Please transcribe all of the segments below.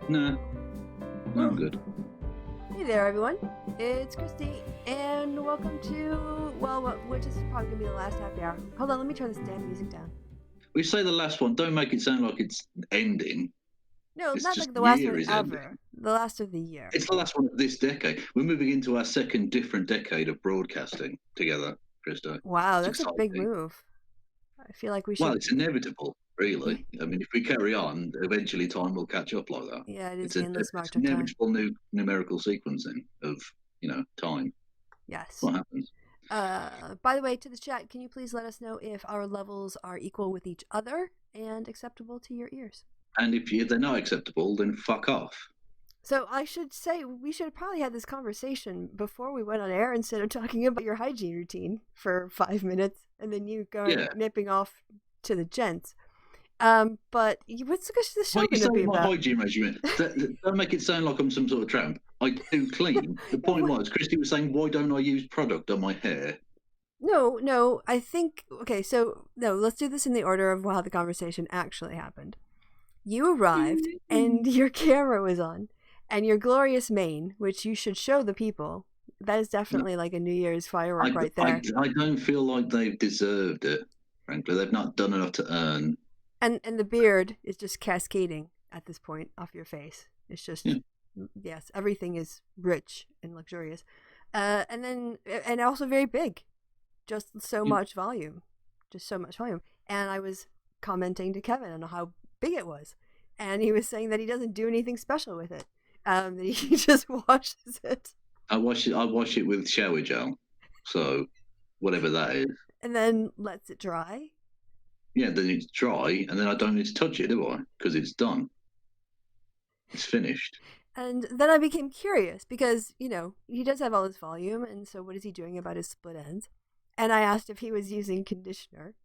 No, no, I'm good. Hey there, everyone. It's Kristi, and welcome to, which is probably going to be the last happy hour. Hold on, let me turn this damn music down. We say the last one. Don't make it sound like it's ending. No, It's not just like the last year one is ever. ending. The last of the year. It's the last one of this decade. We're moving into our second different decade of broadcasting together, Krista. Wow, It's that's a big exciting. move. I feel like we Well, should. it's inevitable, really. I mean, if we carry on, eventually time will catch up like that. Yeah, it is It's the a endless it's march of time. inevitable new numerical sequencing of time. Yes. What happens? By the way, to the chat, can you please let us know if our levels are equal with each other and acceptable to your ears? And if they're not acceptable, then fuck off. So I should say we should have probably had this conversation before we went on air instead of talking about your hygiene routine for 5 minutes and then you going Yeah. nipping off to the gents. But what's the Why show are you going to be saying my about? hygiene regimen? Don't make it sound like I'm some sort of tramp. I do clean. The point was, Christy was saying, why don't I use product on my hair? No. I think okay. So no, let's do this in the order of how the conversation actually happened. You arrived and your camera was on, and your glorious mane, which you should show the people. That is No, definitely like a New Year's firework right there. I don't feel like they've deserved it, frankly. They've not done enough to earn. And the beard is just cascading at this point off your face. It's Yeah. just yes, everything is rich and luxurious, and also very big, just so Yeah. much volume, just so much volume. And I was commenting to Kevin on how big it was, and he was saying that he doesn't do anything special with it. That he just washes it I wash it with shower gel. So whatever that is. and then lets it dry. Yeah, then it's dry, and then I don't need to touch it, do I? Because it's done. It's finished. And then I became curious because, he does have all this volume, and so what is he doing about his split ends? And I asked if he was using conditioner,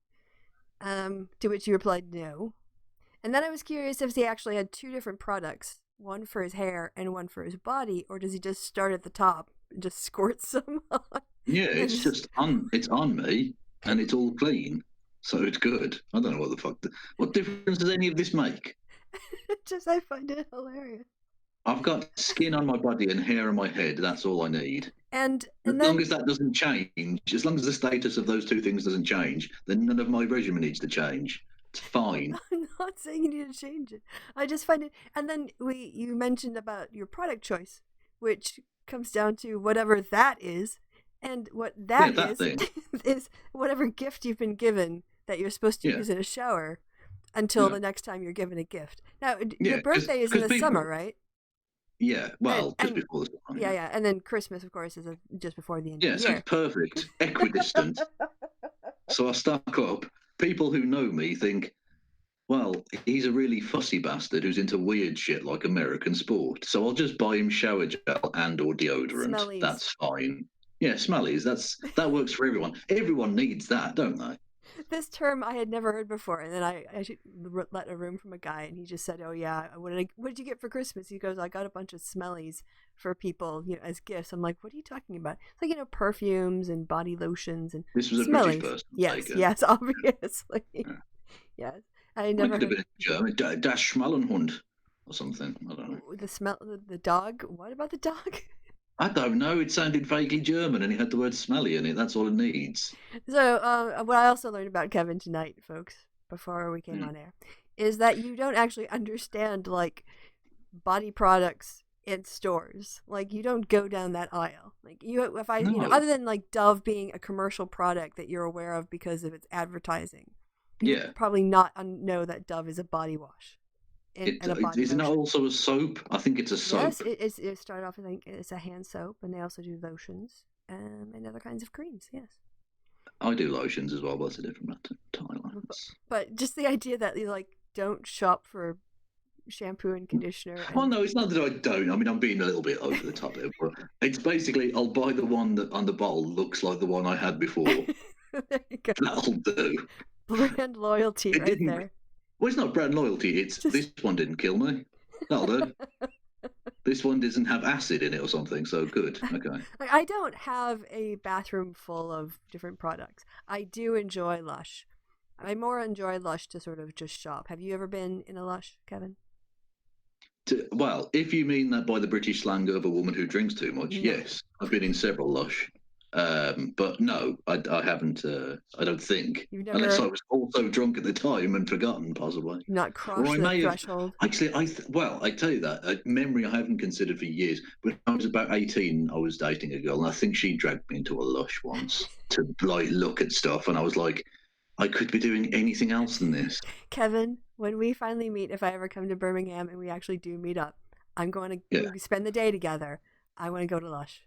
to which he replied no. And then I was curious if he actually had two different products, one for his hair and one for his body, or does he just start at the top and just squirt some on? Yeah, And it's just, just on. It's on me, and it's all clean, so it's good. I don't know what the fuck. What difference does any of this make? I find it hilarious. I've got skin on my body and hair on my head. That's all I need. As And long then as that doesn't change, as long as the status of those two things doesn't change, then none of my regimen needs to change. It's fine. I'm not saying you need to change it. I just find it. And then you mentioned about your product choice, which comes down to whatever that is, and what Yeah, that that is thing. is whatever gift you've been given that you're supposed to Yeah, use in a shower until yeah, the next time you're given a gift. Now, your yeah. birthday is in Because the people. summer, right? Yeah, well, just And before the summer. yeah, Yeah, yeah, and then Christmas, of course, is just before the end of yeah. the So it's year. perfect, equidistant. So I stock up. People who know me think, well, he's a really fussy bastard who's into weird shit like American sport. So I'll just buy him shower gel and or deodorant. Smellies. That's fine. Yeah, smellies. That works for everyone. Everyone needs that, don't they? This term I had never heard before, and then I let a room from a guy, and he just said, "Oh yeah, what did you get for Christmas?" He goes, "I got a bunch of smellies for people, as gifts." I'm like, "What are you talking about?" It's like perfumes and body lotions and This was a British smellies. person Yes, taken. yes, obviously, Yeah. yes. I I never could have heard been German. Das Schmallenhund or something. I don't know. the smell. The dog. What about the dog? I don't know. It sounded vaguely German and it had the word smelly in it. That's all it needs. So, what I also learned about Kevin tonight, folks, before we came Yeah. on air, is that you don't actually understand like body products in stores. Like you don't go down that aisle. Like if I, No. other than like Dove being a commercial product that you're aware of because of its advertising, you Yeah. would probably not know that Dove is a body wash and a body Isn't that lotion. also a soap? I think it's a Yes, soap. it started off. I think it's a hand soap, and they also do lotions and other kinds of creams. Yes. I do lotions as well, but it's a different matter. Thailand. But just the idea that you like don't shop for shampoo and conditioner Well, and no, it's not that I don't. I mean, I'm being a little bit over the top there, but it's basically I'll buy the one that on the bottle looks like the one I had before. there you go. That'll do. Brand loyalty It right didn't. there. Well, it's not brand loyalty. It's Just this one didn't kill me. That'll do. This one doesn't have acid in it or something, so good. Okay. like I don't have a bathroom full of different products. I do enjoy Lush. I more enjoy Lush to sort of just shop. Have you ever been in a Lush, Kevin? Well, if you mean that by the British slang of a woman who drinks too much, No. yes, I've been in several lush. But no, I haven't. I don't think, You've unless I never was also drunk at the time and forgotten, possibly. not Or crossed I the may have threshold. actually. Well, I tell you that a memory I haven't considered for years. When I was about 18, I was dating a girl, and I think she dragged me into a lush once to like look at stuff, and I was like, I could be doing anything else than this. Kevin, when we finally meet, if I ever come to Birmingham and we actually do meet up, I'm going to Yeah, we spend the day together. I want to go to Lush.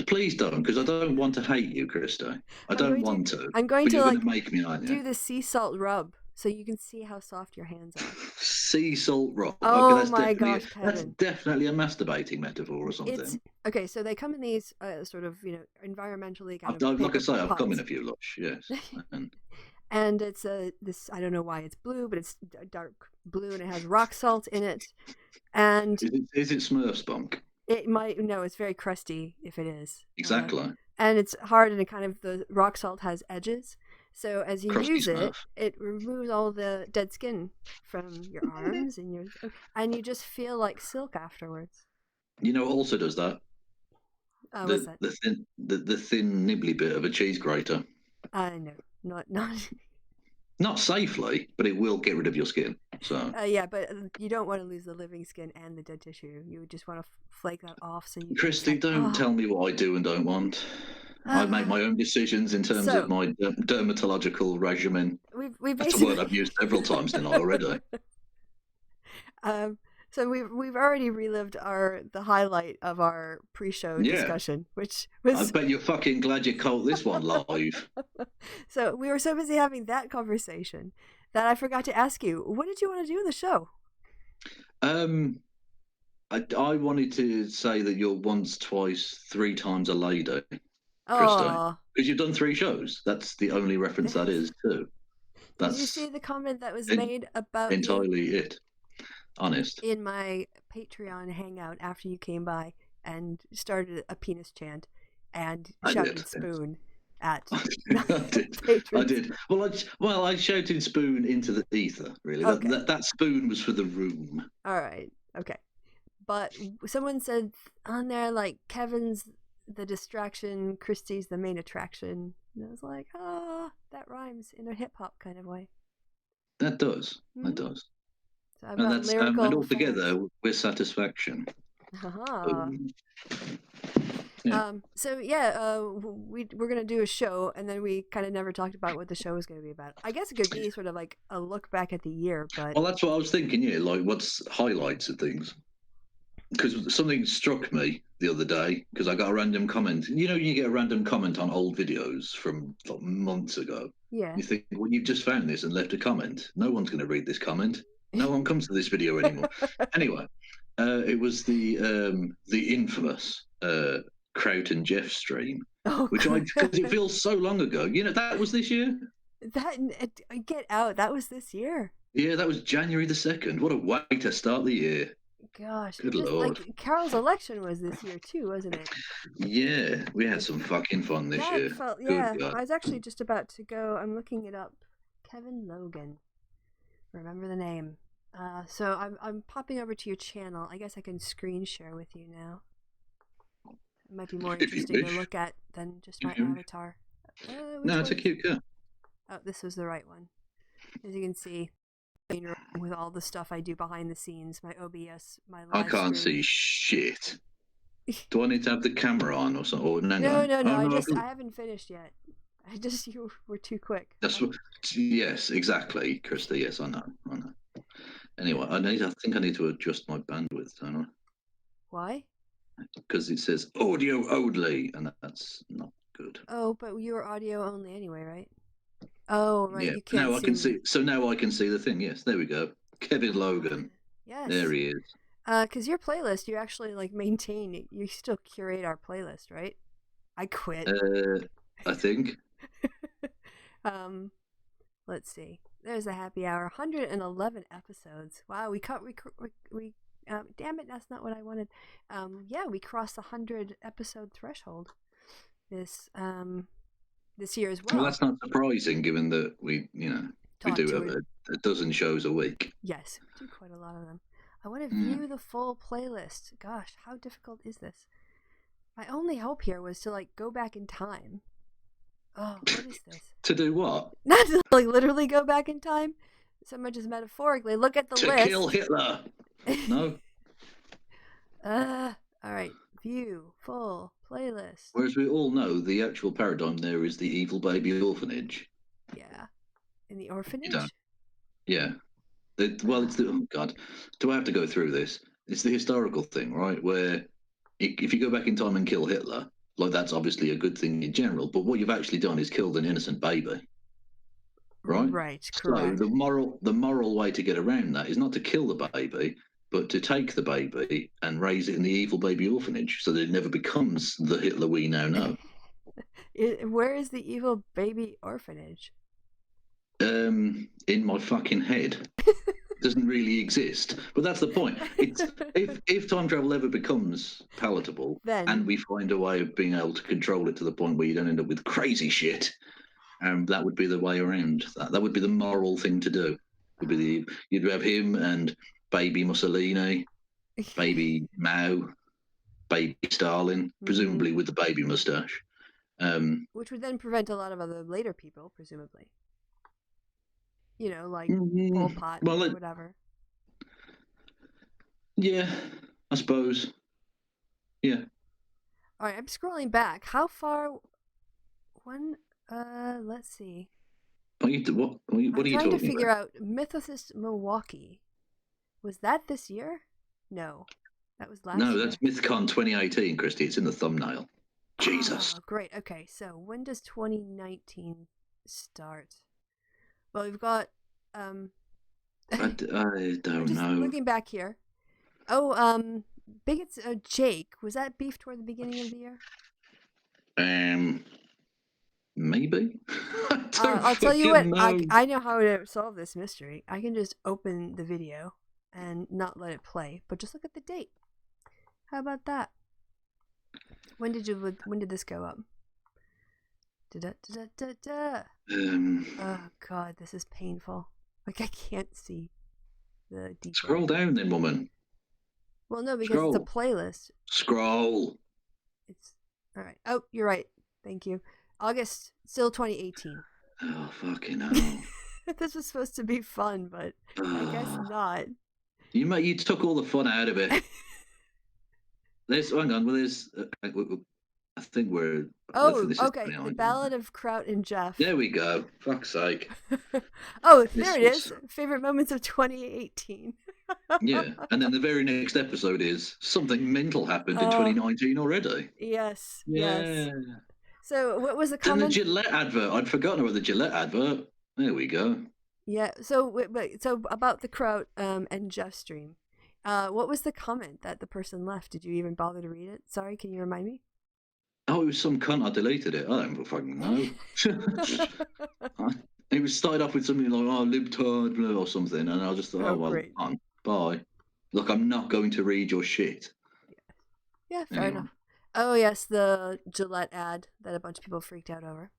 please don't, because I don't want to hate you, Christo. I I'm don't going to want to, I'm going but to you're going to like make me, aren't you? do the sea salt rub so you can see how soft your hands are. Sea salt rock. Okay, Oh my gosh, that's Kevin. definitely a masturbating metaphor or It's something. okay, so they come in these sort of, environmentally kind of Like I paper say, I've come in pots. a few lush, yes. And And it's this, I don't know why it's blue, but it's dark blue and it has rock salt in it. And is it Smurf spunk? it might, no, it's very crusty if it is. Exactly. And it's hard and it kind of, the rock salt has edges. So as you Crusty use it, Smurf. it removes all the dead skin from your arms and you just feel like silk afterwards. You know what also does that? What's The that? the thin nibbly bit of a cheese grater. No, not. Not safely, but it will get rid of your skin. So Yeah, but you don't want to lose the living skin and the dead tissue. You would just want to flake that off so you can just Christy, like, don't oh. tell me what I do and don't want. I make my own decisions in terms of So my dermatological regimen. we That's a word basically I've used several times tonight already. um so we've already relived the highlight of our pre-show Yeah, discussion, which I was bet you're fucking glad you caught this one live. so we were so busy having that conversation that I forgot to ask you, what did you want to do in the show? Um, I wanted to say that you're once, twice, three times a lady, Christo, Oh, because you've done three shows. That's the only reference that thanks. is too. Did you see That's the comment that was en- made about you entirely it. Honest. in my Patreon hangout after you came by and started a penis chant and I did. shouted Yes. spoon at I did. I patrons? did. I shouted spoon into the ether. Really, Okay. that spoon was for the room. All right. Okay. But someone said on there, like, Kevin's the distraction, Kristi's the main attraction. And I was like, that rhymes in a hip hop kind of way. That does. Hmm? That does. So I've And got that's and lyrical fans. altogether we're satisfaction. Haha. Boom. Yeah. So yeah, we're gonna do a show, and then we kind of never talked about what the show was gonna be about. I guess it could be sort of like a look back at the year, but Well, that's what I was thinking. Yeah, like what's highlights of things. Because something struck me the other day because I got a random comment. You know, you get a random comment on old videos from like, months ago. yeah. You think, well, you've just found this and left a comment. No one's going to read this comment. No one comes to this video anymore. Anyway, it was the infamous Kraut and Jeff stream, Oh, which because it feels so long ago. You know, that was this year. that get out. That was this year. Yeah, that was January the 2nd. What a way to start the year. Gosh, Good just lord. like Carol's election was this year too, wasn't it? Yeah, we had some fucking fun this That year. felt, Good yeah. God. I was actually just about to go. I'm looking it up. Kevin Logan. Remember the name. So I'm popping over to your channel. I guess I can screen share with you now. It might be more If you interesting to wish. look at than just my If you wish. avatar. Which No, it's a one's... cute cat. Oh, this was the right one. As you can see, with all the stuff I do behind the scenes, my OBS, my I live can't stream. see shit. Do I need to have the camera on or something? Or hang No, on. no, no. Oh no, I haven't finished yet. You were too quick. that's what. Yes, exactly, Krista. Yes, I know. I know. Anyway, I think I need to adjust my bandwidth, don't I? Why? Because it says audio only, and that's not good. Oh, but you were audio only anyway, right? Oh, right. Yeah. You can't Now I see can me. see. So now I can see the thing. Yes, there we go. Kevin Logan. Yes. There he is. Because your playlist, you actually like maintain. You still curate our playlist, right? I quit. I think. Let's see. There's a happy hour. 111 episodes. Wow, we cut. We damn it, that's not what I wanted. Yeah, we crossed the 100 episode threshold this year as well. Well, that's not surprising, given that we do a dozen shows a week. Yes, we do quite a lot of them. I want to view the full playlist. Gosh, how difficult is this? My only hope here was to like go back in time. Oh, what is this? To do what? Not to like literally go back in time, so much as metaphorically. Look at the To list. kill Hitler. No. All right. View full playlist. Whereas we all know the actual paradigm there is the evil baby orphanage. Yeah. In the You orphanage? don't. Yeah. Well, it's the, oh God, do I have to go through this? It's the historical thing, right? Where if you go back in time and kill Hitler, like that's obviously a good thing in general, but what you've actually done is killed an innocent baby, right? Right, So correct. the moral way to get around that is not to kill the baby, but to take the baby and raise it in the evil baby orphanage, so that it never becomes the Hitler we now know. Where is the evil baby orphanage? In my fucking head. Doesn't really exist, but that's the point. It's if time travel ever becomes palatable, Then and we find a way of being able to control it to the point where you don't end up with crazy shit, that would be the way around that. That would be the moral thing to do. Would be you'd have him and baby Mussolini, baby Mao, baby Stalin, presumably with the baby mustache. Which would then prevent a lot of other later people, presumably. You know, like Pol Pot or whatever. Yeah, I suppose. Yeah. All right, I'm scrolling back. How far? Let's see. What are you I'm talking trying to figure about? out Mythicist Milwaukee. Was that this year? No, that was last year. No, that's MythCon 2018, Kristi. It's in the thumbnail. Jesus. Oh, great. Okay, so when does 2019 start? Well, we've got I don't know. Looking back here. Oh, Bigots Jake. Was that beef toward the beginning of the year? Maybe. I'll tell you what. I know how to solve this mystery. I can just open the video and not let it play, but just look at the date. How about that? When did this go up? Oh God, this is painful. Like I can't see the detail. Scroll down then, woman. Well, no, because it's a playlist. Scroll. It's all right. Oh, you're right. Thank you. August, still 2018. Oh, fucking hell. This was supposed to be fun, but I guess not. You took all the fun out of it. Hang on. Well, there's. I think we're. Oh, okay. The Ballad of Kraut and Jeff. There we go. Fuck's sake. Oh, there it is. Favorite moments of 2018. Yeah, and then the very next episode is something mental happened in 2019 already. Yes. Yeah. Yes. So what was the comment? And the Gillette advert. I'd forgotten about the Gillette advert. There we go. Yeah. So about the Kraut and Jeff stream. What was the comment that the person left? Did you even bother to read it? Sorry, can you remind me? Oh, it was some cunt. I deleted it. I don't fucking know. It was started off with something like, oh, libtard, blah, or something. And I just thought, oh, well, great. on, bye. Look, I'm not going to read your shit. Yeah, fair enough. Oh, yes, the Gillette ad that a bunch of people freaked out over.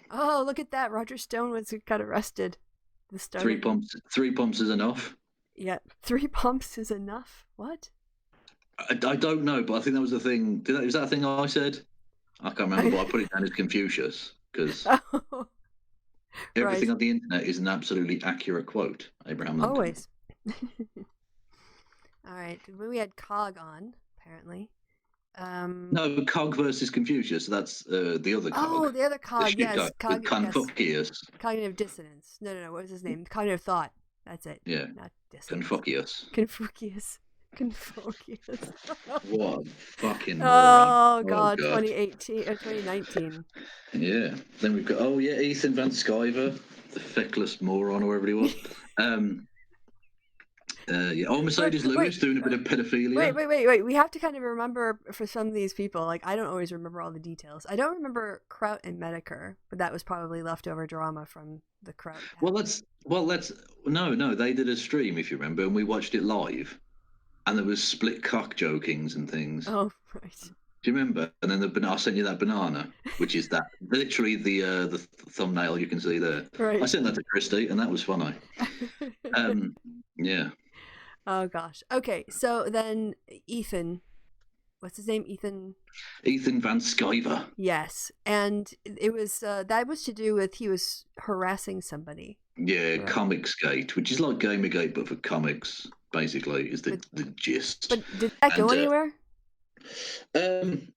Oh, look at that. Roger Stone got arrested. Three pumps is enough. Yeah, 3 pumps is enough. What? I don't know, but I think that was the thing. Is that a thing I said? I can't remember, but I put it down as Confucius because everything on the internet is an absolutely accurate quote. Abraham Lincoln. Always. All right. We had Cog on, apparently. No, Cog versus Confucius. That's the other Cog. Oh, the other Cog, yes. Confucius. Cognitive dissonance. No. What was his name? Cognitive thought. That's it. Yeah. Not dissonance. Confucius. What fucking moron. Oh God, 2018 or 2019. Yeah. Then we've got Ethan Van Sciver, the feckless moron or whatever he was. Mercedes Lewis doing a bit of pedophilia. Wait. We have to kind of remember for some of these people, like I don't always remember all the details. I don't remember Kraut and Medicare, but that was probably leftover drama from the Kraut. No, they did a stream, if you remember, and we watched it live. And there was split cock jokings and things. Oh, right. Do you remember? And then I sent you that banana, which is that literally the thumbnail you can see there. Right. I sent that to Kristi, and that was funny. Yeah. Oh gosh. Okay, so then Ethan, what's his name? Ethan. Ethan Van Sciver. Yes, and it was that was to do with he was harassing somebody. Yeah, Right. Comicsgate, which is like Gamergate but for comics. Basically, is But the gist. did that go And anywhere?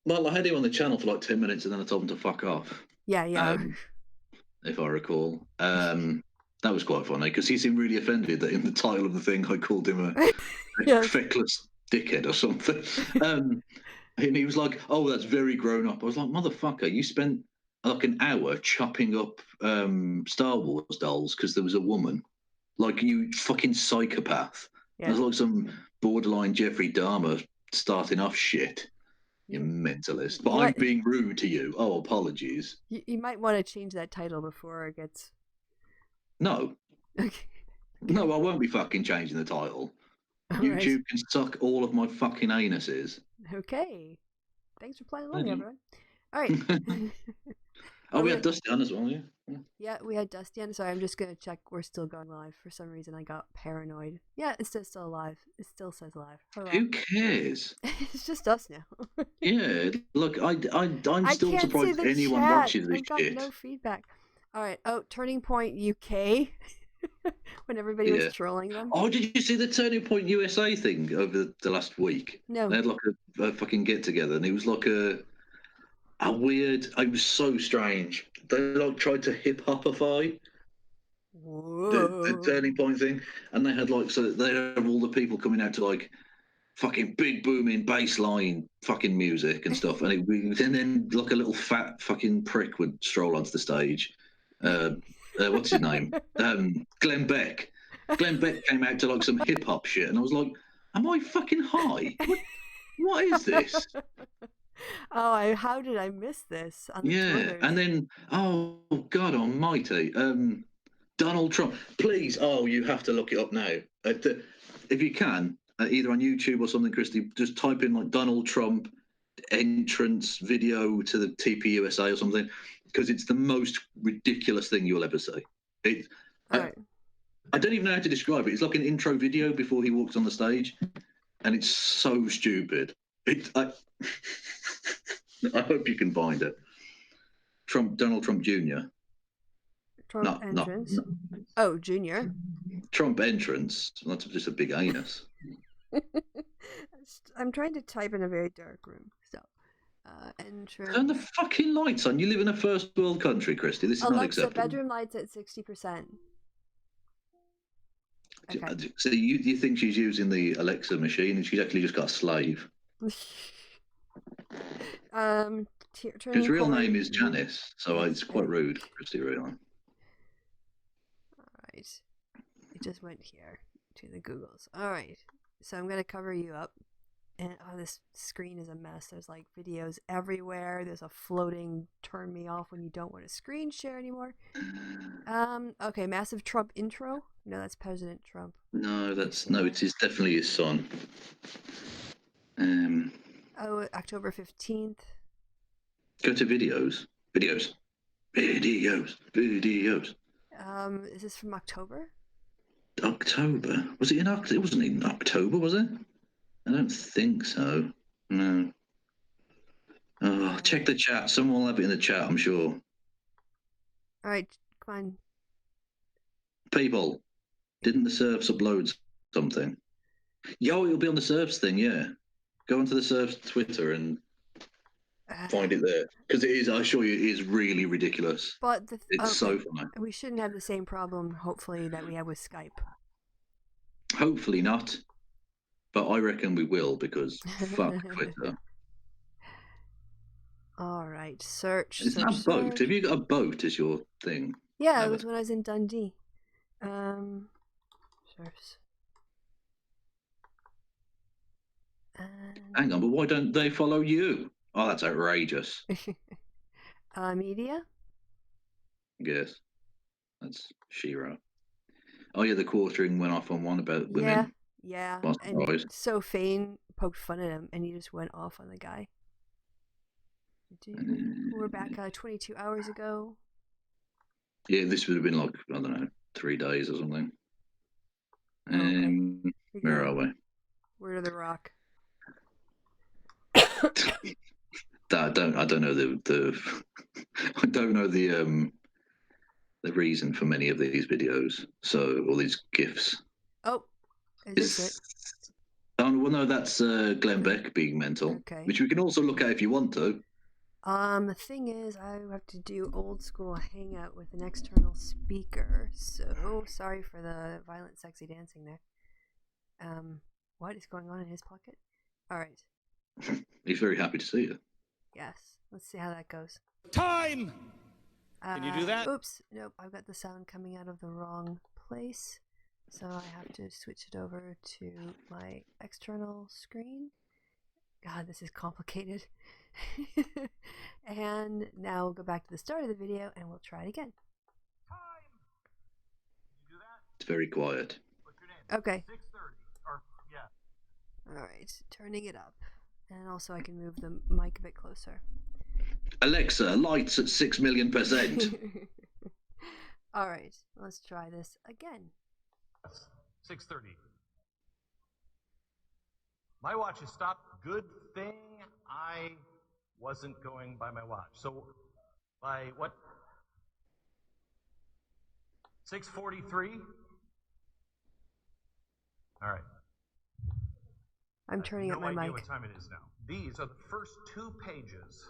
well, I had him on the channel for like 10 minutes, and then I told him to fuck off. Yeah, yeah. If I recall. That was quite funny because he seemed really offended that in the title of the thing I called him a Yes. feckless dickhead or something. And he was like, "Oh, that's very grown up." I was like, "Motherfucker, you spent like an hour chopping up Star Wars dolls because there was a woman. Like you fucking psychopath." Yeah. There's like some borderline Jeffrey Dahmer starting off shit. You mentalist. But I'm being rude to you. Oh, apologies. You might want to change that title before it gets. No. Okay. No, I won't be fucking changing the title. All right. YouTube can suck all of my fucking anuses. Okay. Thanks for playing along, Anyway. everyone. All right. Oh, we had Dusty on as well, yeah. Yeah, we had Dusty on. Sorry, I'm just gonna check. We're still going live. For some reason, I got paranoid. Yeah, it's still live. It still says live. Hurrah. Who cares? It's just us now. Yeah, look, I'm I still can't see surprised the anyone chat. watches this I've got shit. no feedback. All right. Oh, Turning Point UK. When everybody was trolling them. Oh, did you see the Turning Point USA thing over the last week? No. They had like a fucking get together, and it was like a weird. It was so strange. They like tried to hip hopify the Turning Point thing, and they had like they have all the people coming out to like fucking big booming bass line fucking music and stuff, and then like a little fat fucking prick would stroll onto the stage. What's his name? Glenn Beck. Glenn Beck came out to like some hip hop shit, and I was like, "Am I fucking high? What is this?" Oh, how did I miss this on the Twitters? And then oh God Almighty, Donald Trump. Please, you have to look it up now. If you can, either on YouTube or something, Kristi, just type in like Donald Trump entrance video to the TPUSA or something, because it's the most ridiculous thing you'll ever see. I don't even know how to describe it. It's like an intro video before he walks on the stage, and it's so stupid. I hope you can find it. Donald Trump Jr. Trump entrance. No. Oh, Junior. Trump entrance. That's just a big anus. I'm trying to type in a very dark room. So, entrance. Turn the fucking lights on. You live in a first world country, Kristi. This is Alexa, not acceptable. Bedroom lights at 60%. Okay. So you think she's using the Alexa machine, and she's actually just got a slave? His real name is Janice, so it's quite rude, Kristi, really. All right. It just went here to the Googles. All right. So I'm going to cover you up. And this screen is a mess. There's like videos everywhere. There's a floating turn me off when you don't want to screen share anymore. Okay, massive Trump intro. No, that's President Trump. No, it's definitely his son. October 15th. Go to videos. Is this from October? October? Was it in October? It wasn't in October, was it? I don't think so. No. Oh, check the chat. Someone will have it in the chat, I'm sure. All right, come on. People, didn't the serfs upload something? Yo, it'll be on the serfs thing, yeah. Go onto the serfs Twitter and find it there. Because it is, I assure you, it is really ridiculous. But it's so funny. We shouldn't have the same problem, hopefully, that we have with Skype. Hopefully not. But I reckon we will, because fuck Twitter. All right, search. It's not a boat. Have you got a boat as your thing? Yeah, it was when I was in Dundee. Serfs. Hang on, but why don't they follow you? Oh, that's outrageous. Media? Yes. That's Shira. Oh, yeah, the quartering went off on one about women. Yeah. And so Fane poked fun at him, and he just went off on the guy. We're back 22 hours ago. Yeah, this would have been like, I don't know, 3 days or something. Okay. Where are we? Word of the Rock. I don't know the I don't know the reason for many of these videos. So all these gifs. Oh, is this it? Oh well, no, that's Glenn Beck being mental, Okay. which we can also look at if you want to. The thing is, I have to do old school hangout with an external speaker. So sorry for the violent, sexy dancing there. What is going on in his pocket? All right. He's very happy to see you. Yes. Let's see how that goes. Time! Can you do that? Oops. Nope. I've got the sound coming out of the wrong place. So I have to switch it over to my external screen. God, this is complicated. And now we'll go back to the start of the video and we'll try it again. Time! Can you do that? It's very quiet. What's your name? Okay. 6:30. Or, yeah. Alright, turning it up. And also I can move the mic a bit closer. Alexa, lights at 6 million %. Alright, let's try this again. 6:30. My watch has stopped. Good thing I wasn't going by my watch. So, by what? 6:43? All right. I'm turning up my No idea mic. what time it is now. These are the first 2 pages.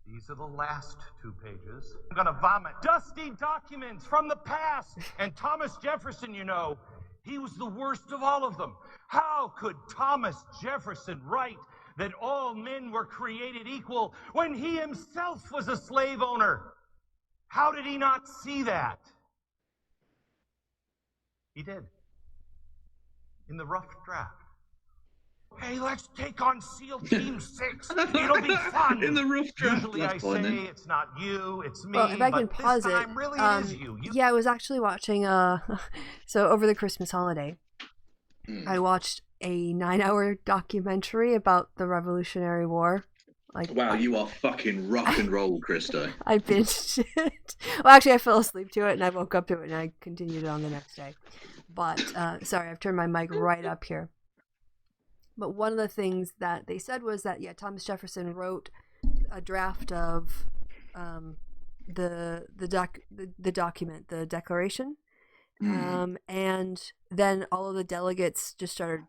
These are the last 2 pages. I'm gonna vomit. Dusty documents from the past. And Thomas Jefferson, you know, he was the worst of all of them. How could Thomas Jefferson write that all men were created equal when he himself was a slave owner? How did he not see that? He did. In the rough draft. Hey, let's take on SEAL Team 6. It'll be fun. In the rough draft. Usually I say it's not you, it's me. Well, if I can but pause this it, time really it is you. yeah, I was actually watching, so over the Christmas holiday, I watched a 9-hour documentary about the Revolutionary War. Like, Wow, you are fucking rock and roll, Kristi. I binged it. Well, actually, I fell asleep to it, and I woke up to it, and I continued it on the next day. But, sorry, I've turned my mic right up here. But one of the things that they said was that, yeah, Thomas Jefferson wrote a draft of the document, the Declaration, and then all of the delegates just started,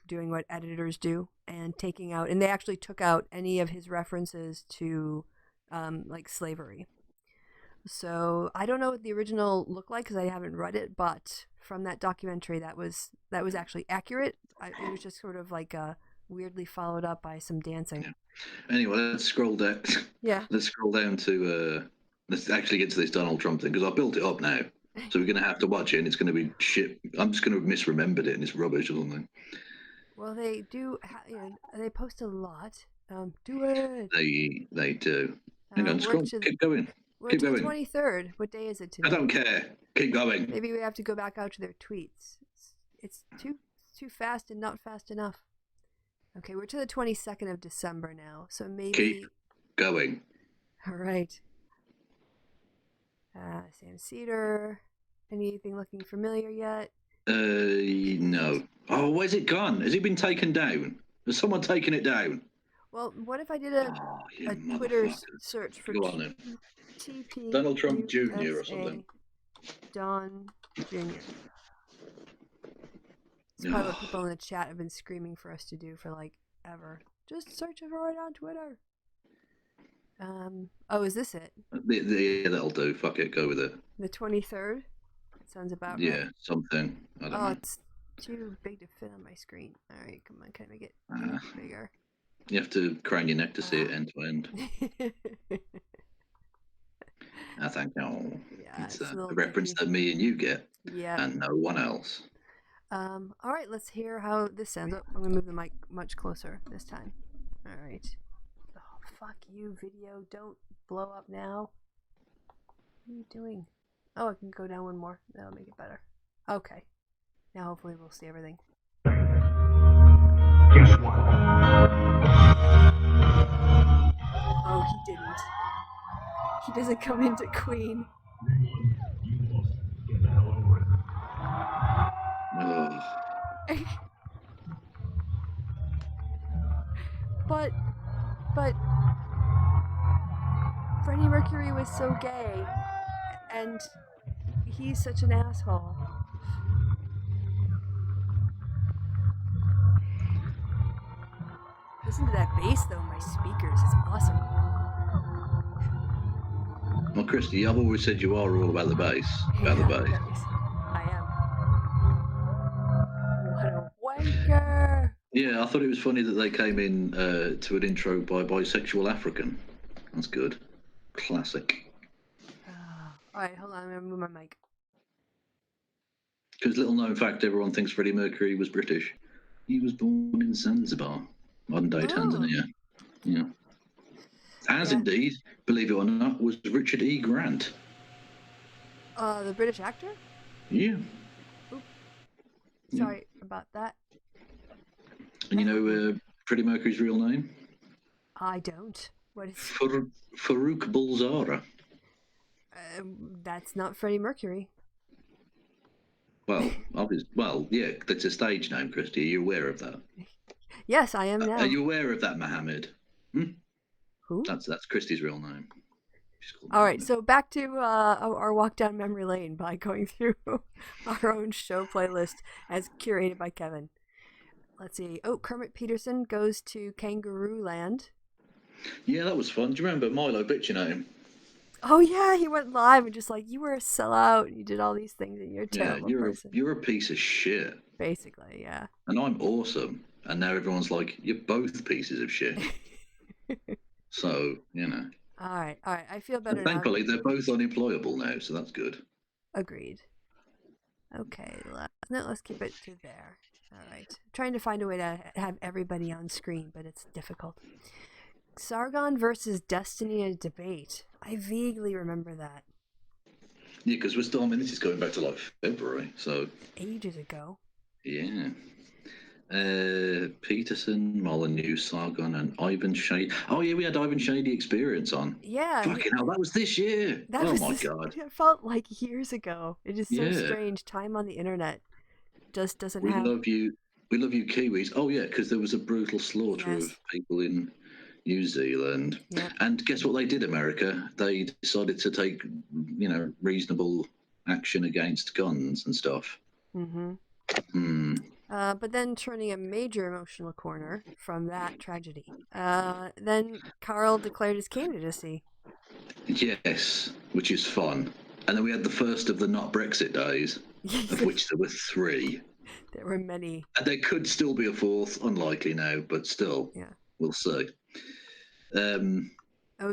doing what editors do and taking out, and they actually took out any of his references to like slavery. So I don't know what the original looked like because I haven't read it, but from that documentary, that was actually accurate. It was just sort of like weirdly followed up by some dancing. Yeah. Anyway, let's scroll down. Yeah. Let's scroll down to let's actually get to this Donald Trump thing because I built it up now, so we're gonna have to watch it, and it's gonna be shit. I'm just gonna have misremembered it, and it's rubbish or something. Well, they do. They post a lot. Do it. They do. Hang on, scroll. Keep going. We're to the 23rd. What day is it today? I don't care. Keep going. Maybe we have to go back out to their tweets. It's too fast and not fast enough. Okay, we're to the 22nd of December now, so maybe... Keep going. All right. Sam Cedar. Anything looking familiar yet? No. Oh, where's it gone? Has it been taken down? Has someone taken it down? Well, what if I did a Twitter search for Go on then. TP Donald Trump Jr. or something. Don Jr. It's probably what people in the chat have been screaming for us to do for like ever. Just search for it on Twitter. Oh, is this it? Yeah, that'll do. Fuck it, go with it. The 23rd? That sounds about right. Yeah, something. I don't know. It's too big to fit on my screen. Alright, come on, can I make it bigger? You have to crane your neck to see it end to end. I think Yeah, it's a reference that me and you get, and no one else. All right, let's hear how this sounds. Oh, I'm gonna move the mic much closer this time. All right. Oh, fuck you, video! Don't blow up now. What are you doing? Oh, I can go down one more. That'll make it better. Okay. Now hopefully we'll see everything. Guess what? Oh, he didn't. He doesn't come into Queen. Oh. But Freddie Mercury was so gay, and he's such an asshole. Listen to that bass, though. My speakers is awesome. Well, Kristi, I've always said you are all about the bass. About the bass. I am. What a wanker! Yeah, I thought it was funny that they came in to an intro by Bisexual African. That's good. Classic. Alright, hold on. I'm going to move my mic. Because little known fact, everyone thinks Freddie Mercury was British. He was born in Zanzibar, modern-day Tanzania. Yeah. As indeed, believe it or not, was Richard E. Grant. The British actor? Yeah. Oop. Sorry about that. And you know Freddie Mercury's real name? I don't. What is Farouk Bulzara. That's not Freddie Mercury. Well, yeah, that's a stage name, Kristi. Are you aware of that? Yes, I am now. Are you aware of that, Mohammed? Who? That's Kristi's real name. All right, so back to our walk down memory lane by going through our own show playlist as curated by Kevin. Let's see. Oh, Kermit Peterson goes to Kangaroo Land. Yeah, that was fun. Do you remember Milo bitching at him? Oh yeah, he went live and just like, you were a sellout and you did all these things and you're a terrible person. You're a piece of shit. Basically, yeah. And I'm awesome. And now everyone's like, you're both pieces of shit. So, you know. All right. I feel better now. Thankfully, they're both unemployable now, so that's good. Agreed. Okay, let's keep it to there. All right. I'm trying to find a way to have everybody on screen, but it's difficult. Sargon versus Destiny, a debate. I vaguely remember that. Yeah, because we're still, this is going back to like February, so. Ages ago. Yeah. Peterson, Molyneux, Sargon, and Ivan Shady. Oh, yeah, we had Ivan Shady Experience on. Yeah. Fucking hell, that was this year. Oh, my God. It felt like years ago. It is so strange. Time on the internet just doesn't have... We love you, Kiwis. Oh, yeah, because there was a brutal slaughter of people in New Zealand. Yep. And guess what they did, America? They decided to take, reasonable action against guns and stuff. Mm-hmm. But then turning a major emotional corner from that tragedy. Then Carl declared his candidacy. Yes, which is fun. And then we had the first of the not Brexit days, of which there were 3. There were many. And there could still be a 4th, unlikely now, but still, we'll see. We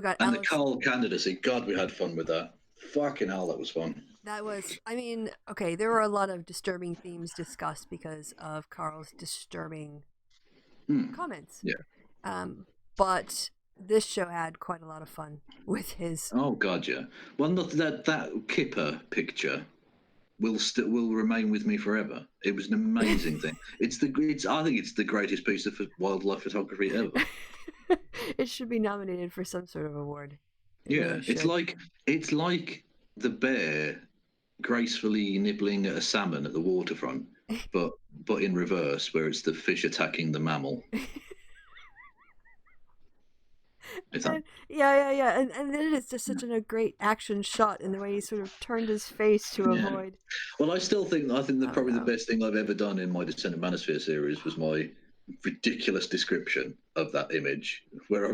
got and the Carl candidacy. God, we had fun with that. Fucking hell, that was fun. That was, okay, there were a lot of disturbing themes discussed because of Carl's disturbing comments. Yeah. But this show had quite a lot of fun with his... Oh, God, yeah. Well, that Kipper picture will remain with me forever. It was an amazing thing. I think it's the greatest piece of wildlife photography ever. It should be nominated for some sort of award. Really it's like the bear gracefully nibbling at a salmon at the waterfront, but in reverse, where it's the fish attacking the mammal. Yeah. And then it's just such a great action shot in the way he sort of turned his face to avoid. Well, I think probably the best thing I've ever done in my Descent of Manosphere series was my ridiculous description of that image, where I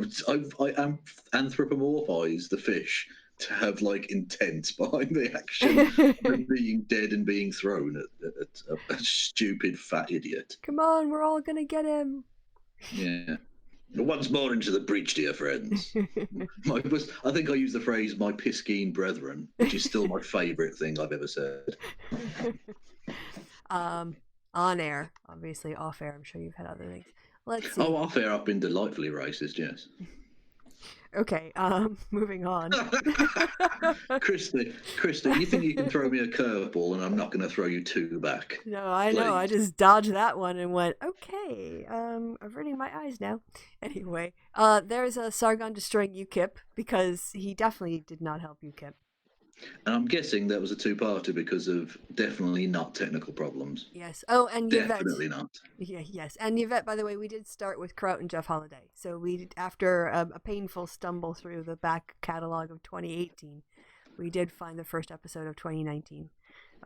anthropomorphize the fish to have like intent behind the action of being dead and being thrown at a stupid fat idiot. Come on, we're all gonna get him. Yeah. Once more into the breach, dear friends. I think I used the phrase "my piscine brethren," which is still my favourite thing I've ever said. On air, obviously. Off air, I'm sure you've had other things. Let's see. Oh, off air, I've been delightfully racist. Yes. Okay. Moving on. Kristi, you think you can throw me a curveball and I'm not going to throw you 2 back? No, I know. I just dodged that one and went, okay. Averting my eyes now. Anyway, there's a Sargon destroying UKIP because he definitely did not help UKIP. And I'm guessing that was a two-parter because of definitely not technical problems. Yes. Oh, and Yvette. Definitely not. Yeah, yes. And Yvette, by the way, we did start with Kraut and Jeff Holiday. So after a painful stumble through the back catalog of 2018, we did find the first episode of 2019.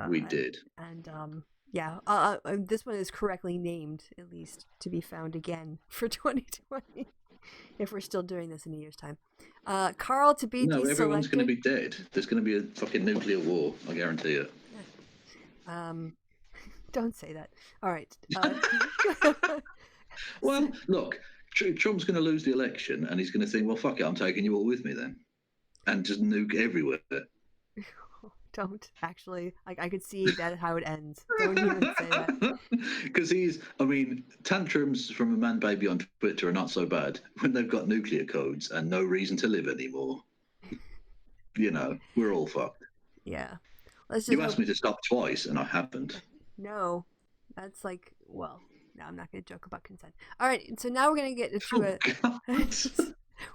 We did. And this one is correctly named, at least, to be found again for 2020, if we're still doing this in a year's time. Carl to be deselected. Everyone's going to be dead. There's going to be a fucking nuclear war, I guarantee it. Don't say that. All right. Well, look, Trump's going to lose the election, and he's going to think, well, fuck it, I'm taking you all with me then. And just nuke everywhere. Don't, actually. I could see that how it ends. Don't even say that. Because tantrums from a man baby on Twitter are not so bad when they've got nuclear codes and no reason to live anymore. We're all fucked. Yeah. You asked me to stop twice, and I haven't. No. That's no, I'm not going to joke about consent. All right, so now we're going to get into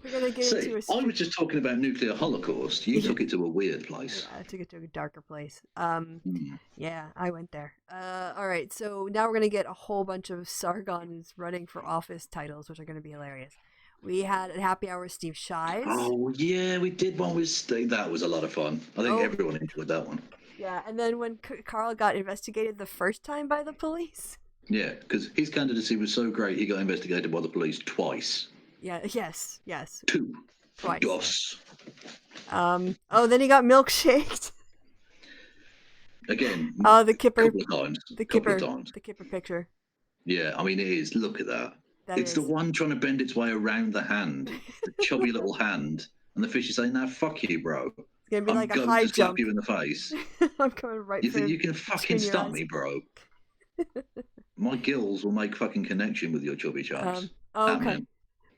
we're going to get into I was just talking about nuclear holocaust. You took it to a weird place. Yeah, I took it to a darker place. Yeah, I went there. All right, so now we're going to get a whole bunch of Sargons running for office titles, which are going to be hilarious. We had a happy hour with Steve Shives. Oh, yeah, we did one with Steve. That was a lot of fun. I think everyone enjoyed that one. Yeah, and then when Carl got investigated the first time by the police. Yeah, because his candidacy was so great, he got investigated by the police twice. Yeah, yes. Twice. Dos. Then he got milkshaked. Again. The Kipper. Couple of times. The Kipper picture. Yeah, it is. Look at that. It's the one trying to bend its way around the hand, the chubby little hand, and the fish is saying, "Now fuck you, bro. It's gonna be I'm like a going high to slap jump. you in the face." I'm coming right. You think you can fucking stop me, bro? My gills will make fucking connection with your chubby chops. Okay.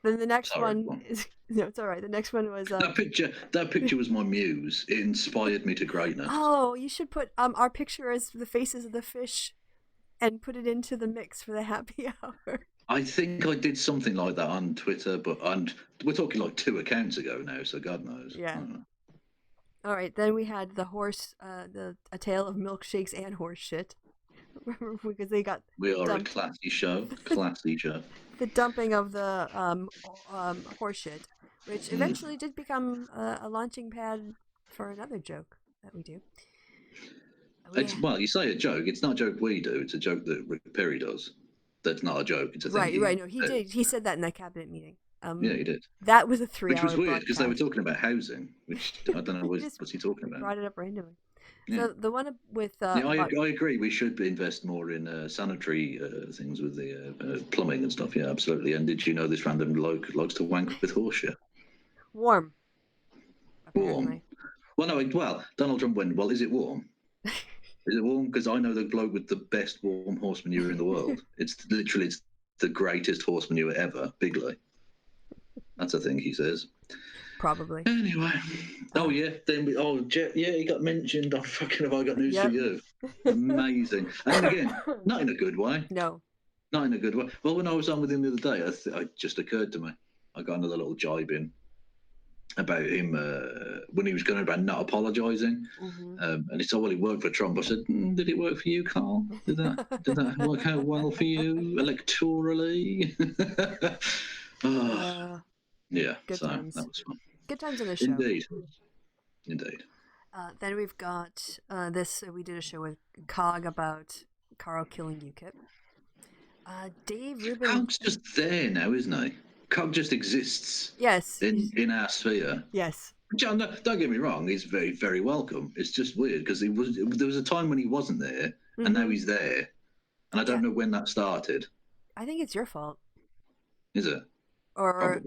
Then the next one is it's all right. The next one was that picture was my muse. It inspired me to greatness. Oh, you should put our picture as the faces of the fish, and put it into the mix for the happy hour. I think I did something like that on Twitter, and we're talking like 2 accounts ago now, so God knows. Yeah. All right, then we had the horse, a tale of milkshakes and horse shit, because they got. We are dumped. A classy show. The dumping of the horse shit, which eventually did become a launching pad for another joke that we do. Well, you say a joke. It's not a joke we do. It's a joke that Rick Perry does. That's not a joke. It's a thing. Right. No, he did. He said that in that cabinet meeting. Yeah, he did. That was a 3-hour. Which was weird because they were talking about housing, which I don't know what's he talking about. Brought it up randomly. Yeah. So the one with. I agree. We should invest more in sanitary things with the plumbing and stuff. Yeah, absolutely. And did you know this random bloke likes to wank with horseshit? Warm. Apparently. Well, no. Well, Donald Trump went. Well, is it warm? Is it warm? Because I know the bloke with the best warm horse manure in the world. It's the greatest horse manure ever, Bigley. That's a thing he says. Probably. Anyway. Oh, yeah. Then he got mentioned. Oh, fucking have I got news for you. Amazing. And again, not in a good way. No. Not in a good way. Well, when I was on with him the other day, it just occurred to me. I got another little jibe in about him when he was going about not apologising. Mm-hmm. And he said, well, he worked for Trump. I said, did it work for you, Carl? Did that work out well for you electorally? Yeah, good times. That was fun. Good times on the show. Indeed. Then we've got this. We did a show with Cog about Carl killing UKIP. Dave Rubin. Cog's just there now, isn't he? Cog just exists. Yes. In our sphere. Yes. John, don't get me wrong. He's very, very welcome. It's just weird because there was a time when he wasn't there, and now he's there, and I don't know when that started. I think it's your fault. Is it? Or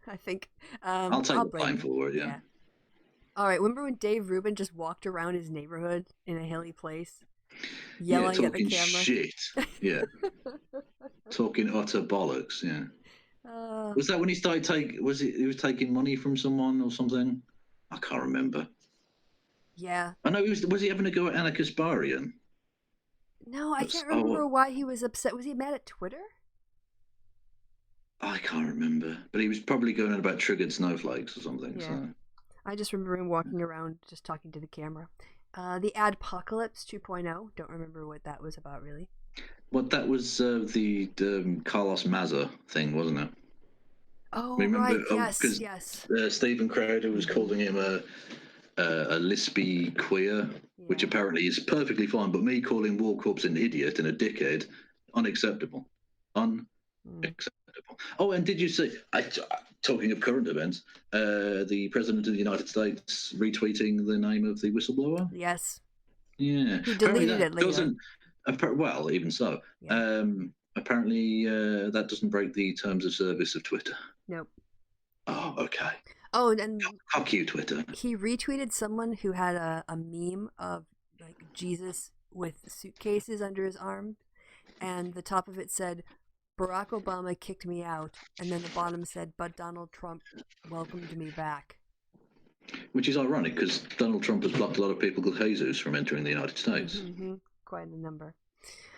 I think I'll take the blame for it. Yeah. All right. Remember when Dave Rubin just walked around his neighborhood in a hilly place, yelling at the camera? Shit. Yeah. Talking utter bollocks. Yeah. Was that when he started he was taking money from someone or something? I can't remember. Yeah. I know was he having a go at Anna Kasparian? No, I can't remember why he was upset. Was he mad at Twitter? I can't remember, but he was probably going on about triggered snowflakes or something. Yeah. So. I just remember him walking around just talking to the camera. The Adpocalypse 2.0. Don't remember what that was about, really. Well, that was the Carlos Mazza thing, wasn't it? Oh, Remember, right. Yes, because yes. Stephen Crowder was calling him a lispy queer, which Yeah. apparently is perfectly fine, but me calling War Corps an idiot and a dickhead, unacceptable. Unacceptable. Oh, and did you see, talking of current events, the President of the United States retweeting the name of the whistleblower? Yes. Yeah. He Apparently deleted that it later. doesn't, well, even so, Yeah. apparently that doesn't break the terms of service of Twitter. Nope. Oh, okay. Oh, and Fuck you, Twitter. he retweeted someone who had a meme of like Jesus with suitcases under his arm, and the top of it said, Barack Obama kicked me out, and then the bottom said, but Donald Trump welcomed me back. Which is ironic because Donald Trump has blocked a lot of people called Jesus from entering the United States. Mm-hmm. Quite a number.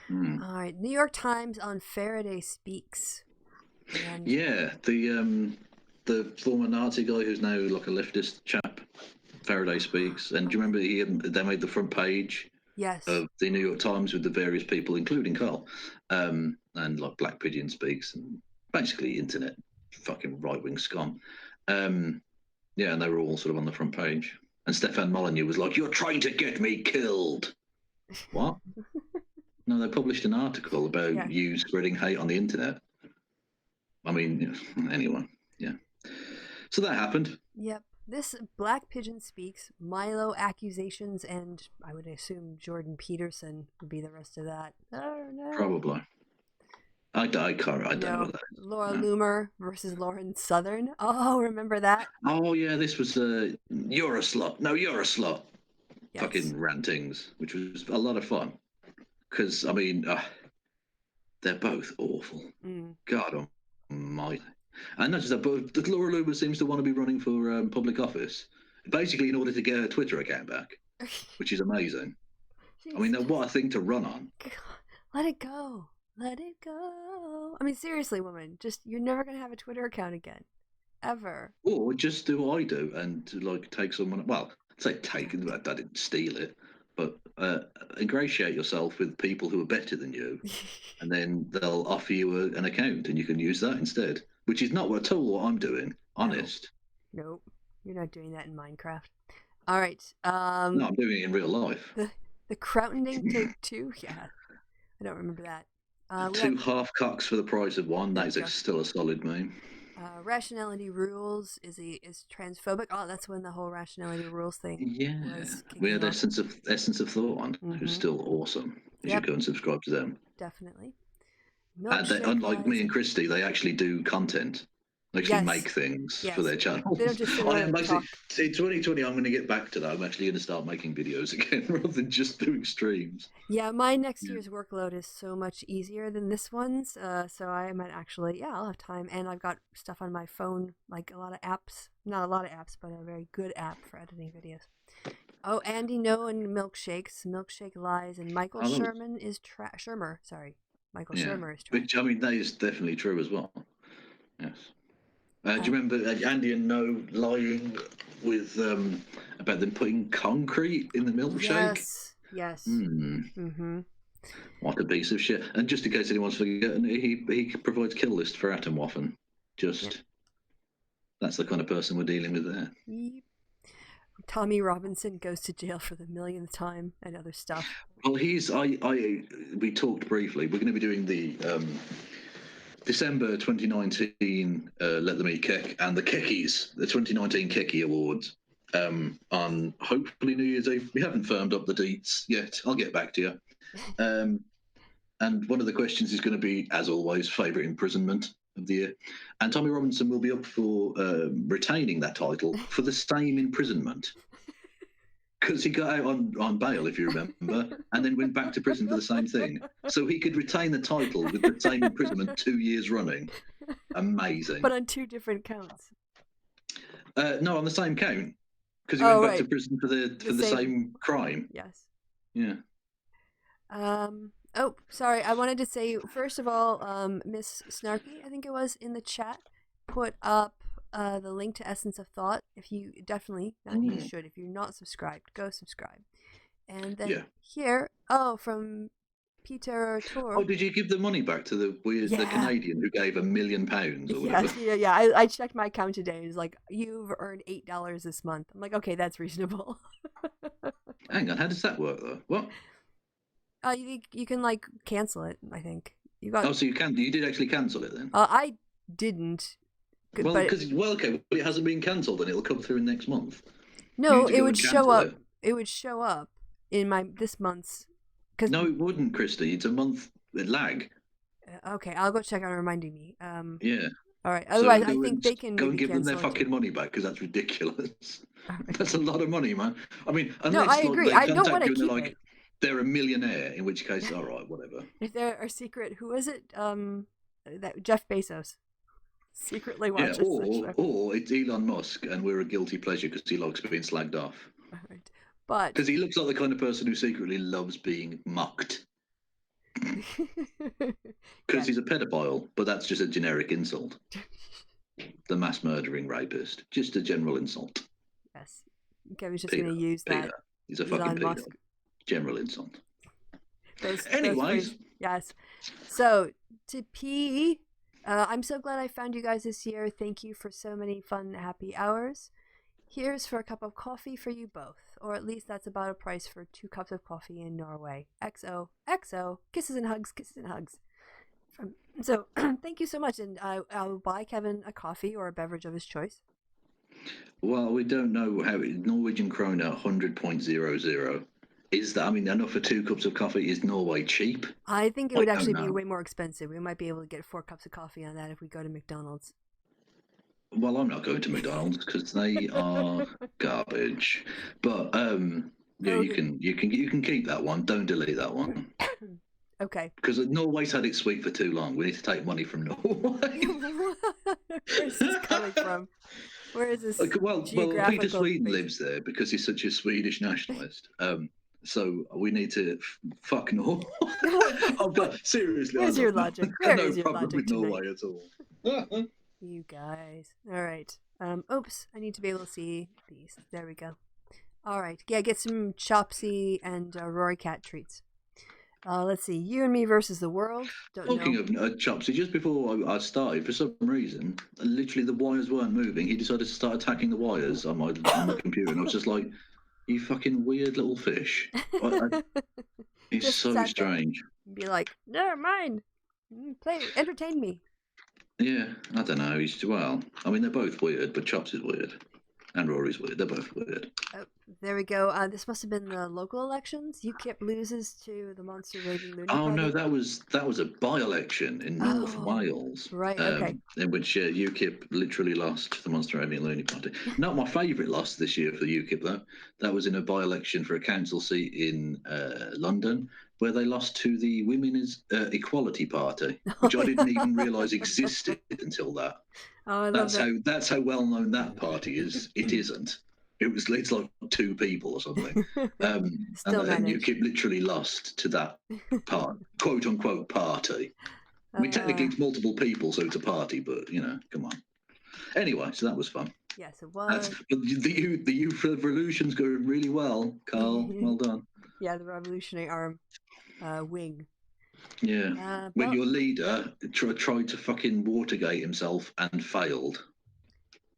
Mm. All right, New York Times on Faraday Speaks. And yeah, the former Nazi guy who's now like a leftist chap, Faraday Speaks. And do you remember they made the front page yes, of the New York Times with the various people, including Carl, and like Black Pigeon Speaks, and basically internet fucking right wing scum. Yeah, and they were all sort of on the front page. And Stefan Molyneux was like, "You're trying to get me killed." What? No, they published an article about you spreading hate on the internet. I mean, anyway, yeah. So that happened. Yep. This Black Pigeon Speaks, Milo accusations, and I would assume Jordan Peterson would be the rest of that. Oh, no. Probably. I don't know what that is. Laura Loomer versus Lauren Southern. Oh, remember that? Oh, yeah, this was You're a Slut. No, You're a Slut. Yes. Fucking rantings, which was a lot of fun. Because, I mean, they're both awful. God almighty. And not just that, but Laura Loomer seems to want to be running for public office, basically in order to get her Twitter account back, which is amazing. I mean, what a thing to run on. Let it go. Let it go. I mean, seriously, woman, you're never going to have a Twitter account again. Ever. Or just do what I do and like take someone, well, say take it, I didn't steal it, but ingratiate yourself with people who are better than you, and then they'll offer you an account and you can use that instead, which is not at all what I'm doing, honest. Nope. You're not doing that in Minecraft. All right. No, I'm doing it in real life. The Croutending Take 2? Yeah. I don't remember that. Two half cocks for the price of one. That is still a solid meme. Rationality Rules is transphobic. Oh, that's when the whole Rationality Rules thing was kicking we had off. Essence of Thought on, who's still awesome. You should go and subscribe to them. Definitely. Unlike me and Kristi, they actually do content. They actually make things for their channel. They don't just sit around and talk. In 2020, I'm going to get back to that. I'm actually going to start making videos again rather than just doing streams. Yeah, my next year's workload is so much easier than this one's. So I might actually, I'll have time. And I've got stuff on my phone, like a lot of apps. Not a lot of apps, but a very good app for editing videos. Oh, Andy No and Milkshakes. Milkshake Lies. And Michael Shermer is trash. Michael Shermer is trash. Which, I mean, that is definitely true as well. Yes. Do you remember Andy and No lying with about them putting concrete in the milkshake? Yes. What a piece of shit! And just in case anyone's forgotten, he provides kill list for Atomwaffen. That's the kind of person we're dealing with there. Yep. Tommy Robinson goes to jail for the millionth time and other stuff. Well, we talked briefly. We're going to be doing the December 2019 Let Them Eat Kek and the Kekkies, the 2019 Kekkie Awards, on hopefully New Year's Eve. We haven't firmed up the dates yet. I'll get back to you. And one of the questions is going to be, as always, favourite imprisonment of the year. And Tommy Robinson will be up for retaining that title for the same imprisonment. Because he got out on bail, if you remember, and then went back to prison for the same thing. So he could retain the title with the same imprisonment 2 years running. Amazing. But on two different counts. No, on the same count. Because he went back to prison for the same crime. Yes. Yeah. Oh, sorry. I wanted to say, first of all, Miss Snarky, I think it was, in the chat, put up the link to Essence of Thought. If you definitely, not you should, if you're not subscribed, go subscribe. And then here, from Peter Tour. Oh, did you give the money back to the Canadian who gave £1 million or whatever? Yeah. I checked my account today. It's like, you've earned $8 this month. I'm like, okay, that's reasonable. Hang on, how does that work though? What? You can like cancel it. I think you got. Oh, so you did actually cancel it then? I didn't. Well, because it hasn't been cancelled, and it'll come through next month. No, it would show up. It would show up in this month's. No, it wouldn't, Kristi. It's a month lag. Okay, I'll go check on reminding me. Yeah. All right. Otherwise, I think they can go and give them their fucking money back, because that's ridiculous. Right. That's a lot of money, man. I mean, unless I agree. I don't want to keep it. They're a millionaire, in which case, all right, whatever. If they're a secret, who is it? That Jeff Bezos secretly watches. Yeah, or it's Elon Musk, and we're a guilty pleasure because he likes being slagged off. All right. But because he looks like the kind of person who secretly loves being mocked. Because he's a pedophile, but that's just a generic insult. The mass murdering rapist, just a general insult. Yes, Kevin's just going to use that. He's a fucking pedo. General insult. Anyways, yes. So to P, I'm so glad I found you guys this year. Thank you for so many fun, happy hours. Here's for a cup of coffee for you both, or at least that's about a price for 2 cups of coffee in Norway. XO, kisses and hugs, kisses and hugs. So thank you so much, and I'll buy Kevin a coffee or a beverage of his choice. Well, we don't know how Norwegian krone 100.00. Is that, I mean, enough for 2 cups of coffee? Is Norway cheap? I think it would actually be way more expensive. We might be able to get 4 cups of coffee on that if we go to McDonald's. Well, I'm not going to McDonald's because they are garbage. But you can keep that one. Don't delete that one. Okay. Because Norway's had it sweet for too long. We need to take money from Norway. Where's this coming from? Where is this? Well, Peter Sweden lives there because he's such a Swedish nationalist. So we need to fuck Norway. Oh God, seriously. Where's your logic? Where is your logic with Norway at all? You guys. All right. Oops. I need to be able to see these. There we go. All right. Yeah, get some Chopsy and Rory Cat treats. Let's see. You and me versus the world. Talking of Chopsy, just before I started, for some reason, literally the wires weren't moving. He decided to start attacking the wires on my computer, and I was just like, "You fucking weird little fish." It's so strange. Be like, "No, mine. Entertain me." Yeah, I don't know. I mean, they're both weird, but Chops is weird. And Rory's weird. They're both weird. Oh, there we go. This must have been the local elections. UKIP loses to the Monster Raving Loony Party. No, that was a by-election in North Wales. Right, okay. In which UKIP literally lost to the Monster Raving Loony Party. Not my favourite loss this year for UKIP, though. That was in a by-election for a council seat in London, where they lost to the Women's Equality Party, which I didn't even realise existed until that. Oh, I love that. That's how well known that party is. It isn't. It's like 2 people or something. And UKIP literally lost to that quote unquote party. I mean, technically it's multiple people, so it's a party, but come on. Anyway, so that was fun. Yes, it was. The youth revolution's going really well, Carl. Well done. Yeah, the Revolutionary Arm wing. Yeah, when your leader tried to fucking Watergate himself and failed.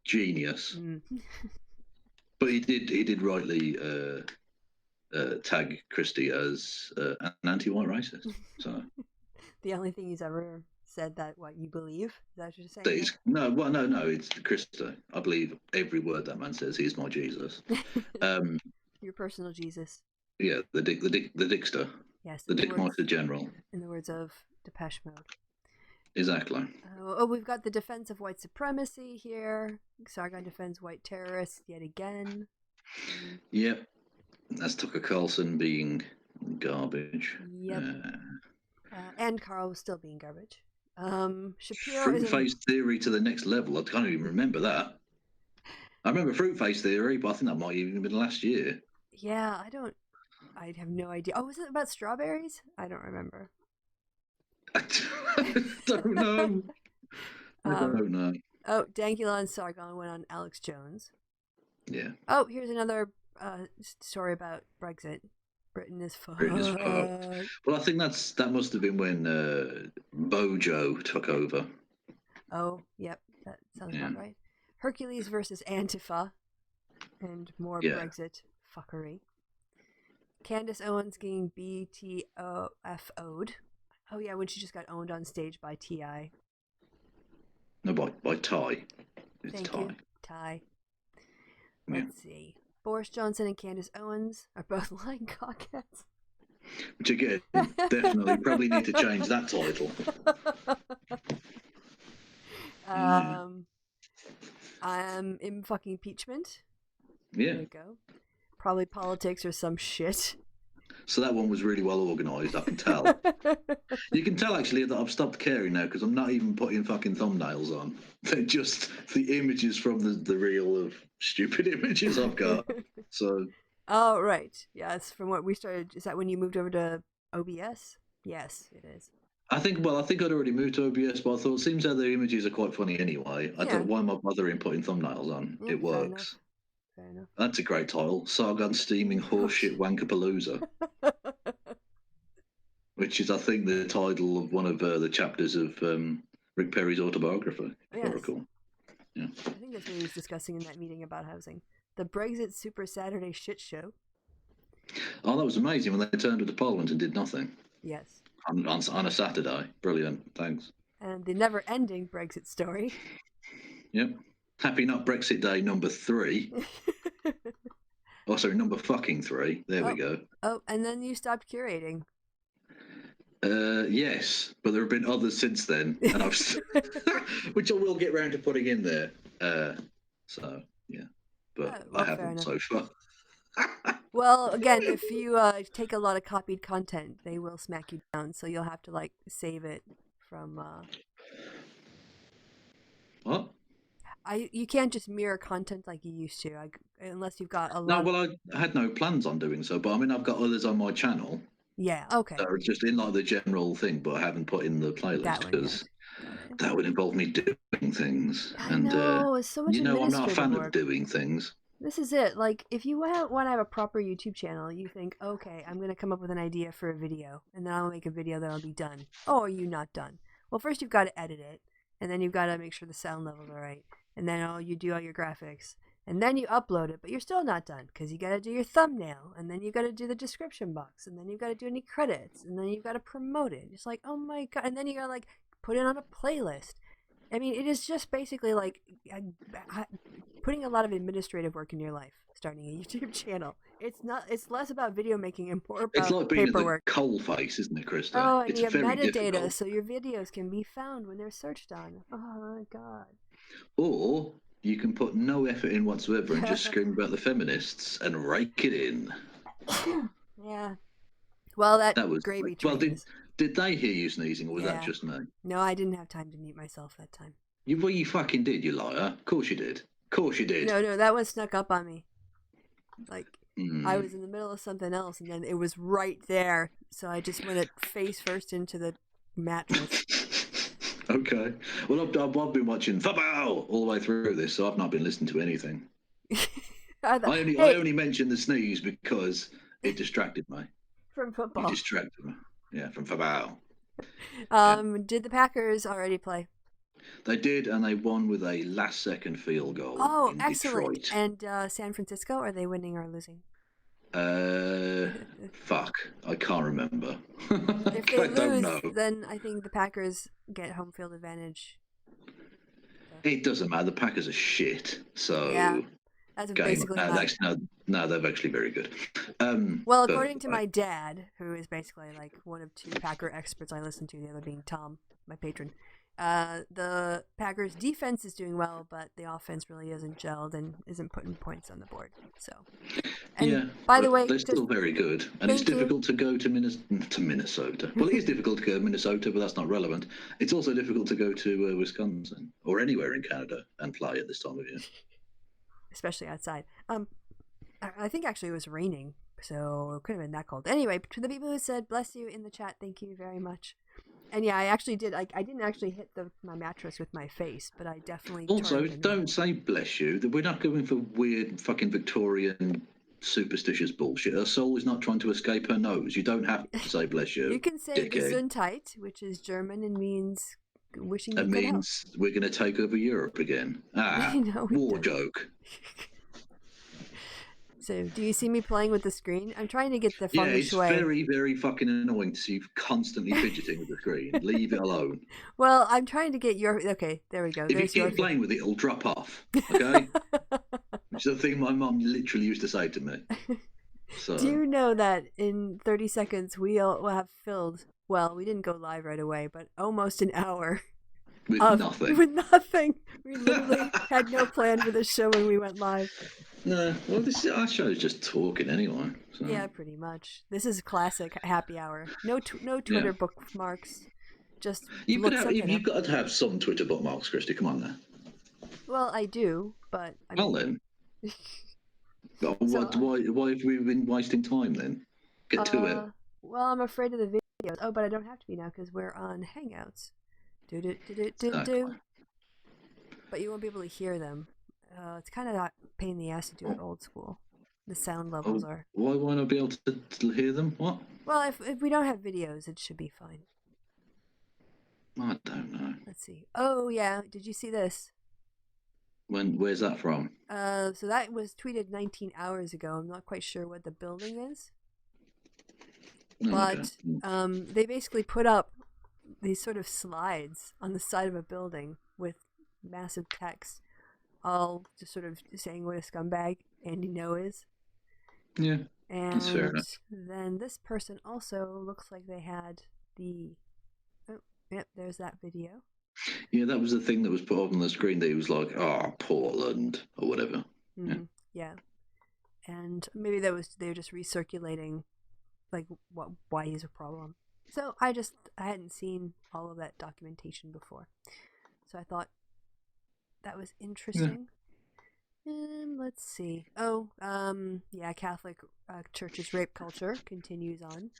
Genius. But he did rightly tag Kristi as an anti-white racist. So the only thing he's ever said that you believe? Is that what you're saying? No, it's Kristi. I believe every word that man says. He's my Jesus. Your personal Jesus. Yeah, the Dickster. Yes, the Dickmeister General. In the words of Depeche Mode. Exactly. We've got the defense of white supremacy here. Sargon defends white terrorists yet again. Yep. That's Tucker Carlson being garbage. Yep. And Carl was still being garbage. Shapiro Fruit face theory to the next level. I can't even remember that. I remember fruit face theory, but I think that might have even been last year. Yeah, I have no idea. Oh, was it about strawberries? I don't remember. I don't know. I don't know. Oh, Dangula and Sargon went on Alex Jones. Yeah. Oh, here's another story about Brexit. Britain is fucked. Britain is fucked. Well, I think that must have been when Bojo took over. Oh, yep, that sounds about right. Hercules versus Antifa, and more Brexit fuckery. Candace Owens getting BTOFO'd. Oh yeah, when she just got owned on stage by T.I. No, by Ty. It's Thank Ty. you, Ty. Let's see. Boris Johnson and Candace Owens are both lying cockheads. Which again, definitely probably need to change that title. In fucking impeachment. Yeah. There you go. Probably politics or some shit. So that one was really well organised, I can tell. You can tell, actually, that I've stopped caring now because I'm not even putting fucking thumbnails on. They're just the images from the reel of stupid images I've got. So. Oh, right. Yeah, it's from what we started. Is that when you moved over to OBS? Yes, it is. I think I'd already moved to OBS, but I thought, it seems that the images are quite funny anyway. I thought, why am I bothering putting thumbnails on? Yeah, it works. Fair enough. That's a great title. Sargon Steaming Horseshit Wankapalooza. Which is, I think, the title of one of the chapters of Rick Perry's autobiography, if I recall. Yeah. I think that's what he was discussing in that meeting about housing. The Brexit Super Saturday shit show. Oh, that was amazing when they turned up to Parliament and did nothing. Yes. On a Saturday. Brilliant. Thanks. And the never-ending Brexit story. Yep. Happy Not Brexit Day number 3. Oh, sorry, number fucking 3. There we go. Oh, and then you stopped curating. Yes, but there have been others since then, and I've which I will get round to putting in there. So yeah, but I haven't so far. Well, again, if you take a lot of copied content, they will smack you down. So you'll have to save it from. What? You can't just mirror content like you used to, unless you've got a lot. No, well, I had no plans on doing so, but I mean, I've got others on my channel. Yeah. Okay. So it's just in the general thing, but I haven't put in the playlist because that would involve me doing things. I know, it's so much. I'm not a fan of doing things. This is it. Like, if you want to have a proper YouTube channel, you think, okay, I'm going to come up with an idea for a video, and then I'll make a video that'll be done. Oh, are you not done? Well, first you've got to edit it, and then you've got to make sure the sound levels are right, and then you do all your graphics, and then you upload it, but you're still not done, because you got to do your thumbnail, and then you got to do the description box, and then you've got to do any credits, and then you've got to promote it. It's like, oh my god, and then you got to put it on a playlist. I mean, it is just basically putting a lot of administrative work in your life, starting a YouTube channel. It's less about video making and more about it's like being paperwork. The coal face, isn't it, Krista? Oh, and it's you have very metadata, difficult. so your videos can be found when they're searched on. Oh my god. Or you can put no effort in whatsoever and just scream about the feminists and rake it in. Yeah. Well, that was gravy train. Well, did they hear you sneezing, or was that just me? No, I didn't have time to mute myself that time. You fucking did, you liar. Of course you did. Of course you did. No, that one snuck up on me. I was in the middle of something else, and then it was right there, so I just went face first into the mattress. Okay. Well, I've been watching Football all the way through this, so I've not been listening to anything. I only mentioned the sneeze because it distracted me. From football. It distracted me. Yeah, from football. Did the Packers already play? They did, and they won with a last-second field goal. Oh, in excellent! Detroit. And San Francisco, are they winning or losing? Fuck, I can't remember. If they lose, then I think the Packers get home field advantage. It doesn't matter. The Packers are shit. So yeah, that's basically no, they're actually very good. Well, according to my dad, who is basically one of 2 Packer experts I listen to, the other being Tom, my patron. The Packers defense is doing well, but the offense really isn't gelled and isn't putting points on the board. So, and by the way, they're still very good, and it's difficult to go to Minnesota. Well, it is difficult to go to Minnesota, but that's not relevant. It's also difficult to go to Wisconsin or anywhere in Canada and play at this time of year, especially outside. I think actually it was raining, so it couldn't have been that cold. Anyway, to the people who said bless you in the chat, thank you very much. And yeah, I actually did. I didn't actually hit my mattress with my face, but I definitely Also, turned and don't say bless you. That we're not going for weird fucking Victorian superstitious bullshit. Her soul is not trying to escape her nose. You don't have to say bless you, You can say dickhead. Gesundheit, which is German and means wishing you It good health. means we're going to take over Europe again. No, it war doesn't. joke. So, do you see me playing with the screen? I'm trying to get the feng Yeah, it's shui. very, very fucking annoying to see you constantly fidgeting with the screen. Leave it alone. Well, I'm trying to get your. Okay, there we go. If There's you your keep playing with it, it'll drop off. Okay? Which is the thing my mum literally used to say to me. So. Do you know that in 30 seconds we'll have filled, well, we didn't go live right away, but almost an hour. With nothing. With nothing. We literally had no plan for this show when we went live. No, well, our show's just talking anyway. So. Yeah, pretty much. This is classic happy hour. No Twitter bookmarks. Just you've got to have some Twitter bookmarks, Kristi. Come on now. Well, I do, but then. Why have we been wasting time then? Get to it. Well, I'm afraid of the videos. Oh, but I don't have to be now because we're on Hangouts. Exactly. But you won't be able to hear them. It's kind of a pain in the ass to do it old school. The sound levels are. Why not be able to hear them? What? Well, if we don't have videos, it should be fine. I don't know. Let's see. Oh yeah, did you see this? Where's that from? So that was tweeted 19 hours ago. I'm not quite sure what the building is. But they basically put up these sort of slides on the side of a building with massive text, all just sort of saying what a scumbag Andy Ngo is. Yeah, and that's fair enough. Then this person also looks like they had the... Oh, yep, there's that video. Yeah, that was the thing that was put up on the screen that he was like, Portland, or whatever. Mm-hmm. Yeah. And maybe they were just recirculating, like, why he's a problem. So I hadn't seen all of that documentation before. So I thought that was interesting. Yeah. And let's see. Catholic Church's rape culture continues on.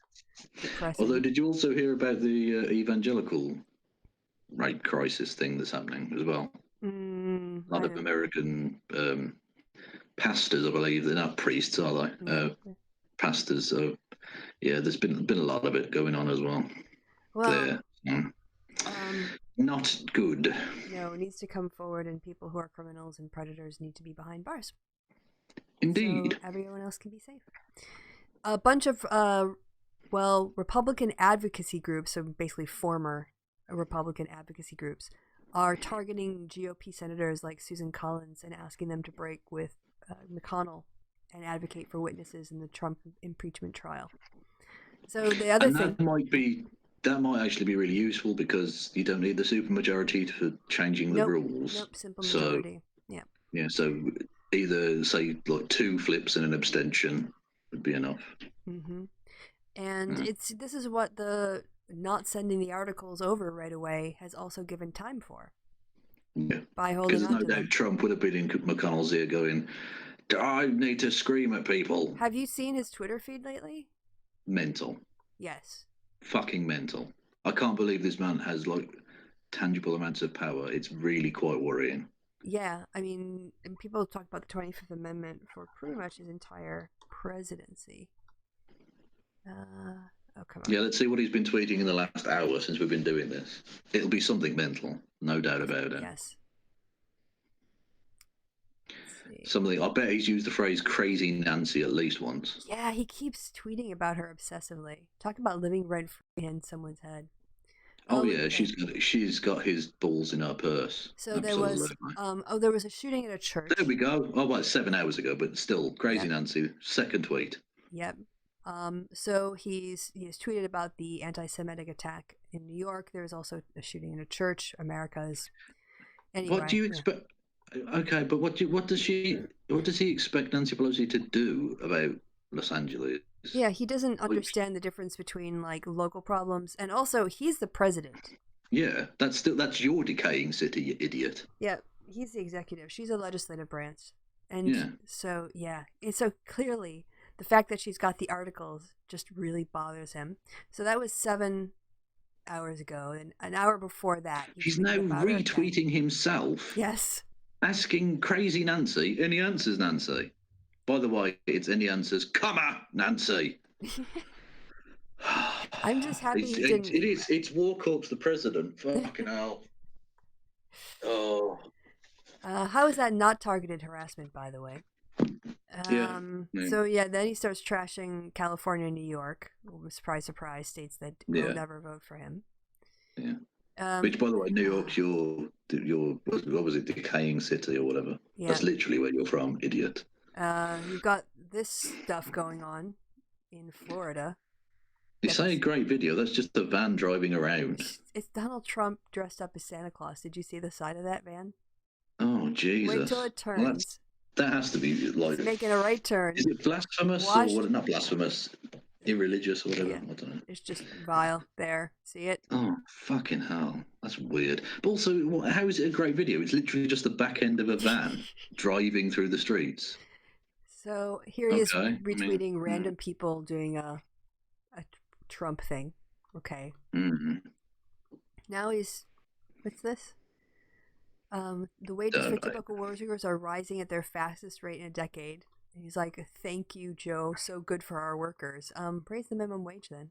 Depressing. Although, did you also hear about the evangelical rape crisis thing that's happening as well? A lot of American pastors, I believe, they're not priests, are they? Pastors. So, yeah, there's been a lot of it going on as well. Well, not good. No, it needs to come forward, and people who are criminals and predators need to be behind bars. Indeed. So everyone else can be safe. A bunch of, Republican advocacy groups, so basically former Republican advocacy groups, are targeting GOP senators like Susan Collins and asking them to break with McConnell and advocate for witnesses in the Trump impeachment trial. So the other thing... That might actually be really useful because you don't need the supermajority for changing the rules. Nope, simple majority. Yeah. Yeah, so either, say, like 2 flips and an abstention would be enough. Mm-hmm. And this is what the not sending the articles over right away has also given time for. Yeah. By holding on to them. Because no doubt Trump would have been in McConnell's ear going, I need to scream at people. Have you seen his Twitter feed lately? Mental. Yes. Fucking mental. I can't believe this man has like tangible amounts of power. It's really quite worrying. Yeah, I mean, and people talk about the 25th Amendment for pretty much his entire presidency. Come on. Yeah, let's see what he's been tweeting in the last hour since we've been doing this. It'll be something mental, no doubt about it. Yes. Something. I bet he's used the phrase "crazy Nancy" at least once. Yeah, he keeps tweeting about her obsessively. Talk about living rent free in someone's head. Oh yeah, she's got his balls in her purse. So absolutely. There was a shooting at a church. There we go. Oh, well, 7 hours ago, but still, crazy Nancy. Second tweet. Yep. So he's tweeted about the anti-Semitic attack in New York. There was also a shooting in a church. America's. Anyway, what do you expect? Okay, but what does he expect Nancy Pelosi to do about Los Angeles? Yeah, he doesn't understand the difference between like local problems, and also he's the president. Yeah, that's your decaying city, you idiot. Yeah, he's the executive. She's a legislative branch, and so clearly the fact that she's got the articles just really bothers him. So that was 7 hours ago, and an hour before that, he He's tweeted now about her again. retweeting himself, Yes. asking crazy Nancy, any answers, Nancy? By the way, it's any answers, comma, Nancy. I'm just happy he didn't. It's War Corps the president. Fucking hell. Oh. How is that not targeted harassment, by the way? Yeah. So yeah, then he starts trashing California and New York. Surprise, surprise, states that will never vote for him. Yeah. Which, by the way, New York's your what was it, decaying city or whatever. Yeah. That's literally where you're from, idiot. You've got this stuff going on in Florida. You say a great video. That's just a van driving around. It's Donald Trump dressed up as Santa Claus. Did you see the side of that van? Oh, Jesus. Wait till it turns. Well, that has to be like... It's making a right turn. Is it blasphemous or what? Not blasphemous. Irreligious or whatever. Yeah. I don't know. It's just vile. There. See it? Oh, fucking hell. That's weird. But also, how is it a great video? It's literally just the back end of a van driving through the streets. So here he is retweeting random people doing a Trump thing. Okay. Mm-hmm. Now he's... What's this? The wages for typical workers are rising at their fastest rate in a decade. And he's like, thank you, Joe. So good for our workers. Raise the minimum wage then.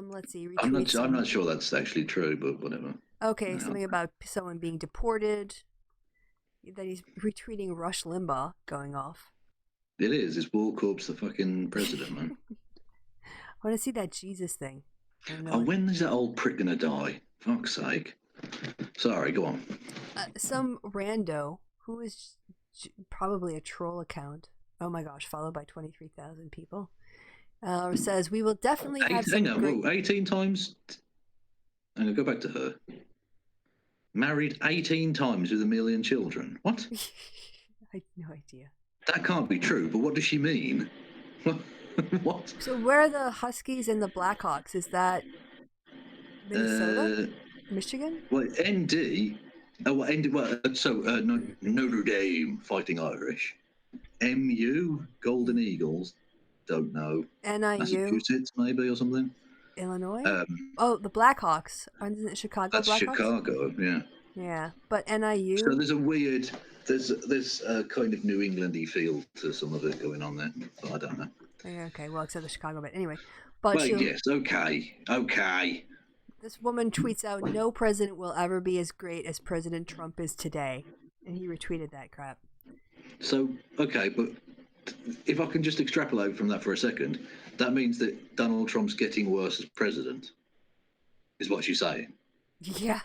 Let's see. I'm not sure that's actually true, but whatever. Okay, something about someone being deported. That he's retweeting Rush Limbaugh going off. It is. It's War Corps the fucking president, man. I want to see that Jesus thing. When is that old prick gonna die? Fuck's sake. Sorry, go on. Some rando who is probably a troll account. Oh my gosh, followed by 23,000 people. Says we will definitely have some. 18 times. I'm gonna go back to her. Married 18 times with 1 million children. What? I have no idea. That can't be true. But what does she mean? What? So where are the Huskies and the Blackhawks? Is that Minnesota? Michigan? Well, ND. Notre Dame Fighting Irish. MU Golden Eagles. Don't know. NIU. Massachusetts maybe or something. Illinois. The Blackhawks. Aren't it Chicago? That's Blackhawks? Chicago. Yeah. Yeah, but NIU. So there's a weird. There's a kind of New Englandy feel to some of it going on there. But I don't know. Okay, well, except the Chicago bit. Anyway. Yes, okay. This woman tweets out, no president will ever be as great as President Trump is today. And he retweeted that crap. So, okay, but if I can just extrapolate from that for a second, that means that Donald Trump's getting worse as president, is what she's saying. Yeah.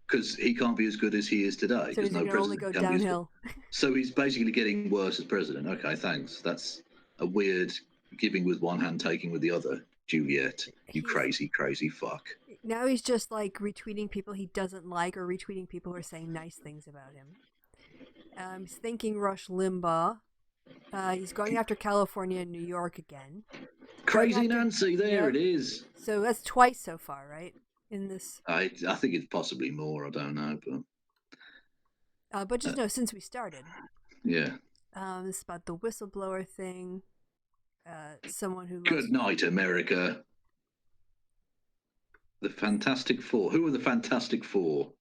Because he can't be as good as he is today. So he's going to only go downhill. So he's basically getting worse as president. Okay, thanks. That's a weird giving with one hand, taking with the other. Juliet, you crazy, crazy fuck. Now he's just like retweeting people he doesn't like or retweeting people who are saying nice things about him. He's thanking Rush Limbaugh. He's going after California and New York again. Crazy Nancy, there it is. So that's twice so far, right? In this. I think it's possibly more, I don't know. But just know, since we started. Yeah. This is about the whistleblower thing. Someone who Good night, America. The Fantastic Four. Who are the Fantastic Four?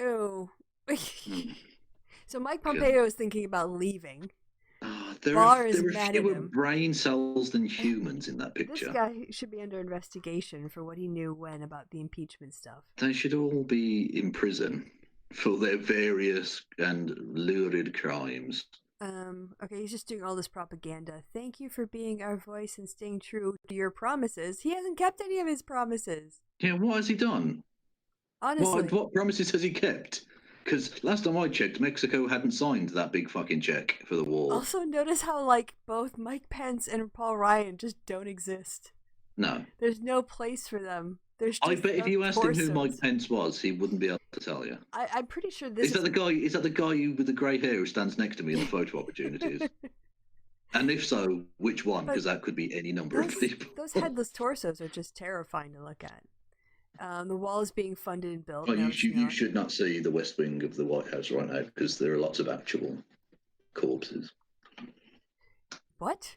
Oh. So Mike Pompeo is thinking about leaving. There are fewer brain cells than humans in that picture. This guy should be under investigation for what he knew when about the impeachment stuff. They should all be in prison for their various and lurid crimes. Okay, he's just doing all this propaganda. Thank you for being our voice and staying true to your promises. He hasn't kept any of his promises. Yeah, what has he done? Honestly. What promises has he kept? Because last time I checked, Mexico hadn't signed that big fucking check for the wall. Also, notice how, both Mike Pence and Paul Ryan just don't exist. No. There's no place for them. I bet if you asked him who Mike Pence was, he wouldn't be able to tell you. I'm pretty sure this is that the guy. Is that the guy with the grey hair who stands next to me in the photo opportunities? And if so, which one? Because that could be any number of people. Those headless torsos are just terrifying to look at. The wall is being funded and built. Well, you should not see the West Wing of the White House right now because there are lots of actual corpses. What?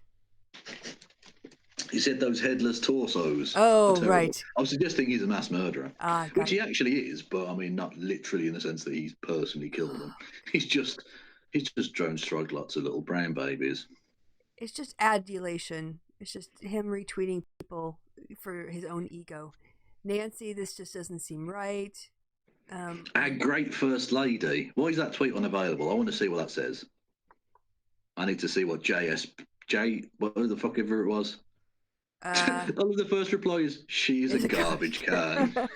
He said those headless torsos are Oh, terrible. right. I'm suggesting he's a mass murderer, Ah, which got he it. actually is, but I mean, not literally in the sense that he's personally killed them. He's just drone strike lots of little brown babies. It's just adulation. It's just him retweeting people for his own ego. Nancy, this just doesn't seem right. Our great first lady. Why is that tweet unavailable? I want to see what that says. I need to see what whatever the fuck ever it was. Uh, I love the first reply is, she's a garbage can.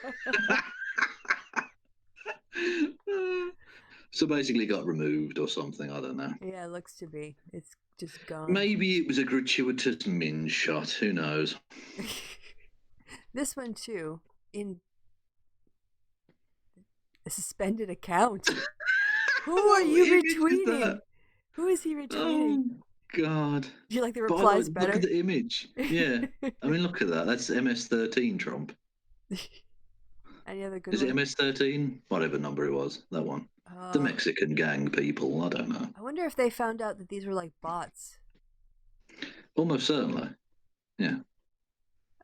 So basically got removed or something, I don't know. Yeah, it looks to be. It's just gone. Maybe it was a gratuitous min shot, who knows. This one too, in a suspended account. Who are you retweeting? Who is he retweeting? Oh God. Do you like the replies better? Look at the image. Yeah. I mean, look at that. That's MS-13 Trump. Any other good Is it one? MS-13? Whatever number it was, that one. The Mexican gang people, I don't know. I wonder if they found out that these were like bots. Almost certainly. Yeah.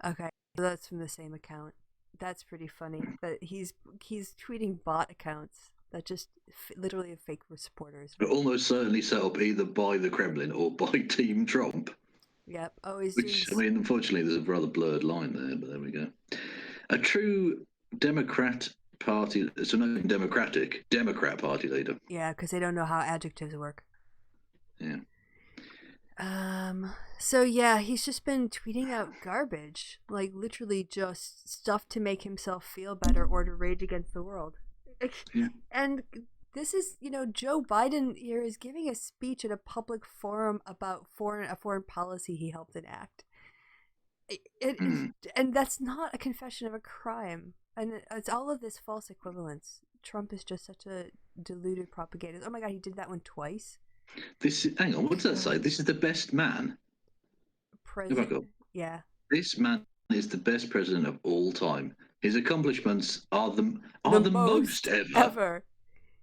Okay, so that's from the same account. That's pretty funny. That he's tweeting bot accounts that just literally fake supporters. But almost certainly set up either by the Kremlin or by Team Trump. Yep. Oh, he's Which, doing... I mean, unfortunately, there's a rather blurred line there, but there we go. A true Democrat Party, so not Democrat Party leader. Yeah, because they don't know how adjectives work. Yeah. So yeah, he's just been tweeting out garbage, like literally just stuff to make himself feel better or to rage against the world. Yeah. And this is, Joe Biden here is giving a speech at a public forum about a foreign policy he helped enact. And that's not a confession of a crime. And it's all of this false equivalence. Trump is just such a deluded propagandist. Oh my God, he did that one twice. Hang on, what does that say? This is the best man. President. Yeah. This man is the best president of all time. His accomplishments are the most ever.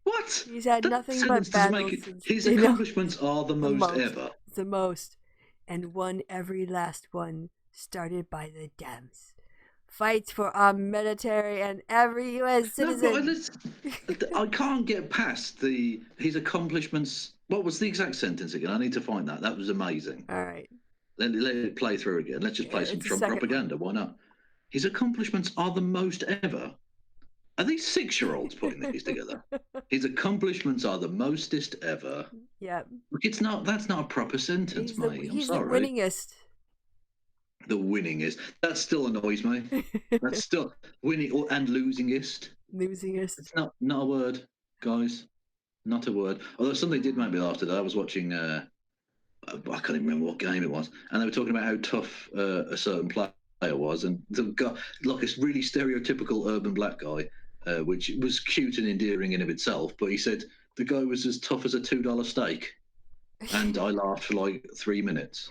What? He's had nothing but battles. His accomplishments are the most ever. The most. And won every last one, started by the Dems. Fights for our military and every U.S. citizen. I can't get past his accomplishments. What was the exact sentence again? I need to find that. That was amazing. All right. Let it play through again. Let's just play some Trump propaganda. Why not? His accomplishments are the most ever. Are these 6-year-olds putting these together? His accomplishments are the mostest ever. Yep. Look, that's not a proper sentence, mate. He's the winningest. The winningest. That still annoys me. That's still winning and losingest. Losingest. It's not a word, guys. Not a word. Although something did make me laugh today. I was watching. I can't even remember what game it was, and they were talking about how tough a certain player was, and the guy, like this really stereotypical urban black guy, which was cute and endearing in of itself. But he said the guy was as tough as a $2 steak, and I laughed for like 3 minutes.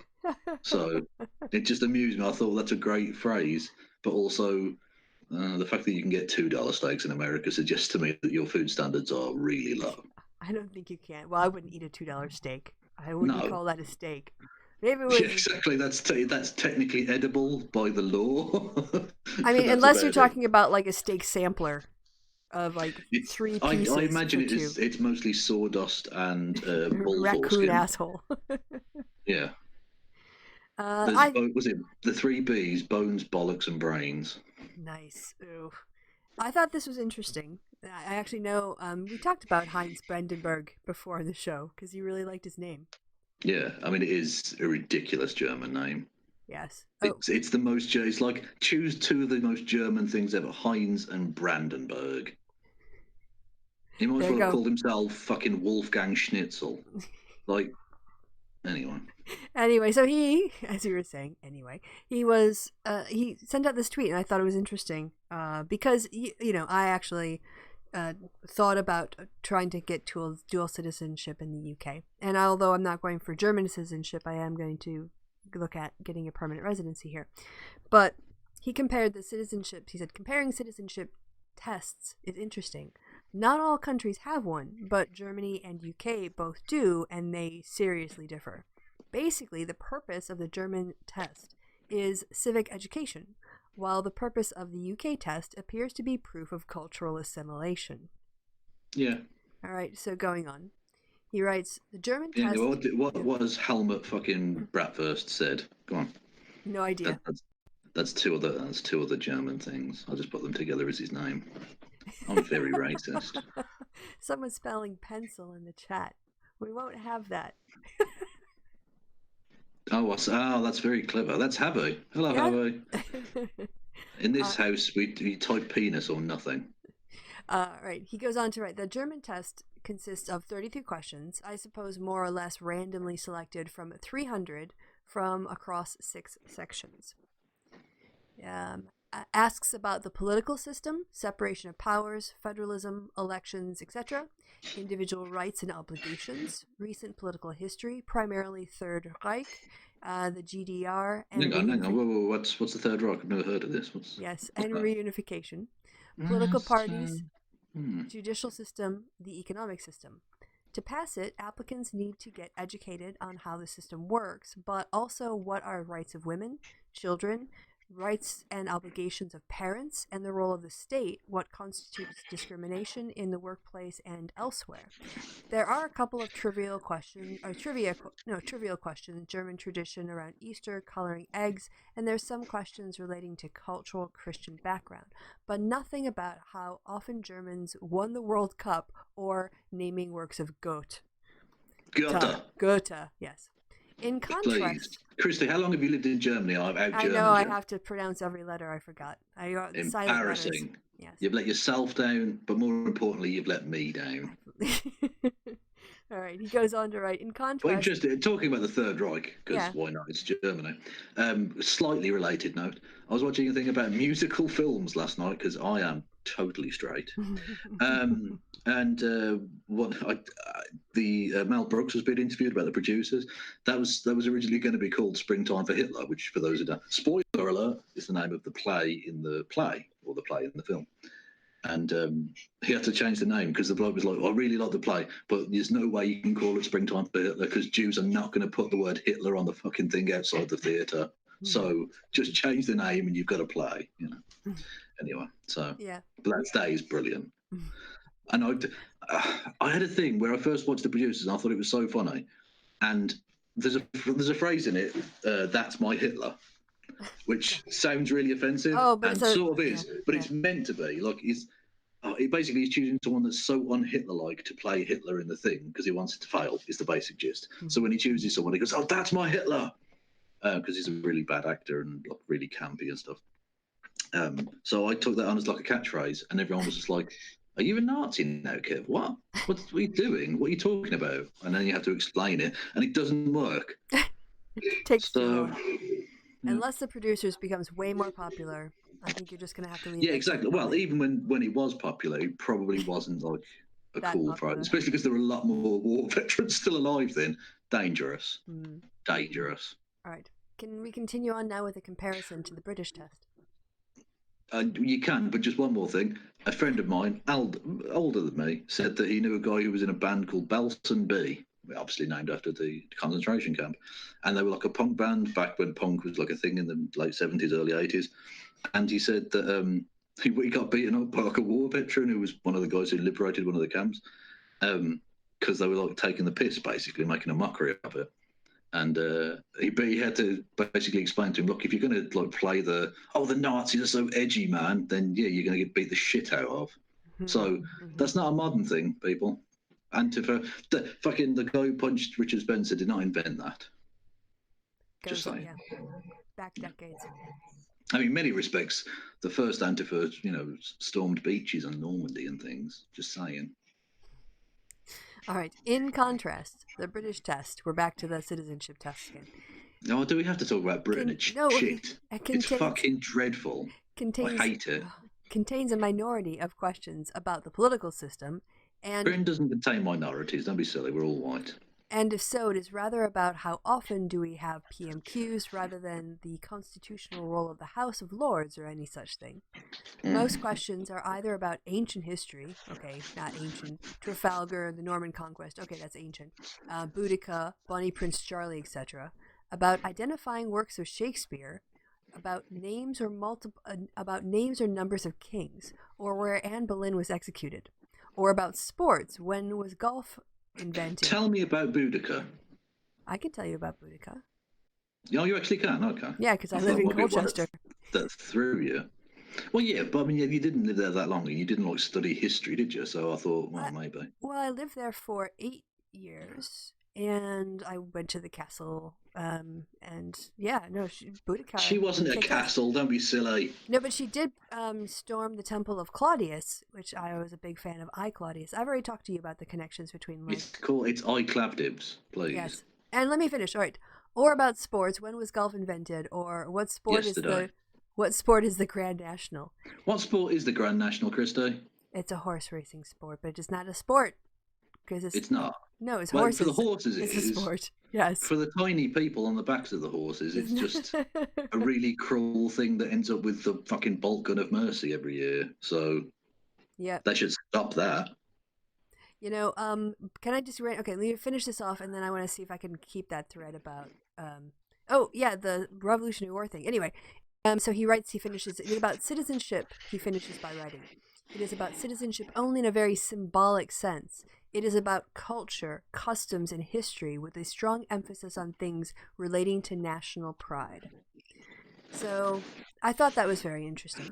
So it just amused me. I thought that's a great phrase, but also the fact that you can get $2 steaks in America suggests to me that your food standards are really low. I don't think you can. Well, I wouldn't eat a $2 steak. I wouldn't call that a steak. Maybe it was... Yeah, exactly. That's technically edible by the law. I mean, unless you're talking about like a steak sampler of like 3 pieces. I imagine it's mostly sawdust and bull raccoon foreskin. asshole. Yeah. Was it the 3 B's: bones, bollocks, and brains? Nice. Ooh. I thought this was interesting. I actually know we talked about Heinz Brandenburg before the show because you really liked his name. Yeah, I mean, it is a ridiculous German name. Yes. It's the most. It's like choose 2 of the most German things ever: Heinz and Brandenburg. He might as well have called himself fucking Wolfgang Schnitzel. Like, Anyway, so he, as you were saying, he was, he sent out this tweet, and I thought it was interesting, because, I actually thought about trying to get dual citizenship in the UK. And although I'm not going for German citizenship, I am going to look at getting a permanent residency here. But he compared the citizenships. He said, comparing citizenship tests is interesting. Not all countries have one, but Germany and UK both do, and they seriously differ. Basically, the purpose of the German test is civic education, while the purpose of the UK test appears to be proof of cultural assimilation. Yeah. All right, so going on. He writes, the German Yeah, test... what has Helmut fucking Bratwurst said? Go on. No idea. That's two other German things. I'll just put them together as his name. I'm very racist. Someone's spelling pencil in the chat. We won't have that. Oh, that's very clever. That's Harvey. Hello, Yeah? Harvey. In this house, we type penis or nothing. Right. He goes on to write, the German test consists of 33 questions, I suppose more or less randomly selected from 300 from across 6 sections. Asks about the political system, separation of powers, federalism, elections, etc., individual rights and obligations, recent political history, primarily Third Reich, the GDR, and Hang on. Whoa. What's the Third Reich? I've never heard of this. What's and that? reunification, political parties, judicial system, the economic system. To pass it, applicants need to get educated on how the system works, but also what are rights of women, children, rights and obligations of parents, and the role of the state, what constitutes discrimination in the workplace and elsewhere. There are a couple of trivial questions, German tradition around Easter, coloring eggs, and there's some questions relating to cultural Christian background, but nothing about how often Germans won the World Cup or naming works of Goethe. Goethe, yes. In contrast... Please. Kristi, how long have you lived in Germany? I know I have to pronounce every letter. I forgot. Embarrassing. Yes. You've let yourself down, but more importantly, you've let me down. All right. He goes on to write, in contrast... Well, interesting. Talking about the Third Reich, because why not? It's Germany. Slightly related note. I was watching a thing about musical films last night, because I am totally straight. Mel Brooks was being interviewed about the producers. That was originally going to be called Springtime for Hitler, which, for those who don't, spoiler alert, is the name of the play in the play, or the play in the film. And he had to change the name because the bloke was like, I really like the play, but there's no way you can call it Springtime for Hitler because Jews are not going to put the word Hitler on the fucking thing outside the theatre. So just change the name and you've got a play, you know. Anyway, so that day is brilliant. And I had a thing where I first watched the producers and I thought it was so funny. And there's a phrase in it, that's my Hitler, which sounds really offensive and sort of is, but it's meant to be. Like, it basically is choosing someone that's so un-Hitler-like to play Hitler in the thing because he wants it to fail, is the basic gist. So when he chooses someone, he goes, oh, that's my Hitler, because he's a really bad actor and like, really campy and stuff. So I took that on as like a catchphrase, and everyone was just like, are you a Nazi now, Kev? What are you doing? What are you talking about? And then you have to explain it, and it doesn't work. It takes too long. Unless the producers becomes way more popular, I think you're just going to have to leave. Yeah, exactly. Well, even when he was popular, he probably wasn't like a cool phrase, especially because there were a lot more war veterans still alive then. Dangerous. Dangerous. All right. Can we continue on now with a comparison to the British test? You can, but just one more thing. A friend of mine, older than me, said that he knew a guy who was in a band called Belson B, obviously named after the concentration camp. And they were like a punk band back when punk was like a thing in the late 70s, early 80s. And he said that he got beaten up by like a war veteran who was one of the guys who liberated one of the camps because they were like taking the piss, basically, making a mockery of it. And he had to basically explain to him, look, if you're going to like play the Nazis are so edgy, man, then yeah, you're going to get beat the shit out of. So that's not a modern thing, people. Antifa, the guy who punched Richard Spencer did not invent that. Just saying. Yeah. Back decades. I mean, in many respects, the first Antifa, stormed beaches on Normandy and things. Just saying. All right. In contrast, the British test. We're back to the citizenship test again. No, do we have to talk about Britain? It's shit. It's fucking dreadful. I hate it. Contains a minority of questions about the political system. And Britain doesn't contain minorities. Don't be silly. We're all white. And if so, it is rather about how often do we have PMQs rather than the constitutional role of the House of Lords or any such thing. Most questions are either about ancient history, okay, not ancient, Trafalgar, the Norman Conquest, okay, that's ancient, Boudica, Bonnie Prince Charlie, etc., about identifying works of Shakespeare, about names or numbers of kings, or where Anne Boleyn was executed, or about sports. When was golf invented? Tell me about Boudica. I can tell you about Boudica. Oh, you actually can? Okay. Yeah, because I thought live it in might be one Colchester. that threw you. Well, yeah, but I mean, you didn't live there that long, and you didn't like study history, did you? So I thought, well, maybe. Well, I lived there for 8 years, and I went to the castle. And yeah, no, Boudica. She wasn't a kicked ass. castle. Don't be silly. No, but she did Storm the Temple of Claudius, which I was a big fan of. I Claudius. I've already talked to you about the connections between. Like, It's iClavdibs, please. yes, and let me finish. All right, or about sports. When was golf invented? Or what sport Yesterday. What sport is the Grand National? What sport is the Grand National, Kristi? It's a horse racing sport, but it's not a sport because It's not. No, it's Well, horses. for the horses, it's a sport. Yes. For the tiny people on the backs of the horses, it's just a really cruel thing that ends up with the fucking bolt gun of mercy every year. So, yeah, they should stop that. You know, can I just okay? Let me finish this off, and then I want to see if I can keep that thread about. Oh yeah, the Revolutionary War thing. Anyway, so he finishes about citizenship. He finishes by writing, "It is about citizenship only in a very symbolic sense. It is about culture, customs, and history with a strong emphasis on things relating to national pride." So I thought that was very interesting.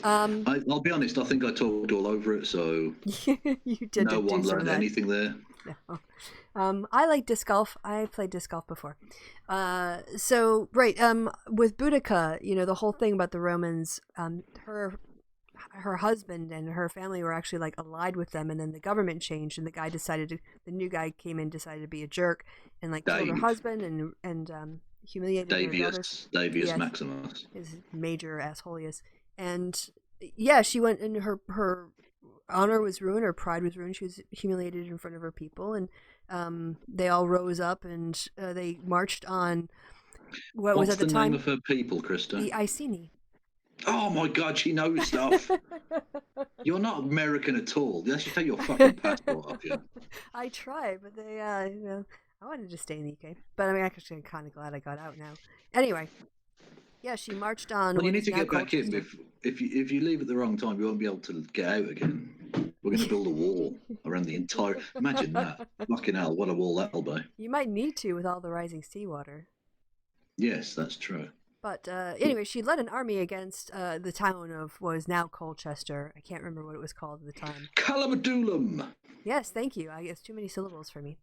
I'll be honest, I think I talked all over it, so you did no one learned anything there. No. I like disc golf. I played disc golf before. So right, with Boudica, the whole thing about the Romans, her husband and her family were actually like allied with them, and then the government changed, and the new guy came in, decided to be a jerk, and like killed her husband and humiliated her daughters. Davius Maximus. His major assholius. And yeah, she went, and her honor was ruined, her pride was ruined. She was humiliated in front of her people, and they all rose up and they marched on What's was at the time. What's the name of her people, Krista? The Iceni. Oh my God, she knows stuff. You're not American at all. You should take your fucking passport off you. I tried, but they, I wanted to stay in the UK. But I mean, actually, I'm kind of glad I got out now. Anyway, yeah, she marched on. Well, you need to get back in. If you leave at the wrong time, you won't be able to get out again. We're going to build a wall around the entire. Imagine that. Fucking hell, what a wall that'll be. You might need to with all the rising seawater. Yes, that's true. But anyway, she led an army against the town of what is now Colchester. I can't remember what it was called at the time. Calamadulum. Yes, thank you. I guess too many syllables for me.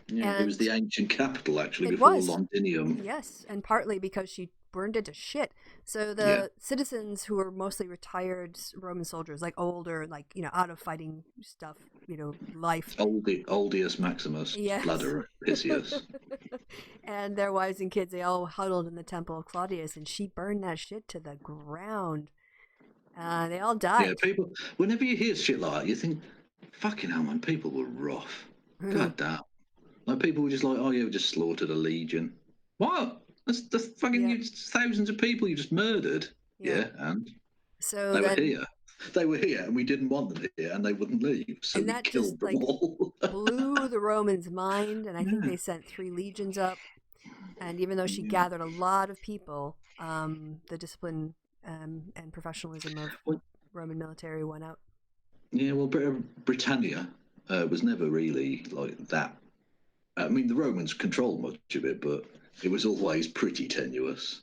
Yeah, it was the ancient capital, actually, before Londinium. Yes, and partly because she burned it to shit. So the citizens, who were mostly retired Roman soldiers, like older, like, out of fighting stuff, life. Oldius Maximus, yes. Bladder Pisius. And their wives and kids, they all huddled in the Temple of Claudius, and she burned that shit to the ground. They all died. Yeah, people, whenever you hear shit like that, you think, fucking hell, man, people were rough. God damn. Like, people were just like, oh yeah, we just slaughtered a legion. What? That's fucking thousands of people you just murdered. Yeah, and so were here. They were here, and we didn't want them here, and they wouldn't leave, so we killed them all. Blew the Romans' mind, and I think they sent 3 legions up. And even though she gathered a lot of people, the discipline and professionalism of Roman military won out. Yeah, well, Britannia was never really like that. I mean, the Romans controlled much of it, but it was always pretty tenuous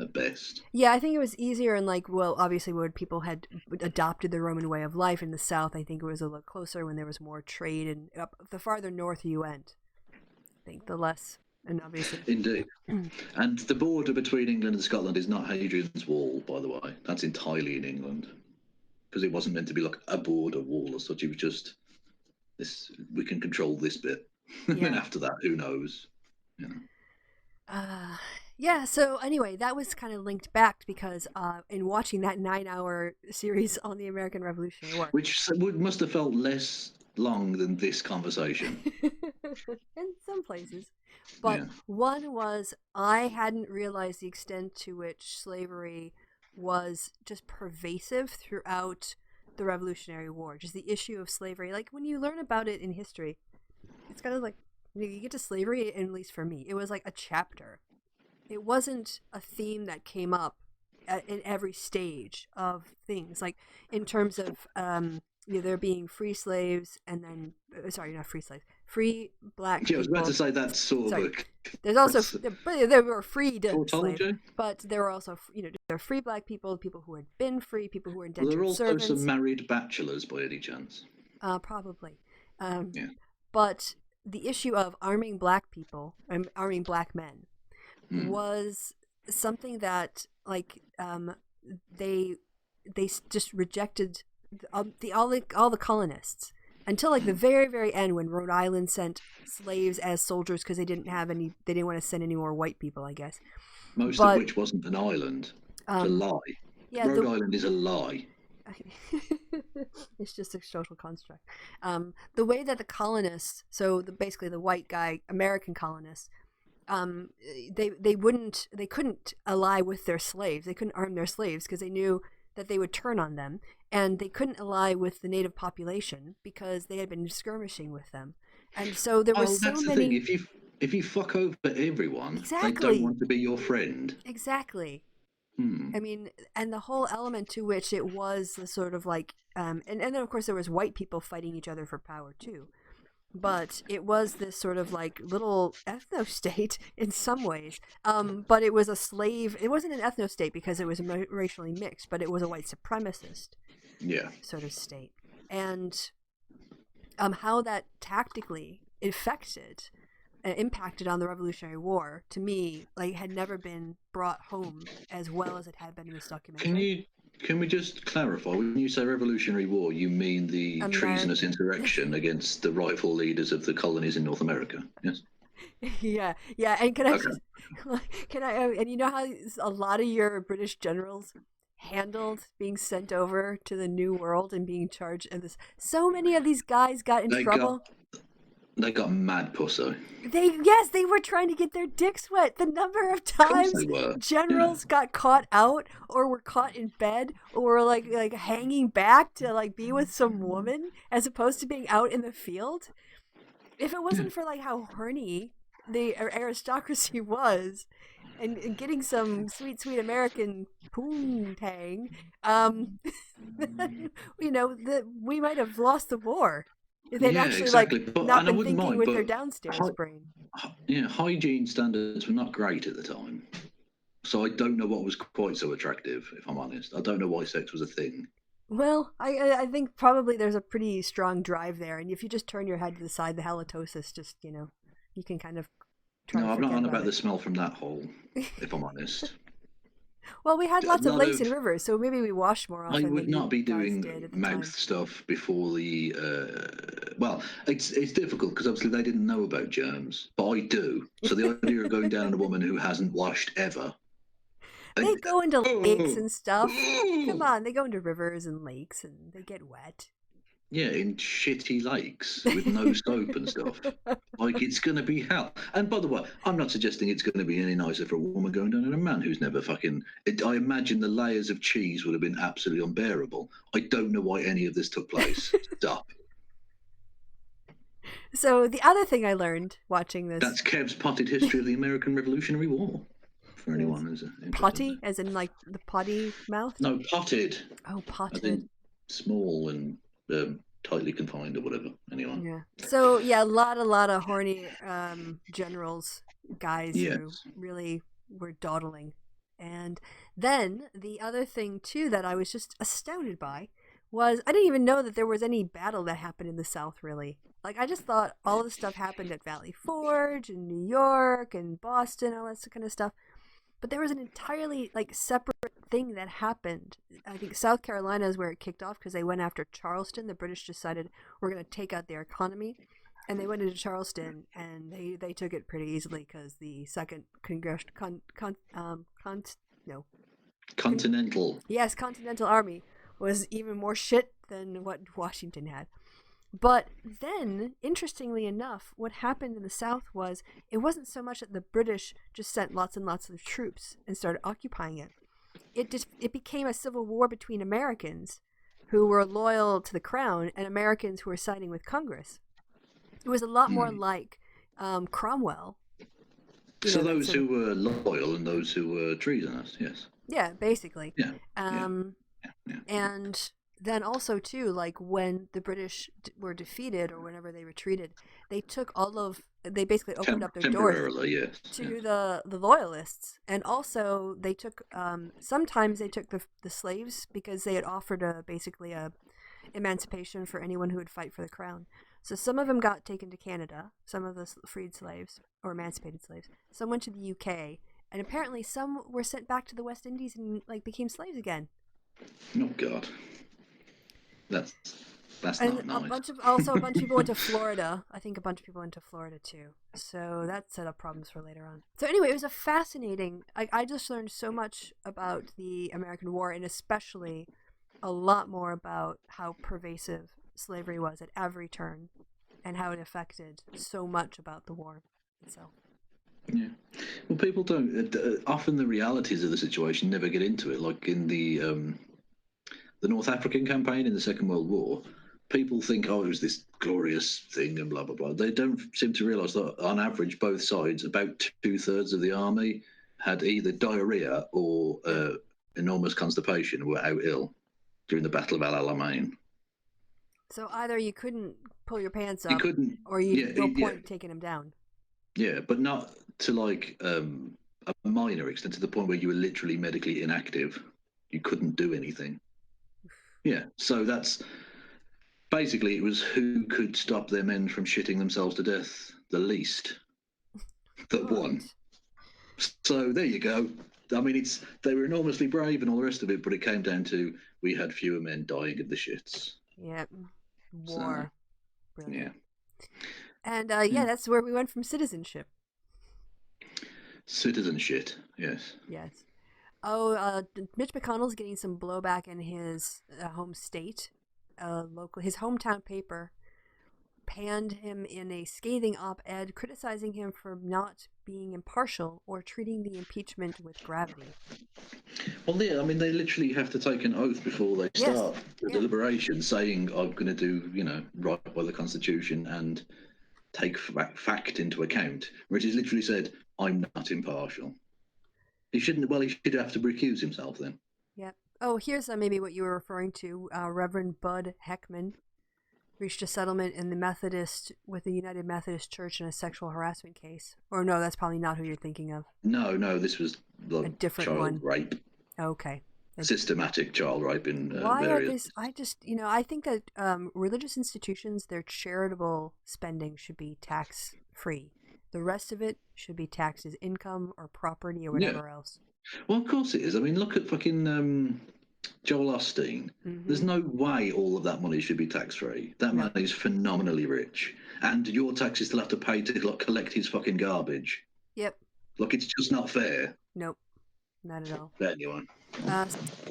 at best. Yeah, I think it was easier, and obviously when people had adopted the Roman way of life in the south, I think it was a little closer when there was more trade, and the farther north you went, I think the less, and obviously. Indeed. And the border between England and Scotland is not Hadrian's Wall, by the way. That's entirely in England, because it wasn't meant to be like a border wall or such. It was just this. We can control this bit. And then after that, who knows? Yeah, so anyway, that was kind of linked back because in watching that 9-hour series on the American Revolutionary War, which must have felt less long than this conversation in some places, but one was, I hadn't realized the extent to which slavery was just pervasive throughout the Revolutionary War. Just the issue of slavery, like when you learn about it in history, it's kind of like, you get to slavery, at least for me, it was like a chapter. it wasn't a theme that came up in every stage of things. Like in terms of there being free slaves and then sorry, not free slaves, free black people. Yeah, I was about to say that's sort of there's also there were freed slaves, tautology. but there were also there were free black people who had been free, people who were indentured There are also servants. some married bachelors by any chance? Probably. Yeah. But the issue of arming black people and arming black men was something that they just rejected all the colonists until like the very, very end, when Rhode Island sent slaves as soldiers because they didn't want to send any more white people, I guess. Most of which wasn't an island. It's a lie. Yeah, Rhode Island is a lie. It's just a social construct. The way that the colonists, basically the white guy American colonists, they couldn't ally with their slaves. They couldn't arm their slaves because they knew that they would turn on them, and they couldn't ally with the native population because they had been skirmishing with them. And so there were that's the thing. If you fuck over everyone, they don't want to be your friend. Exactly. I mean, and the whole element to which it was the sort of like, and then of course there was white people fighting each other for power too, but it was this sort of like little ethno-state in some ways. But it was a slave. It wasn't an ethno-state because it was racially mixed, but it was a white supremacist, sort of state, and how that tactically impacted on the Revolutionary War, to me, like, had never been brought home as well as it had been in this documentary. Can we just clarify, when you say Revolutionary War, you mean the treasonous insurrection against the rightful leaders of the colonies in North America? Yes. Yeah, and can I? And you know how a lot of your British generals handled being sent over to the New World and being charged, and so many of these guys got in trouble. They got mad pussy. They were trying to get their dicks wet. The number of times generals got caught out, or were caught in bed, or were like hanging back to like be with some woman, as opposed to being out in the field. If it wasn't for like how horny the aristocracy was, and getting some sweet American poontang, we might have lost the war. They'd actually not been thinking with their downstairs brain. Yeah, hygiene standards were not great at the time. So I don't know what was quite so attractive, if I'm honest. I don't know why sex was a thing. Well, I think probably there's a pretty strong drive there. And if you just turn your head to the side, the halitosis just, you can kind of try to I'm not on about the smell from that hole, if I'm honest. Well, we had lots of lakes and rivers, so maybe we washed more often. I would not be doing mouth time. stuff before the. Well, it's difficult because obviously they didn't know about germs, but I do. So the idea of going down on a woman who hasn't washed ever. They go into lakes and stuff. Come on, they go into rivers and lakes and they get wet. Yeah, in shitty lakes with no soap and stuff. Like, it's going to be hell. And by the way, I'm not suggesting it's going to be any nicer for a woman going down on a man who's never fucking... I imagine the layers of cheese would have been absolutely unbearable. I don't know why any of this took place. Stop. So the other thing I learned watching this... That's Kev's potted history of the American Revolutionary War. For anyone who's potty? As in, like, the potty mouth? No, potted. Oh, potted. As in small and... tightly confined or whatever. Anyway. Yeah. So yeah, a lot of horny generals, guys who really were dawdling. And then the other thing too that I was just astounded by was I didn't even know that there was any battle that happened in the South really. Like I just thought all of this stuff happened at Valley Forge and New York and Boston, all that kind of stuff. But there was an entirely separate thing that happened. I think South Carolina is where it kicked off because they went after Charleston. The British decided we're going to take out their economy, and they went into Charleston and they took it pretty easily because the Second Continental Army was even more shit than what Washington had. But then, interestingly enough, what happened in the South was it wasn't so much that the British just sent lots and lots of troops and started occupying it. It became a civil war between Americans who were loyal to the crown and Americans who were siding with Congress. It was a lot more like Cromwell So those who were loyal and those who were treasonous, yes. Yeah, basically. Yeah. And then also too, like when the British were defeated or whenever they retreated, they took they basically opened up their doors to the loyalists, and also they took sometimes they took the slaves because they had offered basically a emancipation for anyone who would fight for the crown. So some of them got taken to Canada, some of the freed slaves or emancipated slaves. Some went to the UK, and apparently some were sent back to the West Indies and like became slaves again. Oh God, that's and not nice. A bunch of people went to Florida. I think a bunch of people went to Florida too. So that set up problems for later on. So anyway, it was a fascinating. I just learned so much about the American War, and especially a lot more about how pervasive slavery was at every turn, and how it affected so much about the war itself. Yeah. Well, people don't. Often the realities of the situation never get into it. Like in the North African campaign in the Second World War, people think, oh, it was this glorious thing and blah, blah, blah. They don't seem to realise that on average, both sides, about 2/3 of the army had either diarrhea or enormous constipation, were out ill during the Battle of El Alamein. So either you couldn't pull your pants up, you couldn't, or no point taking them down. Yeah, but not to like a minor extent, to the point where you were literally medically inactive. You couldn't do anything. Yeah, so that's basically, it was who could stop their men from shitting themselves to death the least that won. So there you go. I mean, they were enormously brave and all the rest of it, but it came down to we had fewer men dying of the shits. Yep. War. So, brilliant. Yeah. And that's where we went from citizenship. Citizenship, yes. Yes. Oh, Mitch McConnell's getting some blowback in his home state. His hometown paper panned him in a scathing op-ed criticizing him for not being impartial or treating the impeachment with gravity. Well, yeah, I mean, they literally have to take an oath before they start the deliberation, saying, I'm going to do, right by the Constitution and take fact into account, which is literally said, I'm not impartial. He should have to recuse himself then. Yep. Oh, here's maybe what you were referring to. Reverend Bud Heckman reached a settlement in with the United Methodist Church in a sexual harassment case. Or no, that's probably not who you're thinking of. No, this was a different child rape. Okay. Systematic child rape in various... I think that religious institutions, their charitable spending should be tax-free. The rest of it should be taxed as income or property or whatever else. Well, of course it is. I mean, look at fucking Joel Osteen. Mm-hmm. There's no way all of that money should be tax-free. That man is phenomenally rich. And your taxes still have to pay to collect his fucking garbage. Yep. Look, it's just not fair. Nope. Not at all. But anyway.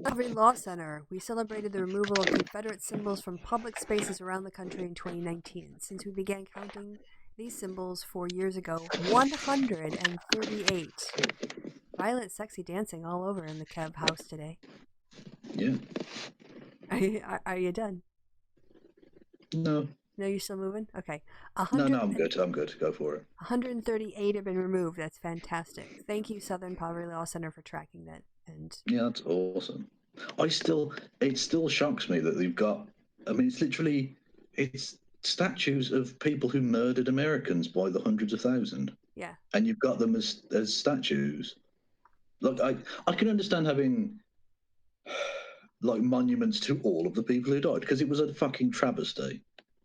Calvary Law Center. We celebrated the removal of Confederate symbols from public spaces around the country in 2019. Since we began counting these symbols 4 years ago, 138. Violent, sexy dancing all over in the Kev house today. Yeah. Are you done? No. No, you're still moving? Okay. No, I'm good. Go for it. 138 have been removed. That's fantastic. Thank you, Southern Poverty Law Center, for tracking that. And yeah, that's awesome. It still shocks me that they've got. I mean, it's statues of people who murdered Americans by the hundreds of thousands. Yeah. And you've got them as statues. Look, I can understand having like monuments to all of the people who died, because it was a fucking travesty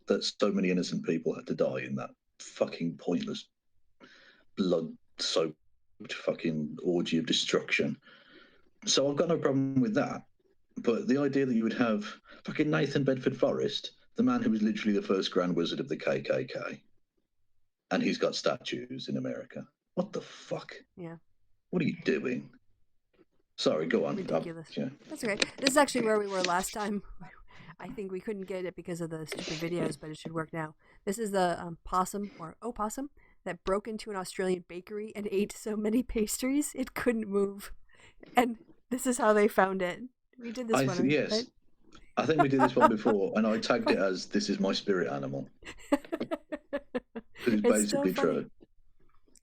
that so many innocent people had to die in that fucking pointless blood-soaked fucking orgy of destruction. So I've got no problem with that. But the idea that you would have fucking Nathan Bedford Forrest, the man who was literally the first Grand Wizard of the KKK, and he's got statues in America. What the fuck? Yeah. What are you doing? Sorry, go on. Ridiculous. That's okay. This is actually where we were last time. I think we couldn't get it because of the stupid videos, but it should work now. This is the opossum that broke into an Australian bakery and ate so many pastries it couldn't move. And this is how they found it. We did this one. Yes. Right? I think we did this one before, and I tagged it as "This is my spirit animal." It's basically true.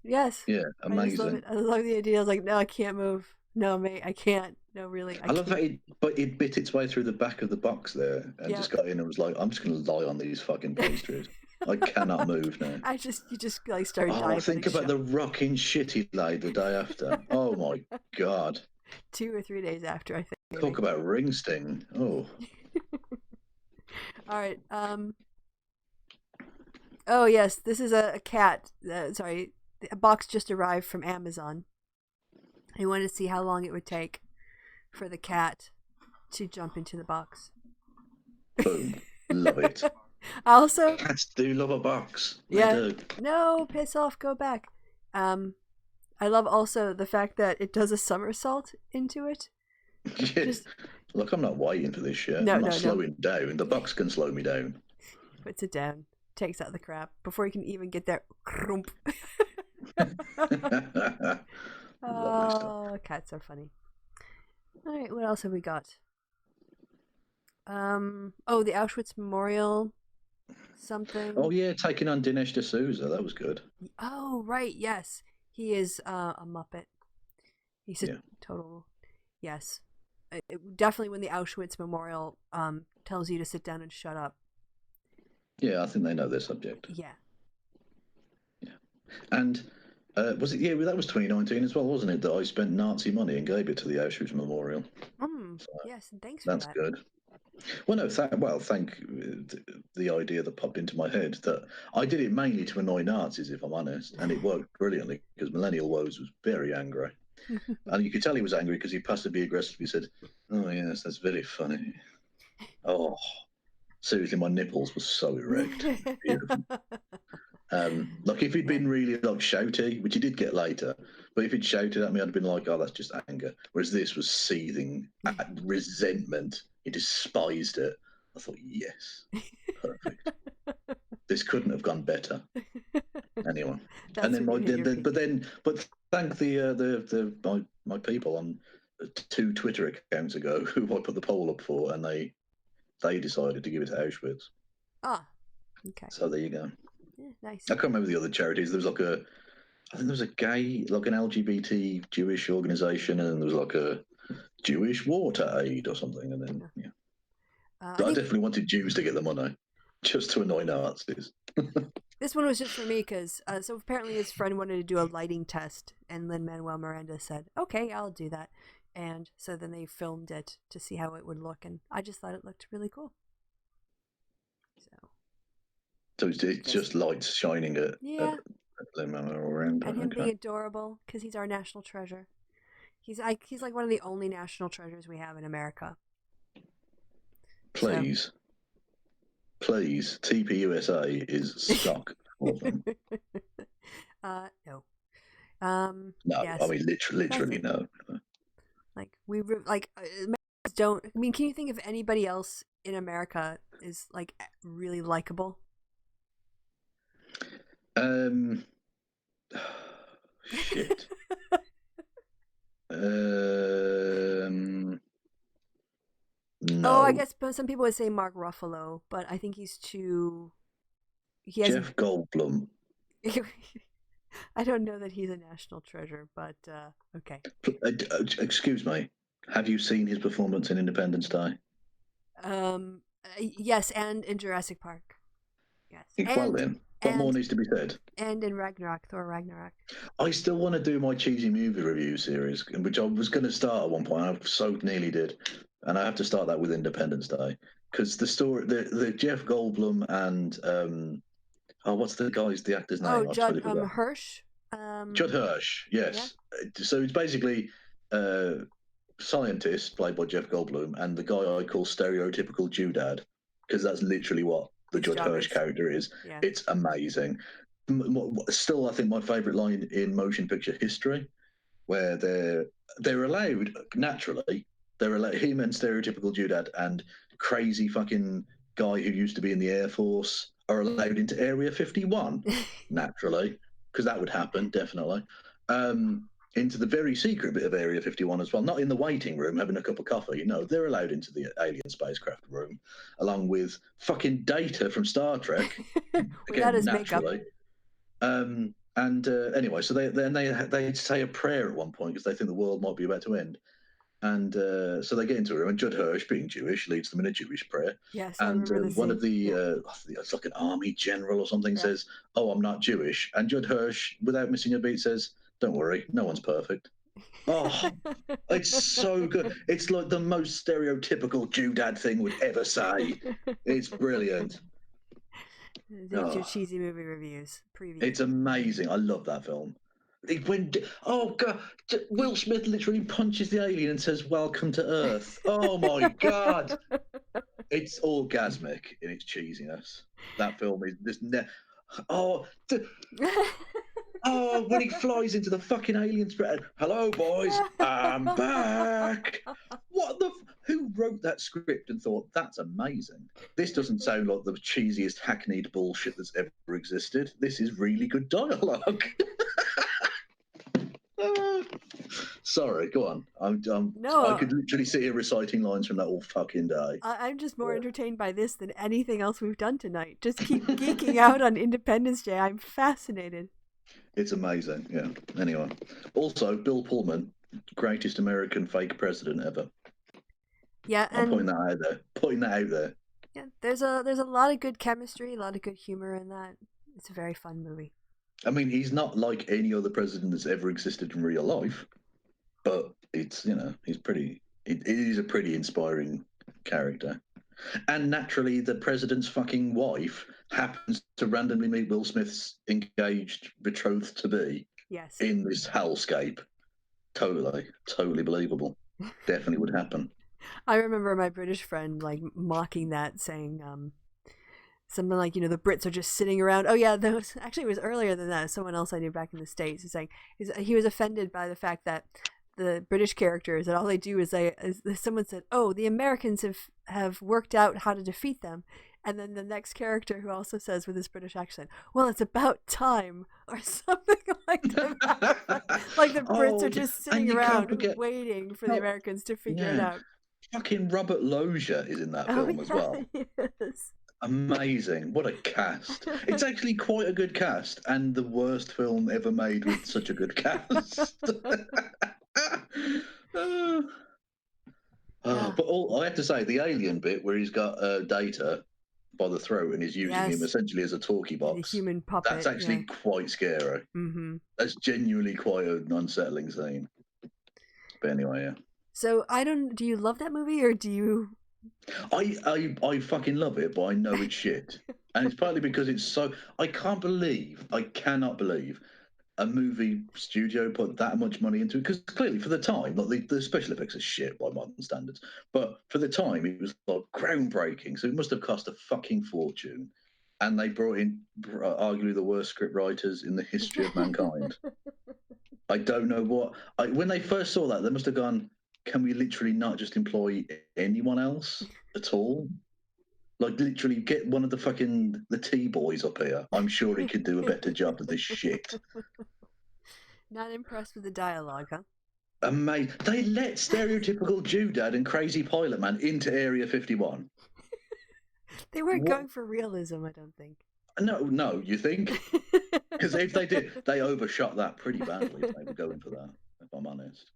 Yes. Yeah, I just love amazing. it. I love the idea. I was like, no, I can't move. No, mate, I can't. No, really, I I love can't. that it bit its way through the back of the box there and Yeah. just got in and was like, I'm just going to lie on these fucking pastries. I cannot move now. You just like started Oh, diabetic think about shock. the rocking shit he laid the day after. Oh my God. 2 or 3 days after, I think. Maybe. Talk about ring sting. Oh. All right. Oh yes, this is a cat. Sorry, a box just arrived from Amazon. I wanted to see how long it would take for the cat to jump into the box. Boom. Love it. Also, Cats do love a box. They yeah. do. No, piss off, go back. I love also the fact that it does a somersault into it. Yeah. Just Look, I'm not waiting for this shit. No, I'm not no, no. slowing down. The box can slow me down. Puts it down, takes out the crap before you can even get there. Crump. Lovely stuff. Oh, cats are funny. All right, what else have we got? Oh, the Auschwitz Memorial something. Oh yeah, taking on Dinesh D'Souza. That was good. Oh, right, yes. He is a Muppet. He's a total yes. Definitely when the Auschwitz Memorial tells you to sit down and shut up. Yeah, I think they know their subject. Yeah. Yeah. And was it? Yeah, that was 2019 as well, wasn't it? That I spent Nazi money and gave it to the Auschwitz Memorial. So yes, and thanks for that's that. Good. Well, no, thank the idea that popped into my head that I did it mainly to annoy Nazis, if I'm honest, and it worked brilliantly because Millennial Woes was very angry, and you could tell he was angry because he passively aggressively said, "Oh yes, that's very funny." Oh, seriously, my nipples were so erect, beautiful. Like if he'd been really like shouty, which he did get later, but if he'd shouted at me, I'd have been like, "Oh, that's just anger." Whereas this was seething resentment. He despised it. I thought, yes, perfect. This couldn't have gone better. Anyway, and then but thank my people on 2 Twitter accounts ago who I put the poll up for, and they decided to give it to Auschwitz. Ah, okay. So there you go. Yeah, nice. I can't remember the other charities. There was like I think there was a gay, like an LGBT Jewish organization, and there was like a Jewish water aid or something. And then, yeah. I definitely wanted Jews to get the money, just to annoy Nazis. This one was just for me because, so apparently his friend wanted to do a lighting test, and Lin-Manuel Miranda said, okay, I'll do that. And so then they filmed it to see how it would look, and I just thought it looked really cool. So it's just lights shining at Lin-Manuel Miranda. And him being adorable because he's our national treasure. He's like one of the only national treasures we have in America. Please, TPUSA is stuck for them. No. No, yes. I mean literally no. Like Americans don't. I mean, can you think of anybody else in America is like really likable? Shit. No. Oh, I guess some people would say Mark Ruffalo, but I think he's too. Jeff Goldblum. I don't know that he's a national treasure, but okay. Excuse me. Have you seen his performance in Independence Day? Yes, and in Jurassic Park. Yes. Well then, what more needs to be said? And in Thor Ragnarok. I still want to do my cheesy movie review series, which I was going to start at one point. I so nearly did, and I have to start that with Independence Day because the story, the Jeff Goldblum and what's the actor's name? Oh, Judd Hirsch. Judd Hirsch. Yes. Yeah. So it's basically scientist played by Jeff Goldblum and the guy I call stereotypical Jew dad because that's literally what the Judd Hirsch character is. Yeah. It's amazing. Still, I think my favorite line in motion picture history, where they're allowed naturally, they're allowed him and stereotypical Jew dad and crazy fucking guy who used to be in the Air Force are allowed into Area 51 naturally because that would happen definitely. Into the very secret bit of Area 51 as well, not in the waiting room having a cup of coffee. No, they're allowed into the alien spacecraft room, along with fucking Data from Star Trek. Without his naturally. Makeup. And anyway, so they say a prayer at one point because they think the world might be about to end. And so they get into a room, and Judd Hirsch, being Jewish, leads them in a Jewish prayer. Yes, I And remember the one scene. of the, it's like an army general or something, says, "Oh, I'm not Jewish." And Judd Hirsch, without missing a beat, says, "Don't worry, no one's perfect." Oh, it's so good. It's like the most stereotypical Jew dad thing would ever say. It's brilliant. There's your cheesy movie reviews. Preview. It's amazing. I love that film. Oh god, Will Smith literally punches the alien and says, "Welcome to Earth." Oh my god, it's orgasmic in its cheesiness. That film is just oh. Oh, when he flies into the fucking alien spread. Hello, boys. I'm back. Who wrote that script and thought that's amazing? This doesn't sound like the cheesiest hackneyed bullshit that's ever existed. This is really good dialogue. Sorry, go on. No, I could literally sit here reciting lines from that all fucking day. I'm just more entertained by this than anything else we've done tonight. Just keep geeking out on Independence Day. I'm fascinated. It's amazing, yeah. Anyway, also Bill Pullman, greatest American fake president ever. Yeah, I'm and putting that out there. yeah, there's a lot of good chemistry, a lot of good humor in that. It's a very fun movie. I mean, he's not like any other president that's ever existed in real life, but it's he's pretty. It is a pretty inspiring character, and naturally, the president's fucking wife happens to randomly meet Will Smith's engaged betrothed to be Yes. in this hellscape. Totally believable. Definitely would happen. I remember my British friend like mocking that, saying something like, the Brits are just sitting around. Oh yeah, it was earlier than that. Someone else I knew back in the States is saying he was offended by the fact that the British characters, that all they do is someone said, "Oh, the Americans have worked out how to defeat them," and then the next character who also says with his British accent, "Well, it's about time," or something like that. Like the Brits are just sitting around waiting for the Americans to figure it out. Fucking Robert Loggia is in that film as well. Yes. Amazing. What a cast. It's actually quite a good cast, and the worst film ever made with such a good cast. But I have to say, the alien bit where he's got Data by the throat and is using him essentially as a talkie box, the human puppet, that's actually quite scary. Mm-hmm. That's genuinely quite an unsettling scene. But anyway, yeah. So do you love that movie, or do you? I fucking love it, but I know it's shit. And it's partly because it's so. I cannot believe a movie studio put that much money into it, because clearly for the time, like the special effects are shit by modern standards, but for the time it was like groundbreaking. So it must have cost a fucking fortune, and they brought in arguably the worst script writers in the history of mankind. I don't know when they first saw that, they must have gone, "Can we literally not just employ anyone else at all? Like, literally get one of the T-boys up here. I'm sure he could do a better job of this shit." Not impressed with the dialogue, huh? Amazing. They let stereotypical Jew dad and crazy pilot man into Area 51. They weren't going for realism, I don't think. No, you think? Because if they did, they overshot that pretty badly if they were going for that, if I'm honest.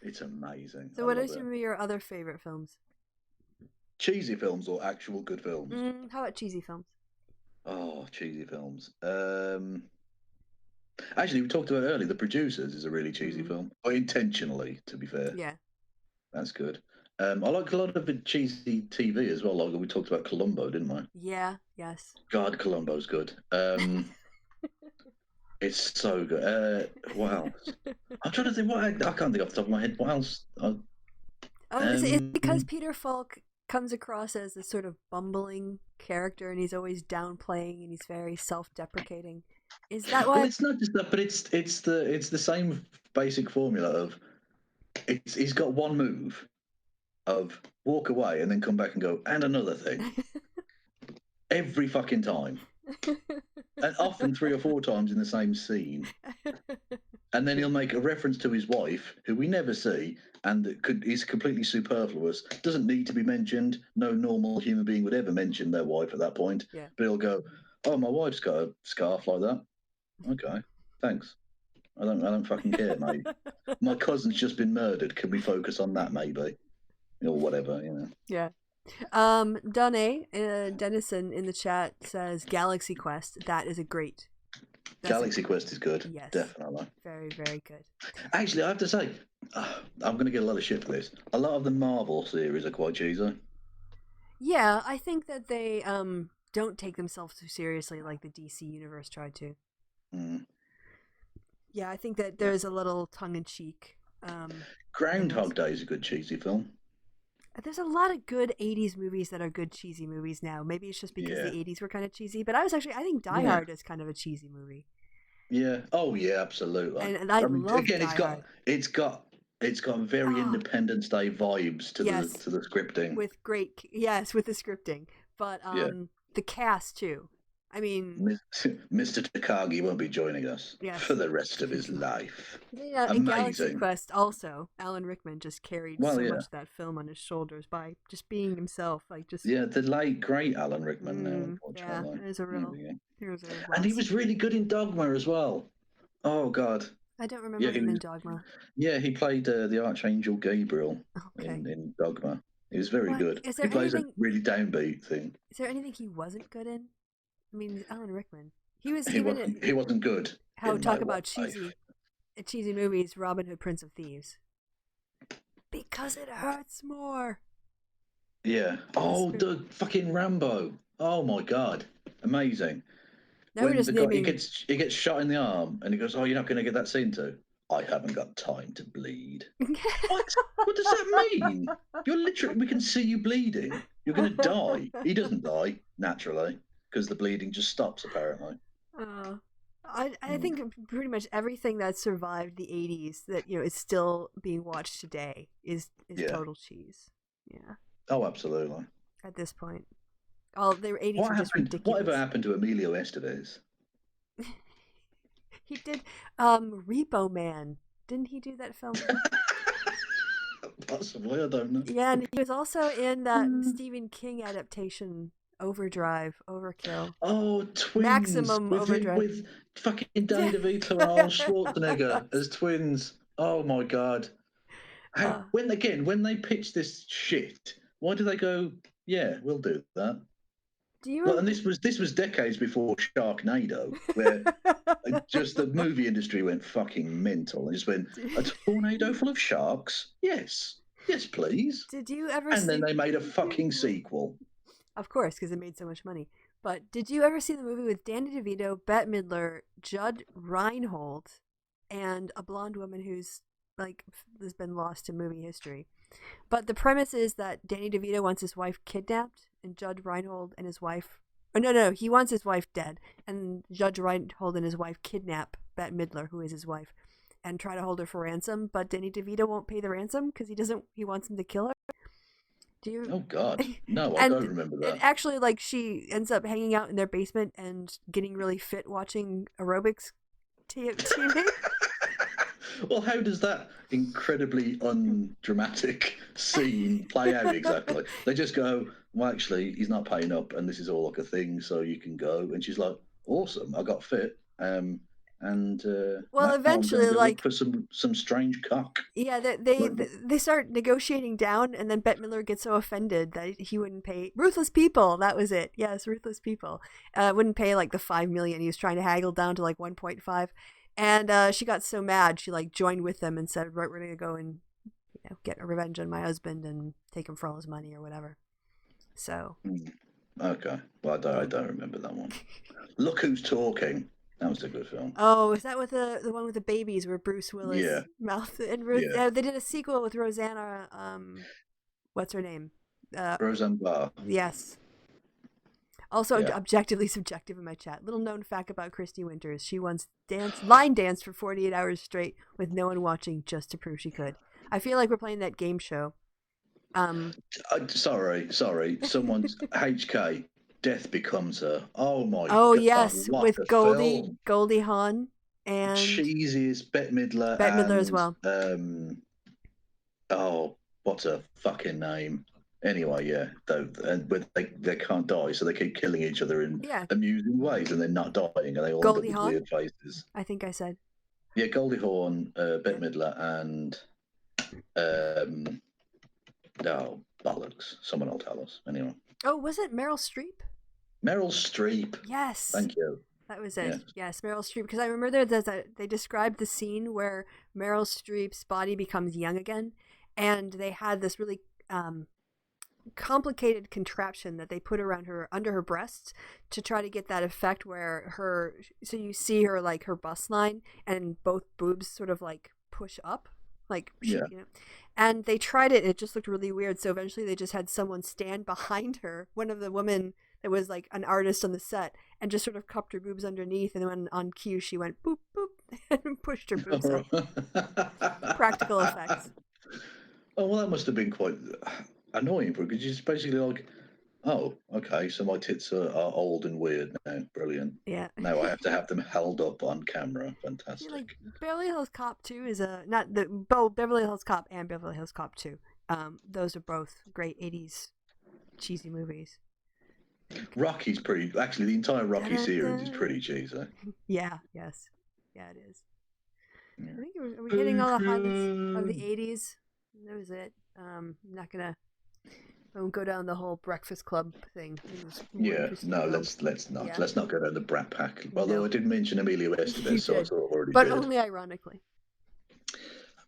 It's amazing. So what are some of your other favourite films? Cheesy films or actual good films? How about cheesy films? Oh, cheesy films. Actually, we talked about it earlier. The Producers is a really cheesy film, but intentionally, to be fair. Yeah. That's good. I like a lot of the cheesy TV as well. Like we talked about Columbo, didn't we? Yeah. Yes. God, Columbo's good. It's so good. What else? I'm trying to think. I can't think off the top of my head. What else? It's because Peter Falk comes across as a sort of bumbling character, and he's always downplaying, and he's very self-deprecating. Is that why? Well, it's not just that, but it's the same basic formula of he's got one move of walk away and then come back and go and another thing every fucking time, and often 3 or 4 times in the same scene. And then he'll make a reference to his wife, who we never see, and is completely superfluous, doesn't need to be mentioned. No normal human being would ever mention their wife at that point. Yeah. But he'll go, "Oh, my wife's got a scarf like that." Okay. Thanks. I don't fucking care, mate. My cousin's just been murdered. Can we focus on that, maybe? Or whatever, you know. Yeah. Donna Dennison in the chat says Galaxy Quest. That is a great. Galaxy Quest is good. Yes. Definitely. Very, very good. Actually, I have to say, I'm going to get a lot of shit for this. A lot of the Marvel series are quite cheesy. Yeah, I think that they don't take themselves too seriously like the DC universe tried to. Mm. Yeah, I think that there's a little tongue-in-cheek. Groundhog Day is a good cheesy film. There's a lot of good 80s movies that are good cheesy movies now. Maybe it's just because the 80s were kind of cheesy, but I think Die Hard is kind of a cheesy movie. Yeah. Oh yeah, absolutely. And I love again, Die Hard. it's got very Independence Day vibes to the scripting. With the scripting. But the cast too. I mean, Mr. Takagi won't be joining us for the rest of his life. Yeah, in Galaxy Quest also, Alan Rickman just carried much of that film on his shoulders by just being himself, the late great Alan Rickman. Now, unfortunately, yeah, there's a real. And he was really good in Dogma as well. Oh God, I don't remember him in Dogma. Yeah, he played the Archangel Gabriel in Dogma. He was very good. He plays a really downbeat thing. Is there anything he wasn't good in? I mean, Alan Rickman. He wasn't good. Talk about cheesy movies. Robin Hood, Prince of Thieves. Because it hurts more. Yeah. Oh, the fucking Rambo. Oh my God, amazing. Now he gets shot in the arm, and he goes, "Oh, you're not going to get that scene too." I haven't got time to bleed. What? What does that mean? You're literally. We can see you bleeding. You're going to die. He doesn't die naturally because the bleeding just stops apparently. I think pretty much everything that survived the 80s that is still being watched today is total cheese. Yeah. Oh, absolutely. At this point, all the 80s are just ridiculous. Whatever happened to Emilio Estevez? He did Repo Man. Didn't he do that film? Possibly, I don't know. Yeah, and he was also in that Stephen King adaptation, Overkill. Oh, Twins. Maximum Overdrive. With fucking Danny DeVito and Arnold Schwarzenegger as twins. Oh my God. When they pitched this shit, why do they go, yeah, we'll do that? And this was decades before Sharknado, where just the movie industry went fucking mental and just went, a tornado full of sharks? Yes, please. Did you ever? And then they made a fucking sequel. Of course, because it made so much money. But did you ever see the movie with Danny DeVito, Bette Midler, Judd Reinhold, and a blonde woman who's has been lost to movie history? But the premise is that Danny DeVito wants his wife kidnapped, and Judd Reinhold and his wife... Oh, no, he wants his wife dead, and Judd Reinhold and his wife kidnap Bette Midler, who is his wife, and try to hold her for ransom, but Danny DeVito won't pay the ransom because he wants him to kill her. Do you... Oh, God. No, I don't remember that. And actually, she ends up hanging out in their basement and getting really fit watching aerobics TV. Well, how does that incredibly undramatic scene play out exactly? They just go, well, actually, he's not paying up, and this is all like a thing, so you can go. And she's like, awesome, I got fit. Eventually, for some strange cock. Yeah, they start negotiating down, and then Bette Midler gets so offended that he wouldn't pay. Ruthless people, that was it. Yes, ruthless people. Wouldn't pay the $5 million. He was trying to haggle down to 1.5. And she got so mad, she joined with them and said, right, we're going to go and get revenge on my husband and take him for all his money or whatever. So. Okay. Well, I don't remember that one. Look Who's Talking. That was a good film. Oh, is that with the one with the babies where Bruce Willis mouth and Ruth? Yeah. They did a sequel with Rosanna. What's her name? Roseanne Barr. Yes. Also, objectively subjective in my chat. Little known fact about Kristi Winters. She once line danced for 48 hours straight with no one watching just to prove she could. I feel like we're playing that game show. Sorry. Someone's HK. Death Becomes Her. Oh my God. Oh yes, with Goldie Hawn and cheesiest Bette Midler. Bette Midler as well. What's her fucking name? Anyway, yeah, but they can't die, so they keep killing each other in Yeah, amusing ways, and they're not dying, and they all end up Goldie with Hawn, weird faces. I think I said. Yeah, Goldie Hawn, Bette Yeah. Midler, and um, oh bollocks! Someone will tell us. Anyway, Oh, was it Meryl Streep? Meryl Streep. Yes, Thank you. that was Yeah. it. Yes, Meryl Streep. Because I remember they described the scene where Meryl Streep's body becomes young again, and they had this really complicated contraption that they put around her under her breasts to try to get that effect where so you see her like her bust line and both boobs sort of like push up like Yeah. and they tried it and it just looked really weird, so eventually they just had someone stand behind her, one of the women that was like an artist on the set, and just sort of cupped her boobs underneath, and then when on cue she went boop boop and pushed her boobs up. Practical effects. Oh, well, that must have been quite annoying for her, because she's basically like, oh, okay, so my tits are old and weird now. Brilliant. Yeah. Now I have to have them held up on camera. Yeah, Fantastic. like Beverly Hills Cop 2 is not the both Beverly Hills Cop and Beverly Hills Cop 2. Those are both great 80s cheesy movies. Rocky's pretty. Actually, the entire Rocky Da-da-da. series is pretty cheesy. Yeah, yes. Yeah, it is. Yeah. I think are we hitting all the highlights of the 80s? That was it. I'm not gonna. I won't go down the whole Breakfast Club thing. Yeah, no, let's not. Yeah. Let's not go down the Brat Pack. Although No. I did mention Emilio Estevez, You so I did. sort of already But did. only ironically.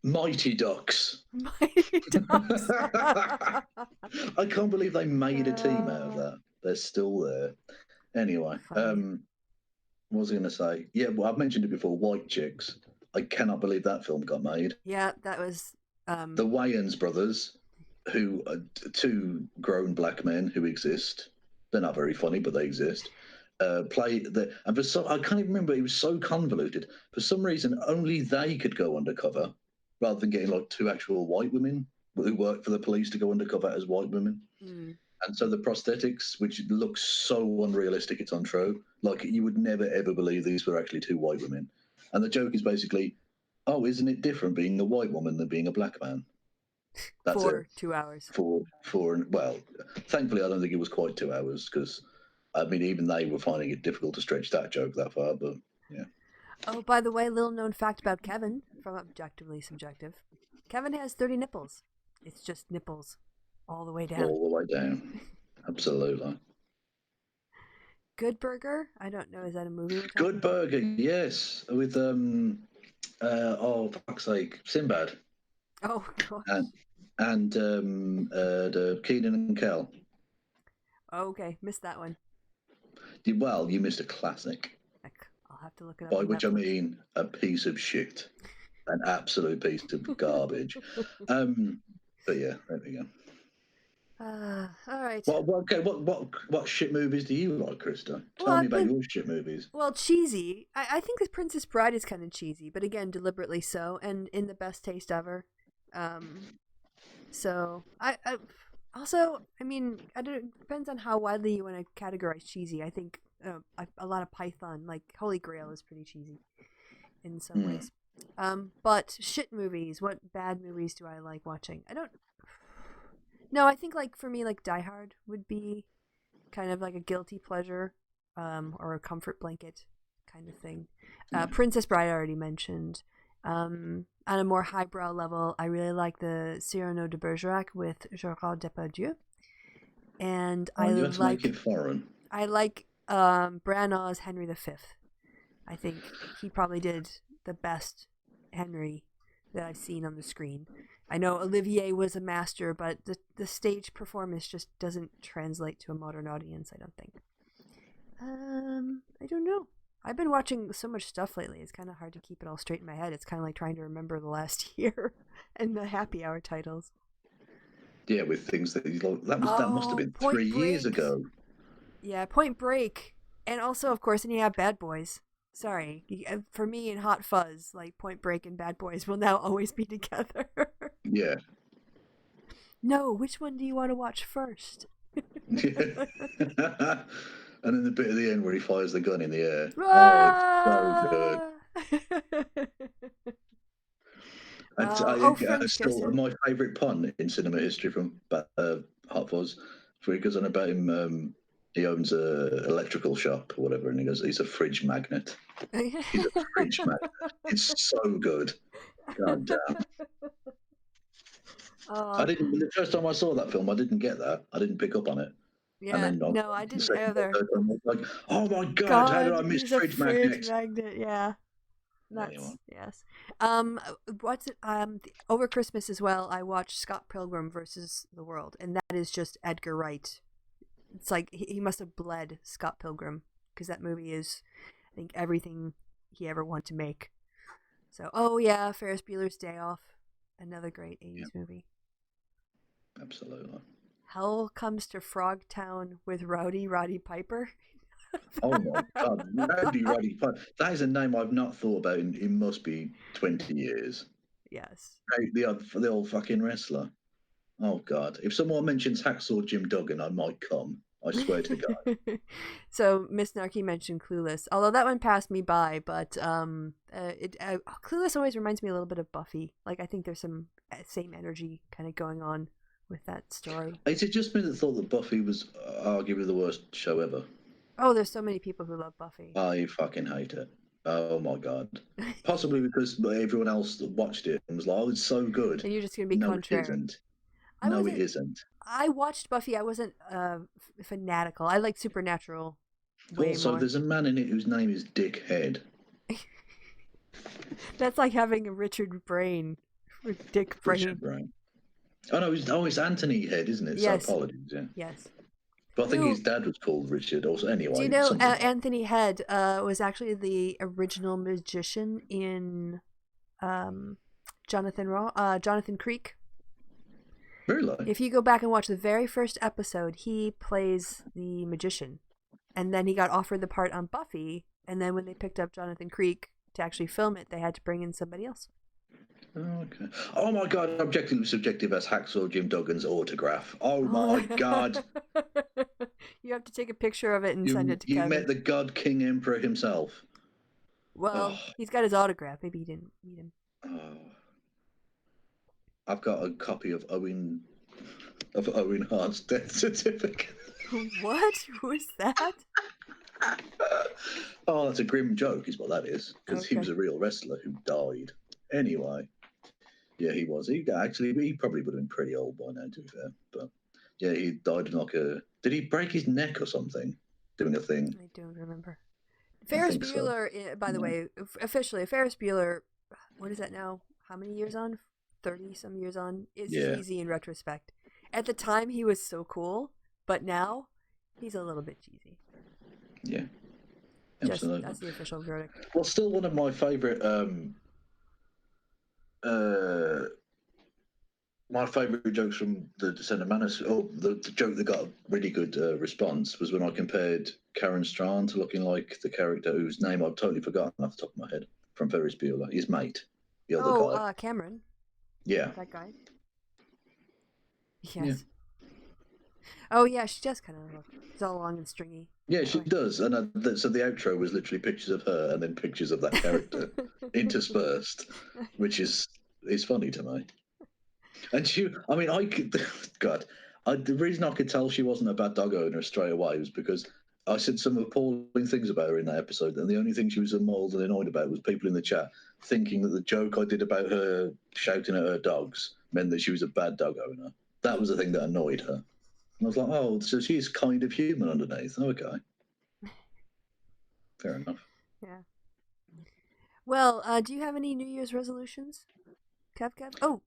Mighty Ducks. Mighty Ducks. I can't believe they made a team out of that. They're still there. Anyway, Funny. what was I going to say? Yeah, well, I've mentioned it before. White Chicks. I cannot believe that film got made. Yeah, that was. The Wayans brothers, who are two grown black men who exist. They're not very funny, but they exist. Play the and for some, I can't even remember. It was so convoluted. For some reason, only they could go undercover, rather than getting like two actual white women who work for the police to go undercover as white women. Mm. And so the prosthetics, which looks so unrealistic, it's untrue. Like you would never ever believe these were actually two white women. And the joke is basically, oh, isn't it different being a white woman than being a black man? That's for it. 2 hours. Well, thankfully, I don't think it was quite 2 hours, because I mean, even they were finding it difficult to stretch that joke that far. But yeah. Oh, by the way, little known fact about Kevin from Objectively Subjective. Kevin has 30 nipples. It's just nipples all the way down. All the way down. Absolutely. Good Burger? I don't know. Is that a movie? Good Burger, yes, with oh, for fuck's sake, Sinbad. Oh gosh. And the Keenan and Kel. Okay, missed that one. Well, you missed a classic. I'll have to look it up. By which I mean a piece of shit, an absolute piece of garbage. But yeah, there we go. All right. Okay, what shit movies do you like, Krista? Tell me about your shit movies. Well, cheesy. I think The Princess Bride is kind of cheesy, but again, deliberately so, and in the best taste ever. So I also, I mean, I don't. It depends on how widely you want to categorize cheesy. I think a lot of Python, like Holy Grail, is pretty cheesy in some ways. But shit movies. What bad movies do I like watching? I don't. No, I think like for me, like Die Hard would be kind of like a guilty pleasure, or a comfort blanket kind of thing. Princess Bride I already mentioned. On a more highbrow level, I really like the Cyrano de Bergerac with Gerard Depardieu, and I you have to like make it foreign. I like Branagh's Henry V. I think he probably did the best Henry that I've seen on the screen. I know Olivier was a master, but the stage performance just doesn't translate to a modern audience, I don't think. I don't know. I've been watching so much stuff lately, it's kind of hard to keep it all straight in my head. It's kind of like trying to remember the last year and the happy hour titles. Yeah, with things that that must have been Point 3 years ago. Yeah, Point Break. And also, of course, then you have Bad Boys. Sorry. For me and Hot Fuzz, like Point Break and Bad Boys will now always be together. Yeah. No, which one do you want to watch first? Yeah. And then the bit at the end where he fires the gun in the air. Ah! Oh, it's so good. Still, my favourite pun in cinema history from Hot Fuzz, for he goes on about him. He owns a electrical shop or whatever, and he goes, he's a fridge magnet. He's a fridge magnet. It's so good. God damn. I didn't. The first time I saw that film, I didn't get that. I didn't pick up on it. And Yeah, then no, I the didn't second or either. third time, I was like, oh my God, how did I miss he's a fridge fridge magnet? magnet. Yeah, nuts. Anyway. Yes. What's it? Over Christmas as well, I watched Scott Pilgrim versus the World, and that is just Edgar Wright. It's like he must have bled Scott Pilgrim, because that movie is, I think, everything he ever wanted to make. So, oh yeah, Ferris Bueller's Day Off, another great 80s movie. Absolutely. Hell Comes to Frogtown with Rowdy Roddy Piper. Oh my God, Rowdy Roddy Piper. That is a name I've not thought about in must be 20 years. Yes. The old fucking wrestler. Oh God, if someone mentions Hacksaw Jim Duggan, I might come. I swear to God. So Miss Narky mentioned Clueless, although that one passed me by. But Clueless always reminds me a little bit of Buffy. Like I think there's some same energy kind of going on with that story. Is it just me that thought that Buffy was arguably the worst show ever? Oh, there's so many people who love Buffy. I fucking hate it. Oh my God. Possibly because everyone else watched it and was like, "Oh, it's so good." And you're just gonna be No, contrary. it isn't. No, it isn't. I watched Buffy. I wasn't fanatical. I like Supernatural way Also, more. there's a man in it whose name is Dick Head. That's like having a Richard Brain. Dick Brain. Richard Brain. Oh no, it's Anthony Head, isn't it? Yes. So apologies, yeah. Yes. But I think his dad was called Richard also. Anyway, do you know Anthony Head was actually the original magician in Jonathan Creek? Really? If you go back and watch the very first episode, he plays the magician. And then he got offered the part on Buffy, and then when they picked up Jonathan Creek to actually film it, they had to bring in somebody else. Oh, okay. Oh my God, objectively subjective as Hacksaw Jim Duggan's autograph. Oh my God. You have to take a picture of it and send it to Kevin. You met the God King Emperor himself. Well, he's got his autograph. Maybe you didn't meet him. Oh. I've got a copy of Owen Hart's death certificate. What? Who is that? Oh, that's a grim joke, is what that is, because he was a real wrestler who died. Anyway, yeah, he was. He probably would have been pretty old by now, to be fair. But yeah, he died in like a. Did he break his neck or something doing a thing? I don't remember. Ferris Bueller, by the way, officially, Ferris Bueller. What is that now? How many years on? 30-some years on. It's cheesy in retrospect. At the time, he was so cool, but now he's a little bit cheesy. Yeah, absolutely. That's the official verdict. Well, still one of my favorite. My favourite jokes from the Descent of Manus, the joke that got a really good response was when I compared Karen Strachan to looking like the character whose name I've totally forgotten off the top of my head from Ferris Bueller, his mate, the other guy. Cameron. Yeah. That guy. Yes. Yeah. Oh yeah, she does kind of look. It's all long and stringy. Yeah, she does. And so the outro was literally pictures of her and then pictures of that character interspersed, which is funny to me. And the reason I could tell she wasn't a bad dog owner straight away was because I said some appalling things about her in that episode, and the only thing she was mauled and annoyed about was people in the chat thinking that the joke I did about her shouting at her dogs meant that she was a bad dog owner. That was the thing that annoyed her. And I was like, oh, so she's kind of human underneath. Okay. Fair enough. Yeah. Well, do you have any New Year's resolutions? Kev? Oh,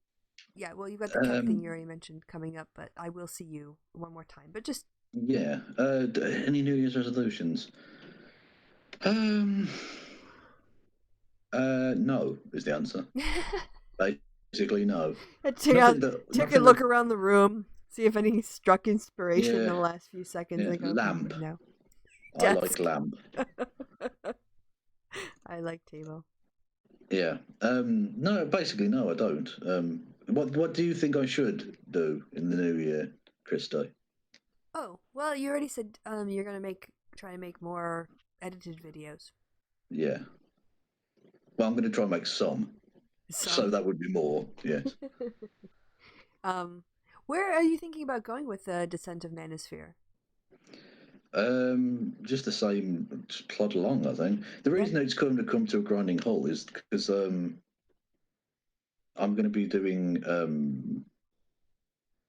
yeah, well, you've got the Kev thing you already mentioned coming up, but I will see you one more time. But just... Yeah. Any New Year's resolutions? No is the answer. Basically, no. Take a look around the room, see if any struck inspiration in the last few seconds. Yeah. Lamp. No. I like lamp. I like table. Yeah. No, basically, no, I don't. What do you think I should do in the new year, Kristi? Oh, well, you already said you're gonna try to make more edited videos. Yeah. Well, I'm going to try and make some. So that would be more, yes. Where are you thinking about going with the Descent of Manosphere? Just the same, just plod along. I think the reason it's going to come to a grinding halt is because I'm going to be doing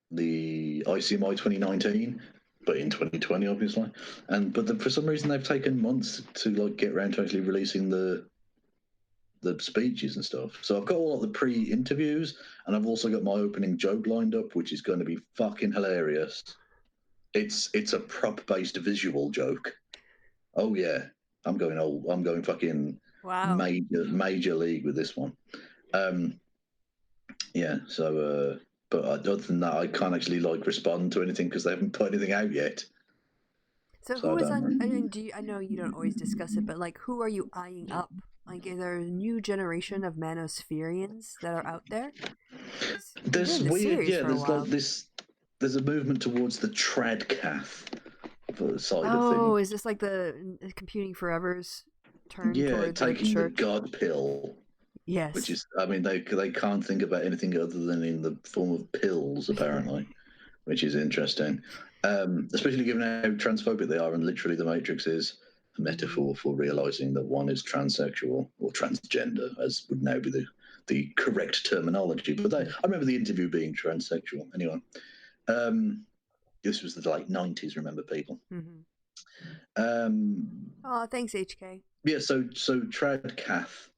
the ICMI 2019, but in 2020, obviously. For some reason they've taken months to like get around to actually releasing the speeches and stuff. So I've got all of the pre-interviews, and I've also got my opening joke lined up, which is going to be fucking hilarious. It's a prop-based visual joke. Oh yeah, I'm going fucking Wow. major league with this one. Yeah. So, but other than that, I can't actually like respond to anything because they haven't put anything out yet. So I who is don't on? I know. mean, I know you don't always discuss it, but like, who are you eyeing up? Like, is there a new generation of Manospherians that are out there? 'Cause you've been doing the series for a There's while. like this. There's a movement towards the tradcath side of Oh, things. is this like the Computing Forever's turn Yeah, toward the taking the church? God pill, which Yes. is, I mean, they can't think about anything other than in the form of pills, apparently, which is interesting. Especially given how transphobic they are, and literally the Matrix is a metaphor for realizing that one is transsexual or transgender, as would now be the correct terminology. But I remember the interview being transsexual. Anyway, this was the late 90s, remember, people. Oh, thanks, HK. Yeah, so tradcath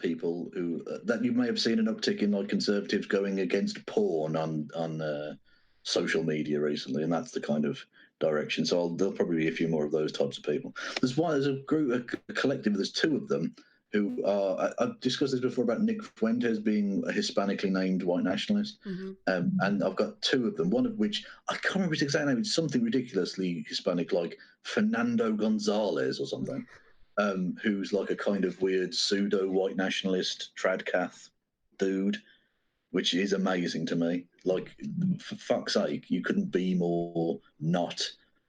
people who that you may have seen an uptick in like conservatives going against porn on social media recently, and that's the kind of direction. So there'll probably be a few more of those types of people. There's a group, a collective. There's two of them who are. I've discussed this before about Nick Fuentes being a Hispanically named white nationalist, and I've got two of them. One of which I can't remember his exact name. It's something ridiculously Hispanic, like Fernando Gonzalez or something. Who's like a kind of weird pseudo white nationalist tradcath dude, which is amazing to me. Like, for fuck's sake, you couldn't be more not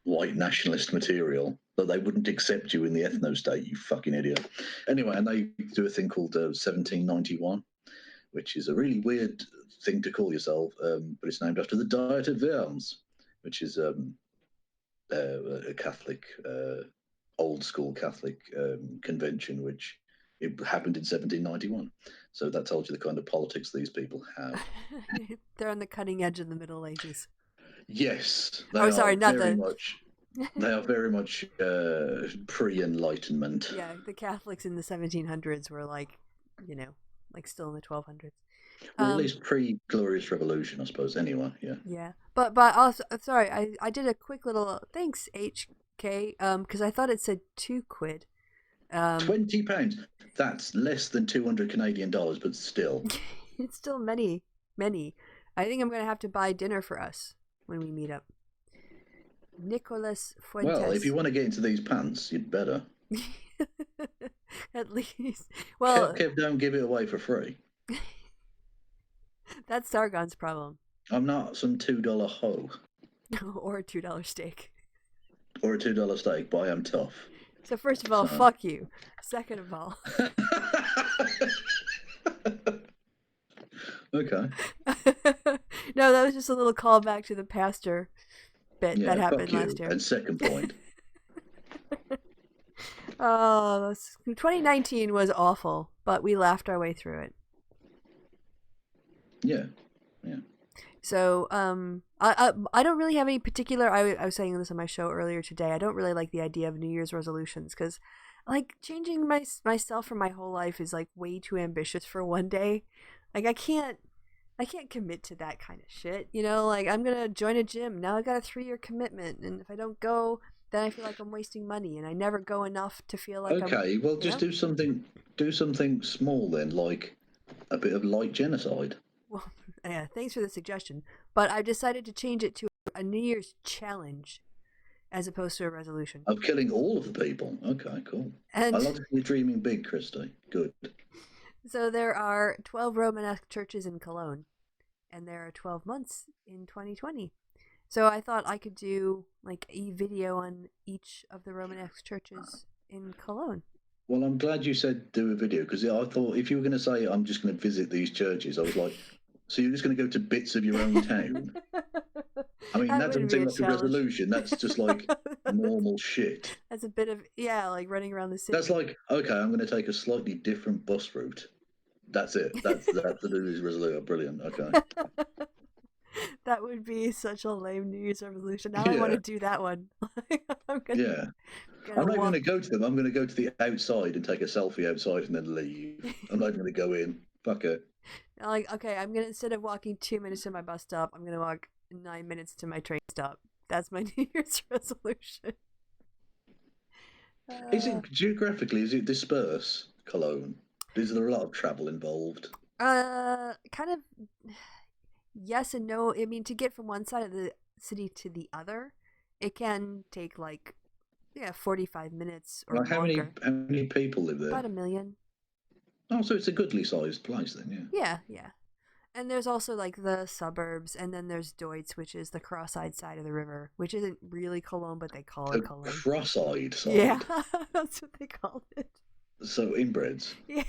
white nationalist material, but they wouldn't accept you in the ethno state, you fucking idiot. Anyway, and they do a thing called 1791, which is a really weird thing to call yourself, but it's named after the Diet of Worms, which is a Catholic old school Catholic convention, which it happened in 1791. So that tells you the kind of politics these people have. They're on the cutting edge of the Middle Ages. Yes, Oh, sorry, not very the. much. They are very much pre-Enlightenment. Yeah, the Catholics in the 1700s were like, like still in the 1200s. Or at least pre-Glorious Revolution, I suppose. Anyway, yeah. Yeah, but also, sorry, I did a quick little thanks HK because I thought it said £2. £20. That's less than 200 Canadian dollars, but still. It's still many. I think I'm gonna have to buy dinner for us when we meet up. Nicholas Fuentes. Well, if you want to get into these pants, you'd better. At least, well, Kev, don't give it away for free. That's Sargon's problem. I'm not some $2 hoe. Or a $2 steak. Or a $2 steak, but I am tough. So first of all, fuck you. Second of all. Okay. No, that was just a little callback to the pastor bit that happened fuck you. last year. And second point. Oh, 2019 was awful, but we laughed our way through it. Yeah. So, I don't really have any particular. I was saying this on my show earlier today. I don't really like the idea of New Year's resolutions because, like, changing myself for my whole life is like way too ambitious for one day. Like, I can't commit to that kind of shit. Like I'm gonna join a gym now. I got a 3-year commitment, and if I don't go, then I feel like I'm wasting money, and I never go enough to feel like just do something small then, like a bit of light genocide. Well, yeah, thanks for the suggestion. But I've decided to change it to a New Year's challenge as opposed to a resolution. Of killing all of the people. Okay, cool. I love to see you dreaming big, Kristi. Good. So there are 12 Romanesque churches in Cologne, and there are 12 months in 2020. So I thought I could do like a video on each of the Romanesque churches in Cologne. Well, I'm glad you said do a video, because I thought if you were going to say I'm just going to visit these churches, I was like, So you're just going to go to bits of your own town? I mean, that doesn't seem like a resolution. That's just like normal shit. That's a bit of, like running around the city. That's like, okay, I'm going to take a slightly different bus route. That's it. That's the New Year's resolution. Brilliant. Okay. That would be such a lame New Year's resolution. Now I want to do that one. I'm not even going to go to them. I'm going to go to the outside and take a selfie outside and then leave. I'm not even going to go in. Fuck it. Like, okay, I'm going to, instead of walking 2 minutes to my bus stop, I'm going to walk 9 minutes to my train stop. That's my New Year's resolution. Is it geographically? Is it dispersed, Cologne? Is there a lot of travel involved? Kind of. Yes and no. I mean, to get from one side of the city to the other, it can take 45 minutes or longer. How many people live there? About 1 million. Oh, so it's a goodly sized place then, yeah. Yeah. And there's also the suburbs, and then there's Deutz, which is the cross-eyed side of the river, which isn't really Cologne, but they call it Cologne. Cross-eyed side? Yeah, that's what they call it. So inbreds? Yeah.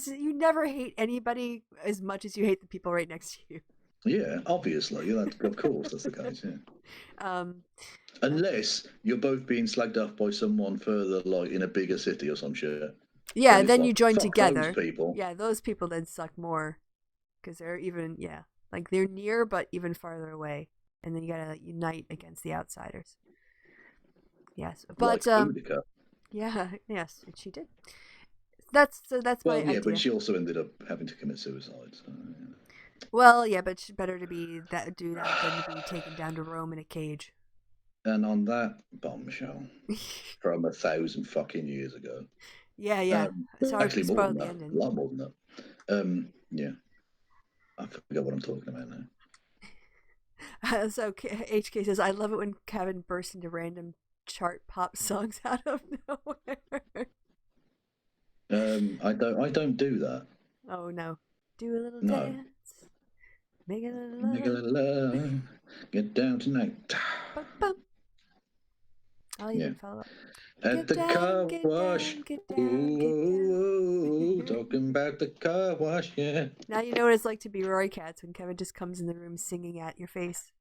You never hate anybody as much as you hate the people right next to you. Yeah, obviously. Of course, that's the case, yeah. Unless you're both being slagged off by someone further, in a bigger city or some shit. Yeah, then you join together. Those people. Yeah, those people then suck more. Because they're even, they're near, but even farther away. And then you gotta unite against the outsiders. Yes. But, yes, she did. That's my idea. But she also ended up having to commit suicide. So, yeah. Well, yeah, but it's better to do that than to be taken down to Rome in a cage. And on that bombshell, from 1,000 fucking years ago. Yeah. Sorry actually, to spoil the ending. A lot more than that. Yeah. I forgot what I'm talking about now. So HK says, I love it when Kevin bursts into random chart pop songs out of nowhere. I don't do that. Oh no. Do a little dance. Make a little love. Make a little love. Get down tonight. I'll even follow up. At the car wash. Talking about the car wash, yeah. Now you know what it's like to be Roy Katz when Kevin just comes in the room singing at your face.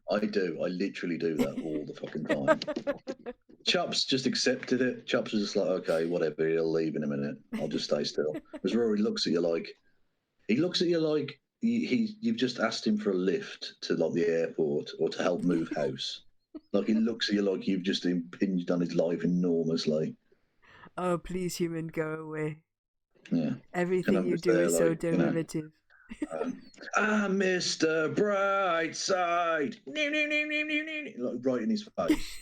I do. I literally do that all the fucking time. Chops just accepted it. Chops was just like, okay, whatever, he'll leave in a minute. I'll just stay still. Because Rory looks at you like you've just asked him for a lift to the airport or to help move house. He looks at you like you've just impinged on his life enormously. Oh, please, human, go away. Yeah. Everything you do is so derivative. Mr. Brightside. Right in his face.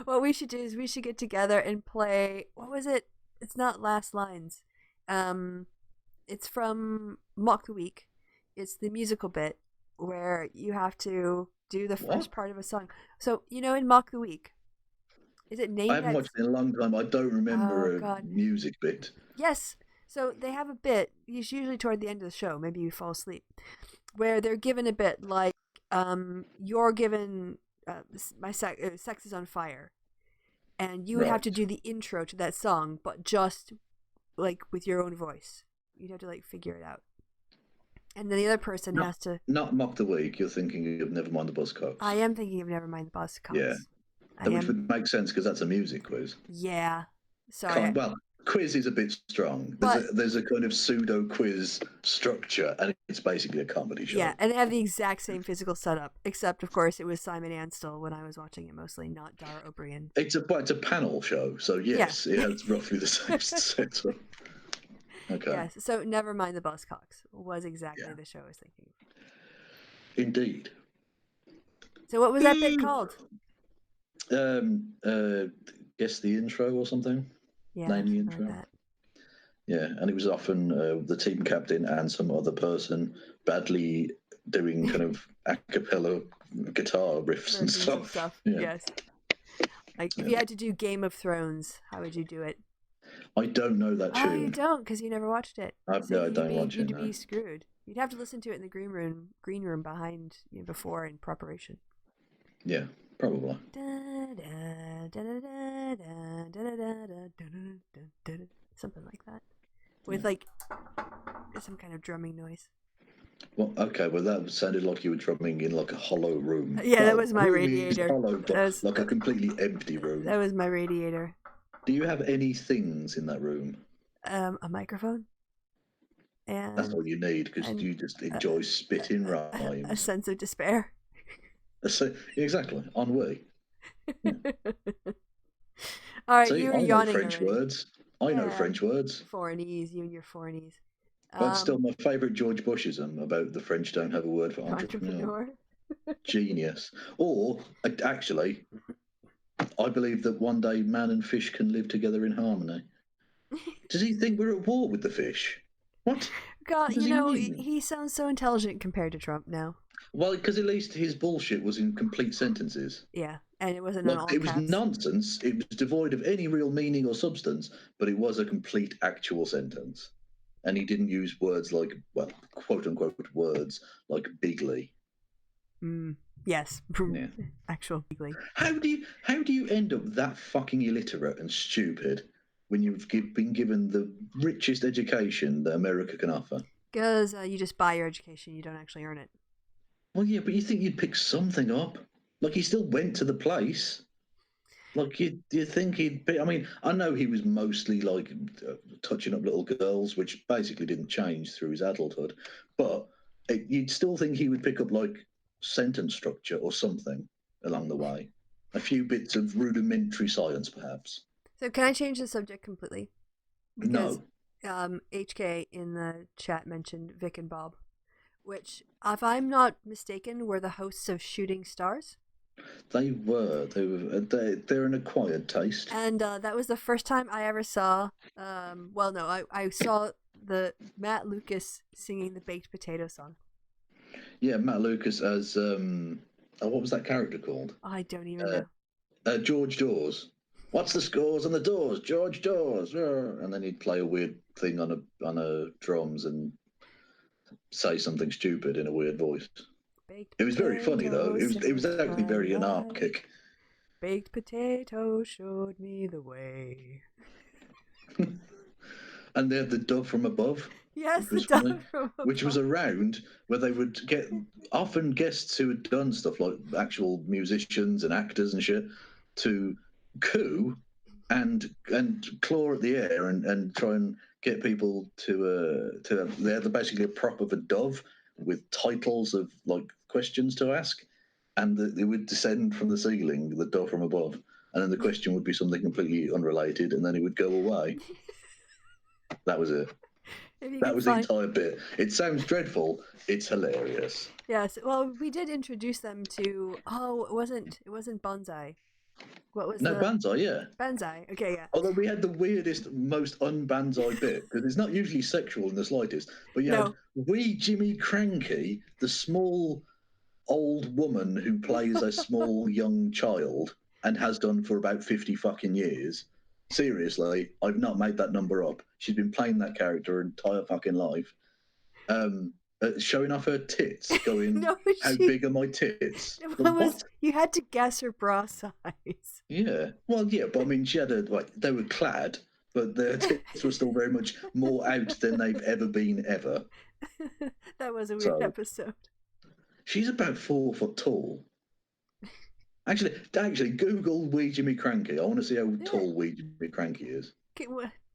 What we should do is we should get together and play. What was it? It's not Last Lines. It's from Mock the Week. It's the musical bit where you have to do the first part of a song. So, in Mock the Week, is it named? I haven't watched it in a long time. I don't remember a music bit. Yes. So they have a bit, it's usually toward the end of the show, maybe you fall asleep, where they're given a bit like, you're given, Sex is on Fire. And you would have to do the intro to that song, but just, with your own voice. You'd have to, figure it out. And then the other person has to... Not Mock the Week, you're thinking of Never Mind the Buzzcocks. I am thinking of Never Mind the Buzzcocks. Yeah. Which would make sense because that's a music quiz. Yeah. Sorry. Well, quiz is a bit strong. There's a kind of pseudo quiz structure, and it's basically a comedy show. Yeah, and they have the exact same physical setup, except of course it was Simon Ansell when I was watching it mostly, not Dara O'Brien. It's a panel show, so yes, it has roughly the same setup. Okay. Yes. So Never Mind the Buzzcocks was exactly the show I was thinking of. Indeed. So what was that bit called? Guess the intro or something. Yeah. Name the intro. Like yeah, and it was often the team captain and some other person badly doing kind of a cappella guitar riffs and stuff. Yeah. Yes. If you had to do Game of Thrones, how would you do it? I don't know that tune. Oh, you don't, because you never watched it. I don't watch it. You'd be screwed. You'd have to listen to it in the green room behind before in preparation. Yeah, probably. Something like that. With some kind of drumming noise. Well, okay, well that sounded like you were drumming in like a hollow room. Yeah, that Well, was my the room is radiator. hollow, but like a completely empty room. That was my radiator. Do you have any things in that room? A microphone. And That's all you need, because you just enjoy spitting rhymes. A sense of despair. Exactly, ennui. Yeah. All right, See, you were I know yawning French already. words. I know French words. Foreignese, you and your foreignese. That's still my favourite George Bushism about the French don't have a word for entrepreneur. Genius. Or, actually, I believe that one day man and fish can live together in harmony. Does he think we're at war with the fish? What? God, What does he mean? he sounds so intelligent compared to Trump now. Well, because at least his bullshit was in complete sentences. Yeah, and it wasn't Like, in all it was caps. nonsense. It was devoid of any real meaning or substance, but it was a complete actual sentence. And he didn't use words like, well, quote unquote words like bigly. Yes, Yeah. actual bigly. How do you end up that fucking illiterate and stupid when you've been given the richest education that America can offer? Because you just buy your education, you don't actually earn it. Well, yeah, but you think you'd pick something up? Like, he still went to the place. Like, you think he'd be? I mean, I know he was mostly like touching up little girls, which basically didn't change through his adulthood. But you'd still think he would pick up like sentence structure or something along the way. A few bits of rudimentary science, perhaps. So can I change the subject completely? Because, No. HK in the chat mentioned Vic and Bob, which, if I'm not mistaken, were the hosts of Shooting Stars. They were. They're an acquired taste. And that was the first time I ever saw. Well, no, I saw the Matt Lucas singing the Baked Potato song. Yeah, Matt Lucas as what was that character called? I don't even know. George Dawes. What's the scores on the doors? George Dawes. And then he'd play a weird thing on a drums and say something stupid in a weird voice. It was very funny though. It was actually very anarchic. Baked potato showed me the way. And they had the dove from above. Yes, the dove from above. Which was around where they would get often guests who had done stuff like actual musicians and actors and shit to coo and claw at the air and try and get people to they had basically a prop of a dove with titles of like questions to ask, and it would descend from the ceiling, the dove from above, and then the question would be something completely unrelated, and then it would go away. That was it. That was the entire bit. It sounds dreadful. It's hilarious. Yes. Well, we did introduce them to. Oh, it wasn't Bonsai. What was Banzai, yeah. Banzai. Okay, yeah. Although we had the weirdest, most un-Banzai bit, because it's not usually sexual in the slightest, but you had wee Jimmy Cranky, the small old woman who plays a small young child and has done for about 50 fucking years. Seriously, I've not made that number up. She's been playing that character her entire fucking life. Showing off her tits, going, how big are my tits? What? You had to guess her bra size. Yeah. Well, yeah, but I mean, she had they were clad, but their tits were still very much more out than they've ever been, ever. That was a weird episode. She's about 4 foot tall. Actually, Google Wee Jimmy Cranky. I want to see how tall Wee Jimmy Cranky is. Okay,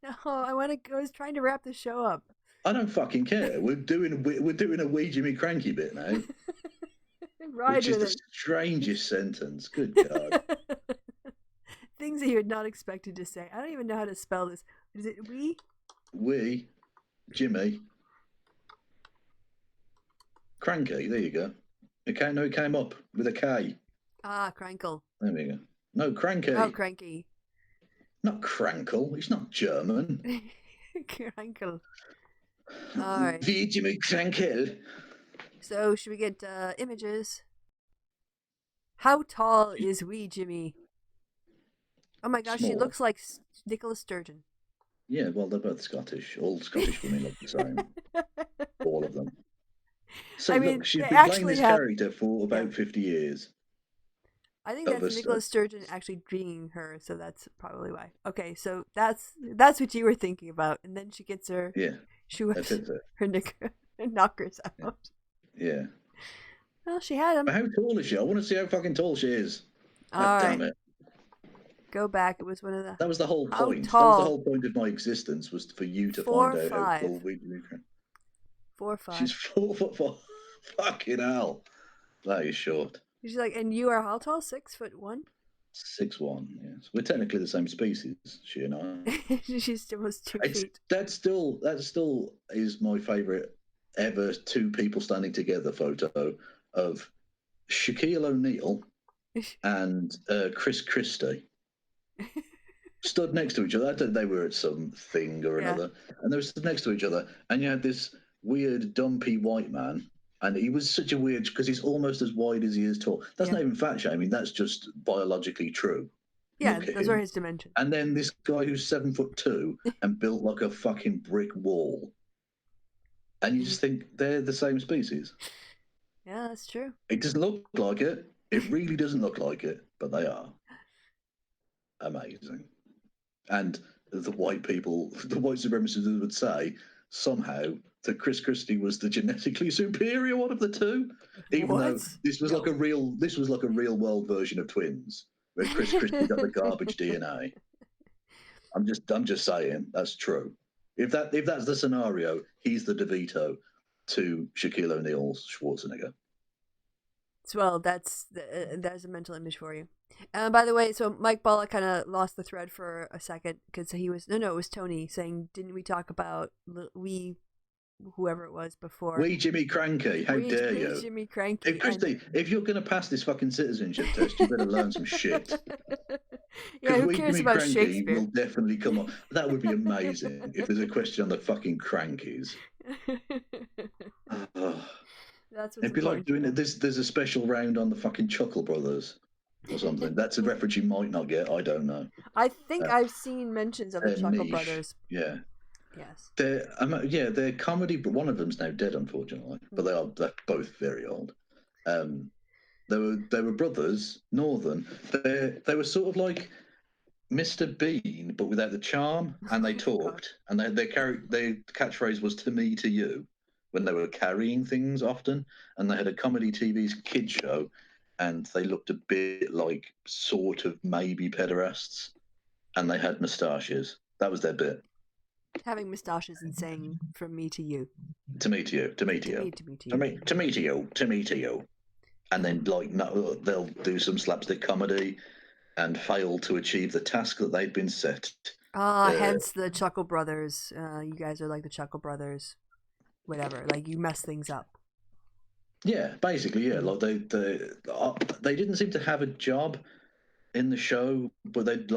no, I was trying to wrap the show up. I don't fucking care. We're doing a Wee Jimmy Cranky bit now. Which is the strangest sentence. Good God. Things that you're not expected to say. I don't even know how to spell this. Is it wee? Wee Jimmy Cranky. There you go. It came up with a K. Ah, Crankle. There we go. No, Cranky. Oh, Cranky. Not Crankle. It's not German. Crankle. All right. Wie Jimmy Crankel. So, should we get images? How tall is wee Jimmy? Oh my gosh, she looks like Nicola Sturgeon. Yeah, well, they're both Scottish. All Scottish women look the same. All of them. So, look, she's been playing this character for about 50 years. I think that's Nicola Sturgeon actually dreaming her, so that's probably why. Okay, so that's what you were thinking about, and then she gets her She That whips fits it. her knockers out. Yeah. Well, she had him. But how tall is she? I want to see how fucking tall she is. All God right. damn it. Go back. It was one of the. That was the whole How point. tall? That was the whole point of my existence, was for you to find out how 4'5". tall we 4'5". She's 4'4". Fucking hell. That is short. She's like, and you are how tall? 6'1"? 6'1", yes. We're technically the same species, she and I. She's almost 2 feet. That still is my favourite ever two people standing together photo of Shaquille O'Neal and Kristi stood next to each other. I don't, they were at some thing or another, and they were stood next to each other. And you had this weird, dumpy white man, and he was such a weird because he's almost as wide as he is tall. That's not even fat shaming. That's just biologically true. Yeah, those are his dimensions. And then this guy who's 7'2" and built like a fucking brick wall. And you just think they're the same species. Yeah, that's true. It doesn't look like it. It really doesn't look like it, but they are. Amazing. And the white people, the white supremacists would say somehow that Kristi was the genetically superior one of the two, even though this was like a real world version of twins, where Kristi got the garbage DNA. I'm just saying that's true. If that's the scenario, he's the DeVito to Shaquille O'Neal's Schwarzenegger. Well, that's a mental image for you. By the way, so Mike Balla kind of lost the thread for a second because he was it was Tony saying, didn't we talk about whoever it was before? We Jimmy Cranky, how dare you? Jimmy Cranky. Kristi, if you're going to pass this fucking citizenship test, you better learn some shit. Yeah, who we cares Jimmy about Cranky Shakespeare? will definitely come up. That would be amazing if there's a question on the fucking Crankies. That's what's It'd be like doing it. There's a special round on the fucking Chuckle Brothers or something. That's a reference you might not get. I don't know. I think I've seen mentions of the Chuckle niche. Brothers. Yeah. Yes. They're comedy, but one of them's now dead, unfortunately. But they're both very old. They were brothers, Northern. They were sort of like Mr. Bean, but without the charm, and they talked, and their catchphrase was "to me, to you," when they were carrying things often, and they had a comedy TV's kid show, and they looked a bit like sort of maybe pederasts, and they had moustaches. That was their bit. Having moustaches and saying "from me to you." To me to you. To me to you. To me to you. To me to you. And then they'll do some slapstick comedy and fail to achieve the task that they'd been set. Hence the Chuckle Brothers. You guys are like the Chuckle Brothers. Whatever, like you mess things up. Yeah, basically, yeah. Like they didn't seem to have a job in the show, but they'd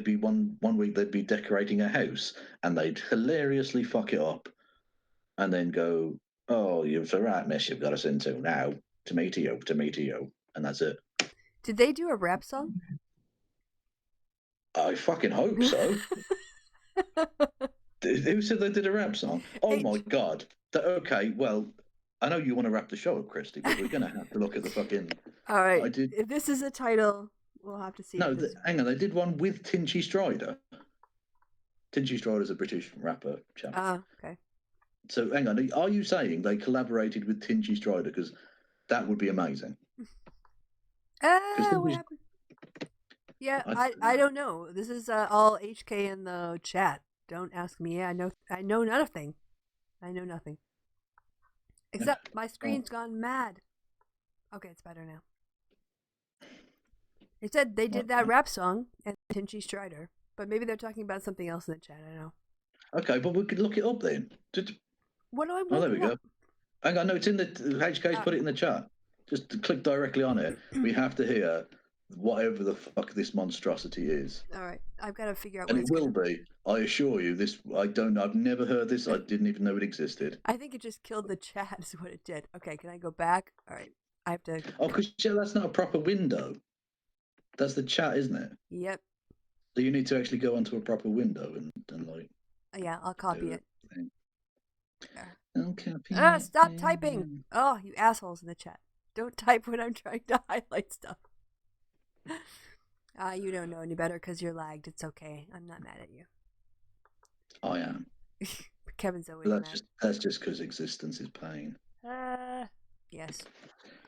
be one week they'd be decorating a house and they'd hilariously fuck it up, and then go, "Oh, you've the right mess you've got us into now. To me to you," and that's it. Did they do a rap song? I fucking hope so. Who said they did a rap song? Oh my god. Okay, well, I know you want to wrap the show up, Kristi, but we're going to have to look at the fucking... All right. If this is a title, we'll have to see. No, hang on. They did one with Tinchy Stryder. Tinchy Stryder's a British rapper chap. Okay. So, hang on. Are you saying they collaborated with Tinchy Stryder? Because that would be amazing. What happened? Yeah, I don't know. This is all HK in the chat. Don't ask me. I know nothing. I know nothing. Except my screen's gone mad. Okay, it's better now. They said they did that rap song and Tinchy Stryder, but maybe they're talking about something else in the chat. I don't know. Okay, but we could look it up then. What do I want? Oh, there we go. Hang on, no, it's in the HK's put it in the chat. Just click directly on it. We have to hear whatever the fuck this monstrosity is. All right, I've got to figure out. And it will be. I assure you. This I've never heard this. I didn't even know it existed. I think it just killed the chat. Is what it did. Okay, can I go back? All right, I have to. Oh, because that's not a proper window. That's the chat, isn't it? Yep. So you need to actually go onto a proper window and like. Yeah, I'll copy it. I'll copy it. Stop typing! Oh, you assholes in the chat. Don't type when I'm trying to highlight stuff. You don't know any better because you're lagged. It's okay. I'm not mad at you. I am. Kevin's always Well, mad. that's just because existence is pain. Yes.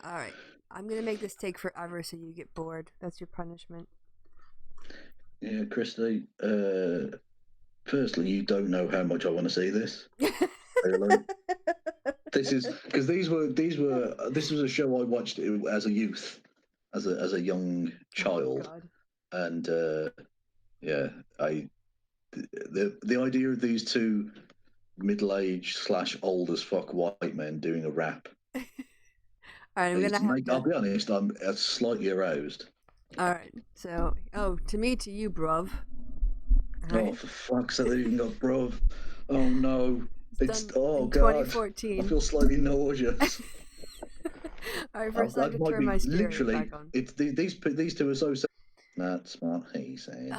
All right. I'm gonna make this take forever so you get bored. That's your punishment. Yeah, Kristi. Firstly, you don't know how much I want to see this. Really? This is because this was a show I watched as a youth, as a young child, and yeah, the idea of these two middle-aged / old as fuck white men doing a rap. All right, I'm gonna have to... I'll be honest, I'm slightly aroused. All right, so to me, to you, bruv. Right. Oh, for fuck's sake, they even got bruv. Oh no, it's oh god, 2014. I feel slightly nauseous. All right, first I can turn my stereo back on. It's these two are so. That's what he said.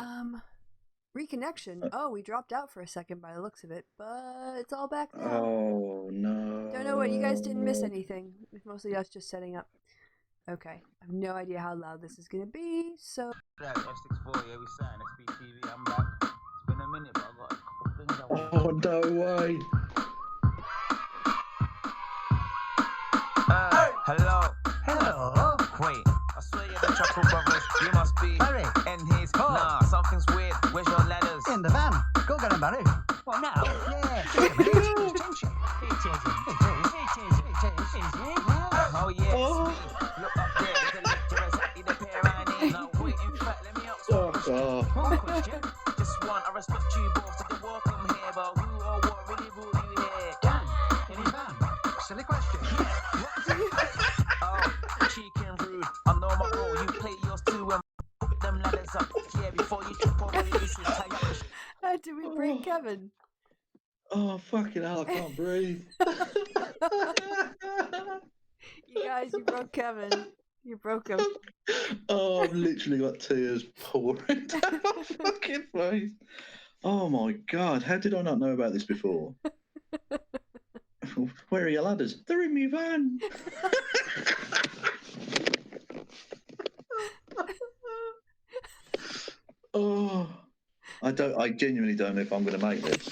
Reconnection. Oh, we dropped out for a second by the looks of it, but it's all back now. Oh no. Don't know what, you guys didn't miss anything. It's mostly us just setting up. Okay, I have no idea how loud this is gonna be, so. F64, yeah, we starting XBTV. I'm back. It's been a minute, but I got a couple things I want. Oh no way. Hello. Wait, I swear you're the Chuckle Brothers. You must be Barry. And his Nah, something's weird. Where's your ladders? In the van. Go get him, Barry. What now? Yeah. Attention. Oh yeah, it's me. Look up there, there's a lecturer exactly the pair I need. Now wait, in fact, let me ask you a question. One question. Just one, I respect you both to the welcome here, but who or what really brought you here? Dan, in his van. Silly question. Oh, cheeky and rude. I know my role. You play yours too and put them ladders up. Yeah, before you trip over the laces, tie up the How did we bring Kevin? Oh fucking hell! I can't breathe. You guys, you broke Kevin. You broke him. Oh, I've literally got tears pouring down my fucking face. Oh my god! How did I not know about this before? Where are your ladders? They're in my van. Oh, I genuinely don't know if I'm going to make this.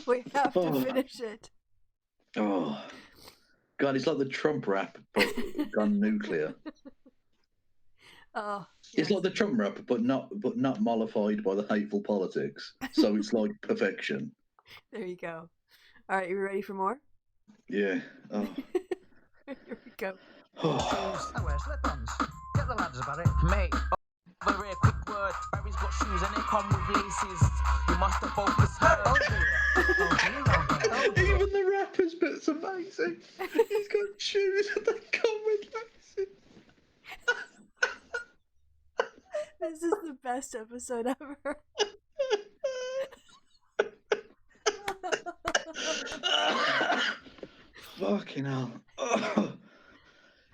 We have to finish it. Oh, God, it's like the Trump rap, but gone nuclear. Oh, it's like the Trump rap, but not mollified by the hateful politics. So it's like perfection. There you go. All right, you ready for more? Yeah. Oh. Here we go. I wear slip-ons. Get the ladders, Barry. Mate, over here, quick word. Barry's got shoes and they come with laces. You must have both heard. Oh dear. Even the rapper's bit's amazing. He's got shoes and they come with laces. This is the best episode ever. Fucking hell. Oh.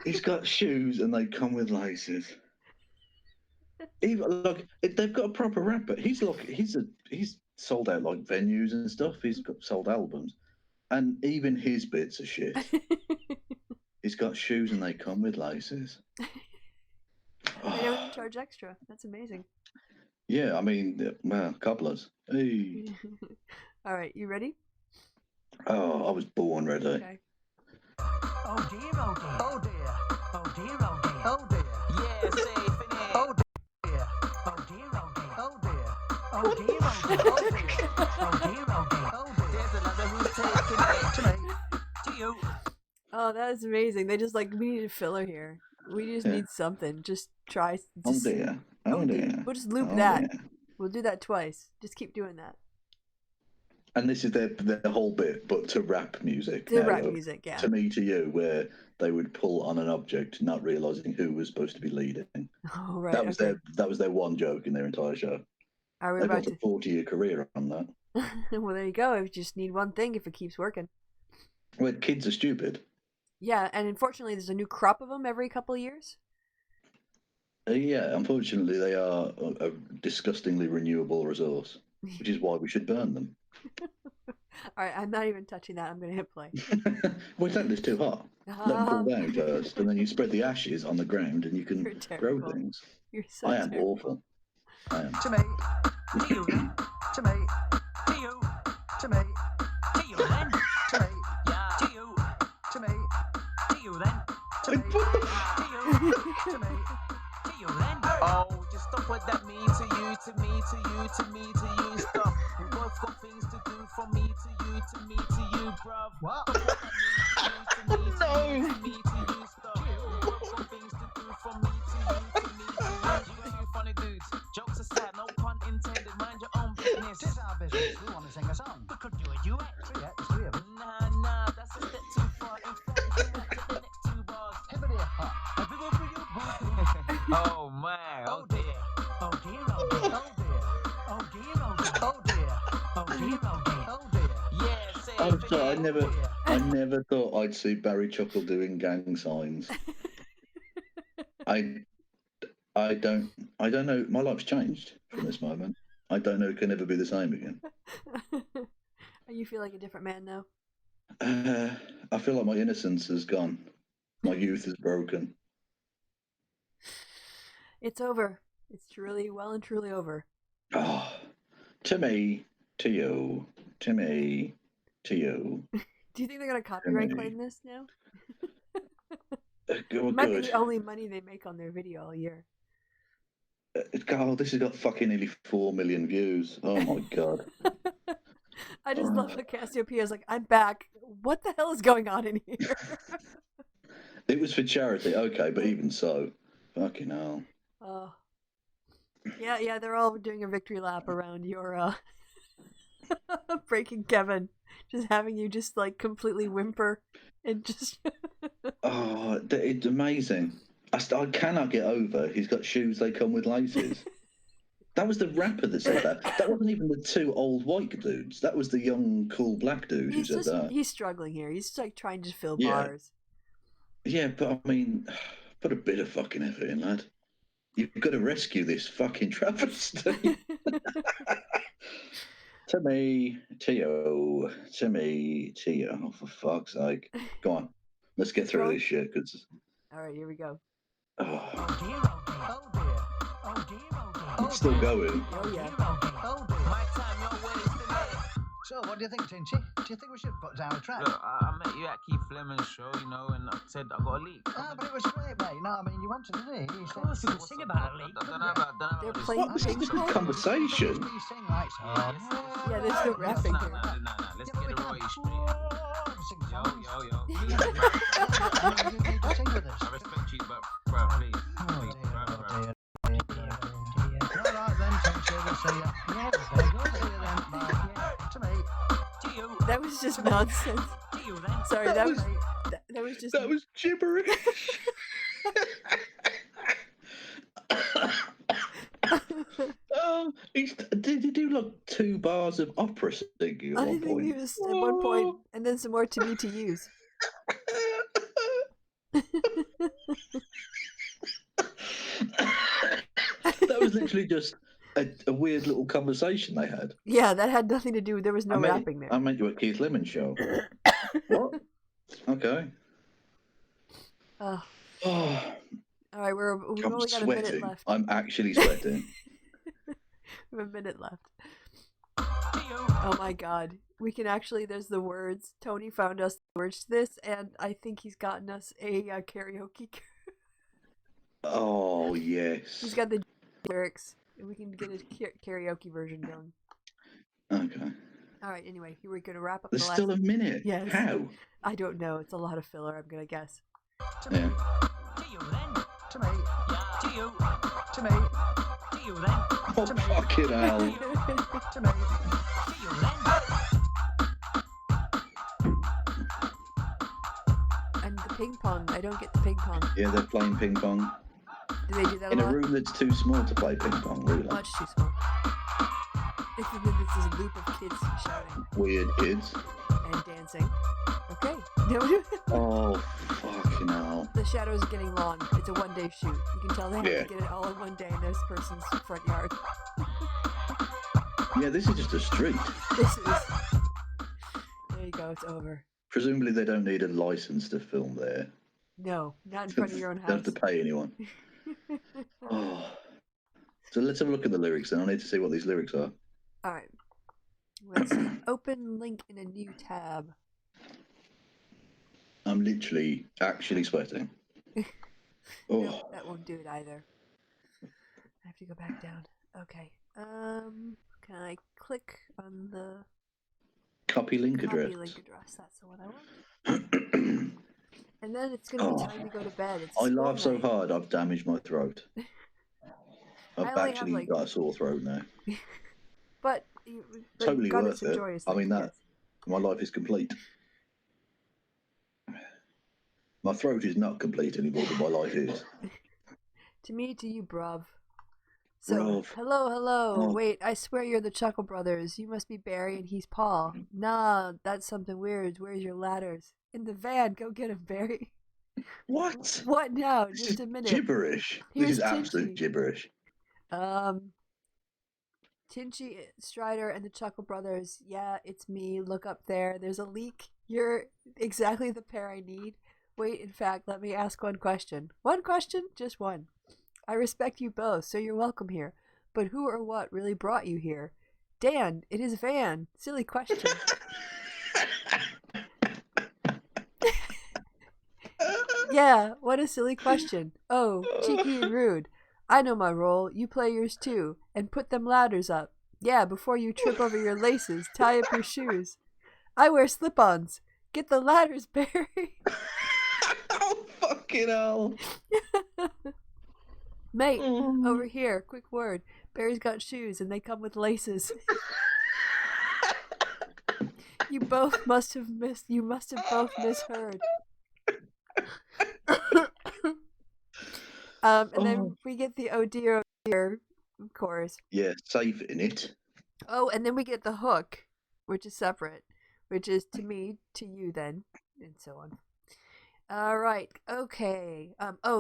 He's got shoes and they come with laces. Even look, they've got a proper rapper. He's sold out like venues and stuff. He's got sold albums, and even his bits are shit. He's got shoes and they come with laces. They don't even charge extra. That's amazing. Yeah, I mean, well, cobblers. Hey. All right, you ready? Oh, I was born ready. Okay. Oh dear, oh dear. Oh dear. Oh dear, oh dear. Oh dear. Yeah, safe in it. Oh dear. Oh dear, oh dear. Oh dear. Oh dear, oh dear. Oh dear. Oh dear, oh dear. Oh dear. There's another who's taking it. To me. To you. Oh, that is amazing. They just like, we need a filler here. We just need something. Just try. Oh dear. Oh dear. We'll just loop Oh that. dear. We'll do that twice. Just keep doing that. And this is their whole bit, but to rap music. To rap music, yeah. To me, to you, where they would pull on an object, not realizing who was supposed to be leading. Oh right. That was their one joke in their entire show. Are we They've about got a 40-year career on that. Well, there you go. If you just need one thing, if it keeps working. Well, kids are stupid. Yeah, and unfortunately, there's a new crop of them every couple of years. Yeah, unfortunately, they are a disgustingly renewable resource, which is why we should burn them. All right, I'm not even touching that. I'm going to hit play. Well, don't it's too hot. Let them cool down first, and then you spread the ashes on the ground, and you can grow things. You're so I am terrible. awful. I am. To me. To you. To me. To you. To me. what that mean to you, to me, to you, to me, to you, stuff. We both got things to do from me to you, to me, to you, bruv. What? What that mean to you, to me, to you, to me, to you, stuff. We both got things to do from me to you, to me, to you. You two funny dudes. Jokes aside, no pun intended. Mind your own business. Tis our business. We want to sing a song. We could do a duet. Yeah, there's three of us. Nah, that's a step too far. In fact, if you went to the next two bars. Hibbity hop. A big old booty. Oh man, Oh dear. Oh dear. Oh dear. Oh dear. Oh dear. Oh dear. Oh dear. Oh dear. Oh dear. yeah, say I'm it sorry, again. I never thought I'd see Barry Chuckle doing gang signs. I don't know. My life's changed from this moment. I don't know it can ever be the same again. You feel like a different man now? I feel like my innocence has gone. My youth is broken. It's over. It's truly, well and truly over. Oh, to me, to you, to me, to you. Do you think they're going to copyright me. claim this now? Well, It might be good. the only money they make on their video all year. God, this has got fucking nearly 4 million views. Oh my god. I just love how Cassiopeia is like, I'm back. What the hell is going on in here? It was for charity, okay, but even so, fucking hell. Oh. Yeah, they're all doing a victory lap around your breaking Kevin. Just having you just like completely whimper and just Oh, it's amazing. I cannot get over he's got shoes they come with laces. That was the rapper that said that. That wasn't even the two old white dudes. That was the young, cool black dude who said that. he's struggling here. He's like trying to fill Yeah. bars. Yeah, but I mean, put a bit of fucking effort in, lad. You've got to rescue this fucking travesty. To me, to you, to me, to you. Oh, for fuck's sake. Go on. Let's get through this shit, because... All right, here we go. Oh, Oh dear. Oh dear. Oh dear. Oh dear. Oh dear. it's still going. Oh yeah. Oh dear. Oh dear. My time, your wasting it. So, what do you think, Tinchy? Do you think we should put down a track? Look, I met you at Keith Lemon's show, you know, and I said I got a leak. Ah, but it was great, mate. You know what I mean? You wanted to do it. You Of said, course, you can sing about a leak. They're playing What? This is ping just a pong. conversation. "We sing like so." Yeah, there's no rapping Nah, here. let's Yeah, but get we the can't Roy straight. sing Yo, songs. yo. You need to sing with us. I respect you, but, bro, please. Oh Please, dear, bro, oh bro. dear, oh dear, oh dear. All right then, Tinchy, we'll see you. Yeah, very good. See you then. Bye. To me. To you. That was just nonsense. To you then. Sorry, That that was- was just That was gibberish. Did he do like 2 bars of opera singing at I one think he point? was at one point, and then some more to me to use. That was literally just a weird little conversation they had. Yeah, that had nothing to do. There was no rapping there. I met you at Keith Lemon's show. What? Okay. Oh, Oh, all right, we've I'm only got a minute sweating. left. I'm actually sweating. We have a minute left. To you. Oh my god. We can actually, there's the words. Tony found us the words to this, and I think he's gotten us a karaoke. Oh, yes. He's got the lyrics, and we can get a karaoke version going. Okay. All right, anyway, here we're going to wrap up There's the last. still a minute. Yes. How? I don't know. It's a lot of filler, I'm going to guess. To me. Yeah. To you then. To me. To you. To me. To you then. Oh, fucking hell. To me. To you then. And the ping pong. I don't get the ping pong. Yeah, they're playing ping pong Do they do that in a a lot? room that's too small to play ping pong, really. Much too small. I think that this is a loop of kids shouting Weird kids. and dancing. Okay. Oh, fucking hell. The shadows are getting long. It's a one-day shoot. You can tell they have Yeah. to get it all in one day in this person's front yard. Yeah, this is just a street. This is. There you go. It's over. Presumably they don't need a license to film there. No, not in front of your own Don't have house. to pay anyone. Oh. So let's have a look at the lyrics then. I need to see what these lyrics are. All right. Let's see. Open link in a new tab. I'm literally actually sweating. Oh, No, that won't do it either. I have to go back down. Okay. Can I click on the Copy link copy address. link address? That's the one I want. And then it's going to be time to go to bed. It's I school laugh so night. hard I've damaged my throat. I've only have, actually got a sore throat now. But Totally you got worth to it. enjoy it. I mean, that my life is complete. My throat is not complete anymore, but my life is. To me, to you, bruv. So, Bruv. hello. Oh. Wait, I swear you're the Chuckle Brothers. You must be Barry and he's Paul. Nah, that's something weird. Where's your ladders? In the van. Go get 'em, Barry. What? What now? This Just is a minute. gibberish. Here's This is absolute Tinchy. gibberish. Tinchy, Strider, and the Chuckle Brothers. Yeah, it's me. Look up there. There's a leak. You're exactly the pair I need. Wait, in fact, let me ask one question. One question? Just one. I respect you both, so you're welcome here. But who or what really brought you here? Dan, it is Van. Silly question. Yeah, what a silly question. Oh, cheeky and rude. I know my role. You play yours too. And put them ladders up. Yeah, before you trip over your laces, tie up your shoes. I wear slip-ons. Get the ladders, Barry. Oh, fucking hell. Mate, over here, quick word. Barry's got shoes and they come with laces. You must have both misheard. And then we get the oh dear, of course. Yeah, save in it. Oh, and then we get the hook, which is separate, which is to me, to you then, and so on. All right, okay.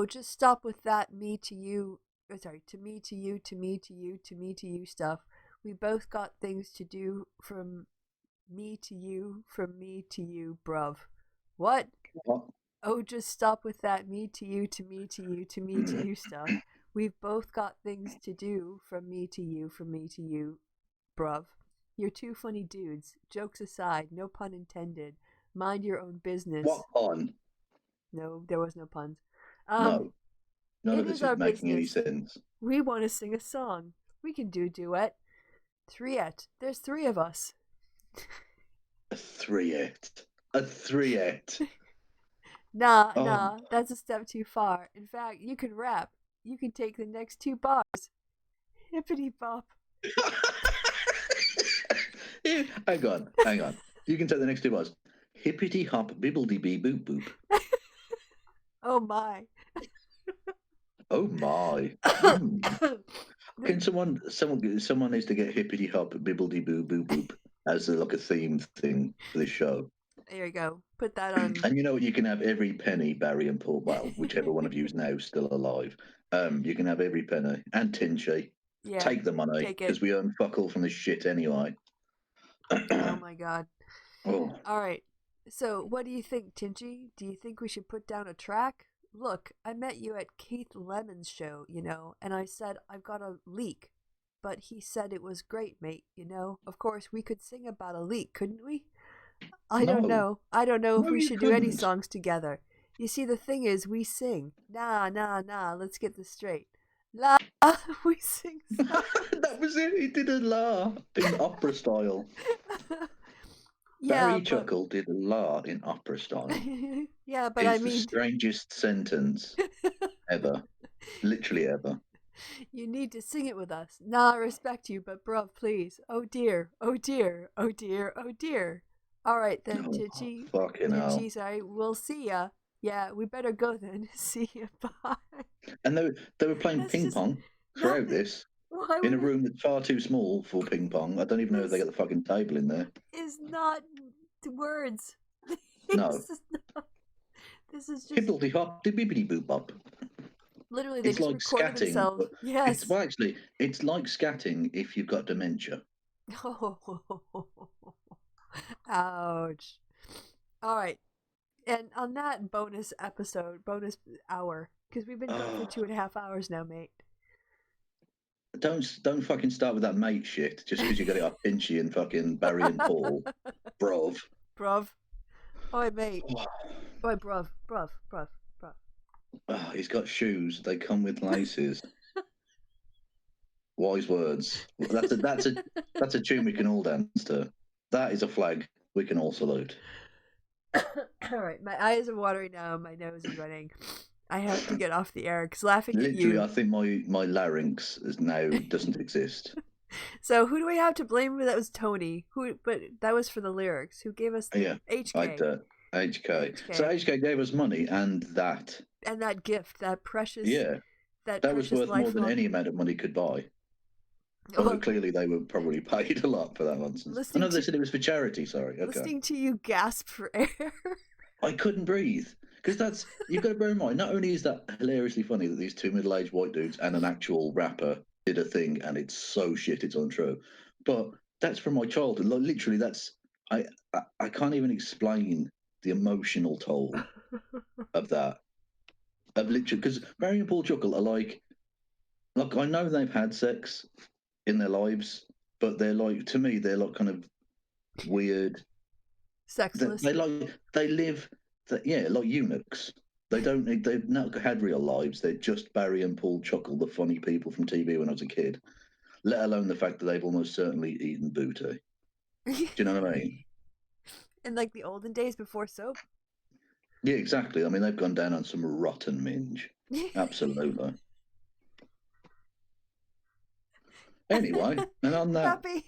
Just stop with that me to you. Sorry, to me to you, to me to you, to me to you stuff. We both got things to do from me to you, from me to you, bruv. What? Oh, just stop with that me to you, to me to you, to me to you stuff. We've both got things to do from me to you, from me to you, bruv. You're two funny dudes. Jokes aside, no pun intended. Mind your own business. What pun? No, there was no puns. No. None it of this is our is making any business. sense. We want to sing a song. We can do a duet. Threeette. There's three of us. A threeette. A threeette. Nah, that's a step too far. In fact, you can rap. You can take the next two bars. Hippity bop. Yeah, hang on. You can take the next two bars. Hippity hop, bibbledy bee boop boop. Oh my. Oh my. Can someone needs to get hippity hop, bibbledy boo boop boop as like a theme thing for this show. There you go. Put that on. And you know what? You can have every penny, Barry and Paul. Well, whichever one of you is now still alive. You can have every penny and Tinchy. Yeah. Take the money because we earn fuck all from this shit anyway. Oh my god. Oh. All right. So, what do you think, Tinchy? Do you think we should put down a track? Look, I met you at Keith Lemon's show, and I said I've got a leak. But he said it was great, mate, Of course, we could sing about a leak, couldn't we? I don't know. I don't know if we should do any songs together. You see, the thing is, we sing. Nah, let's get this straight. La, we sing songs. That was it. He did a la in opera style. Yeah, Barry Chuckle did a la in opera style. Yeah, but it's the strangest sentence ever. Literally ever. You need to sing it with us. Nah, I respect you, but bruv, please. Oh dear, oh dear, oh dear, oh dear. All right then, Tinchy. Fucking hell. Tinchy, sorry. We'll see ya. Yeah, we better go then. See ya. Bye. And they were playing ping pong throughout this. In a room that's far too small for ping pong. I don't even know if they got the fucking table in there. Is not words. No. This is just Hibbledy hop, bibbidi boop bop. Literally, they it's just like recorded scatting. themselves. Yes. It's like scatting if you've got dementia. Oh. Ouch. All right. And on that bonus hour, because we've been going for 2.5 hours now, mate. Don't fucking start with that mate shit just because you got it up Pinchy and fucking Barry and Paul. Bruv. Oi, mate. Oi, bruv. Oh, he's got shoes. They come with laces. Wise words. That's a tune we can all dance to. That is a flag we can all salute. All right, my eyes are watering now. My nose is running. I have to get off the air because laughing at Literally, you. I think my larynx is now doesn't exist. So who do we have to blame? That was Tony. But that was for the lyrics. Who gave us the Yeah, HK? HK. So HK gave us money and that. And that gift, that precious. Yeah, that was precious worth more than lifelong- any amount of money could buy. Although clearly they were probably paid a lot for that nonsense. I know they said it was for charity. Sorry. Okay. Listening to you gasp for air. I couldn't breathe because you've got to bear in mind. Not only is that hilariously funny that these two middle-aged white dudes and an actual rapper did a thing, and it's so shit it's untrue, but that's from my childhood. Like, literally, I can't even explain the emotional toll of that. Of literally, because Barry and Paul Chuckle are like I know they've had sex in their lives, but they're like, to me, they're like kind of weird. Sexless. They live, like eunuchs. They've not had real lives. They're just Barry and Paul Chuckle, the funny people from TV when I was a kid. Let alone the fact that they've almost certainly eaten booty. Do you know what I mean? In like the olden days before soap. Yeah, exactly. I mean, they've gone down on some rotten minge. Absolutely. Anyway, and on that, happy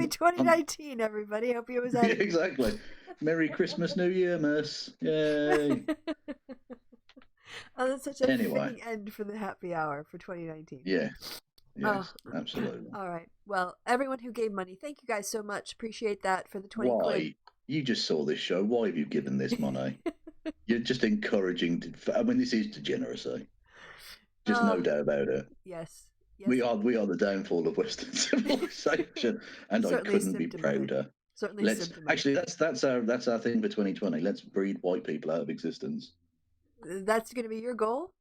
2019, everybody. Hope you was yeah, exactly. Merry Christmas, New Year, miss. Yay. Oh, that's such a fitting end for the happy hour for 2019. Yeah. Yes, absolutely. All right. Well, everyone who gave money, thank you guys so much. Appreciate that for the 20 Why? quid. You just saw this show. Why have you given this money? You're just encouraging. I mean, this is degeneracy. Just no doubt about it. Yes. We are the downfall of Western civilization, and I couldn't be prouder. Certainly, actually that's our thing for 2020. Let's breed white people out of existence. That's going to be your goal?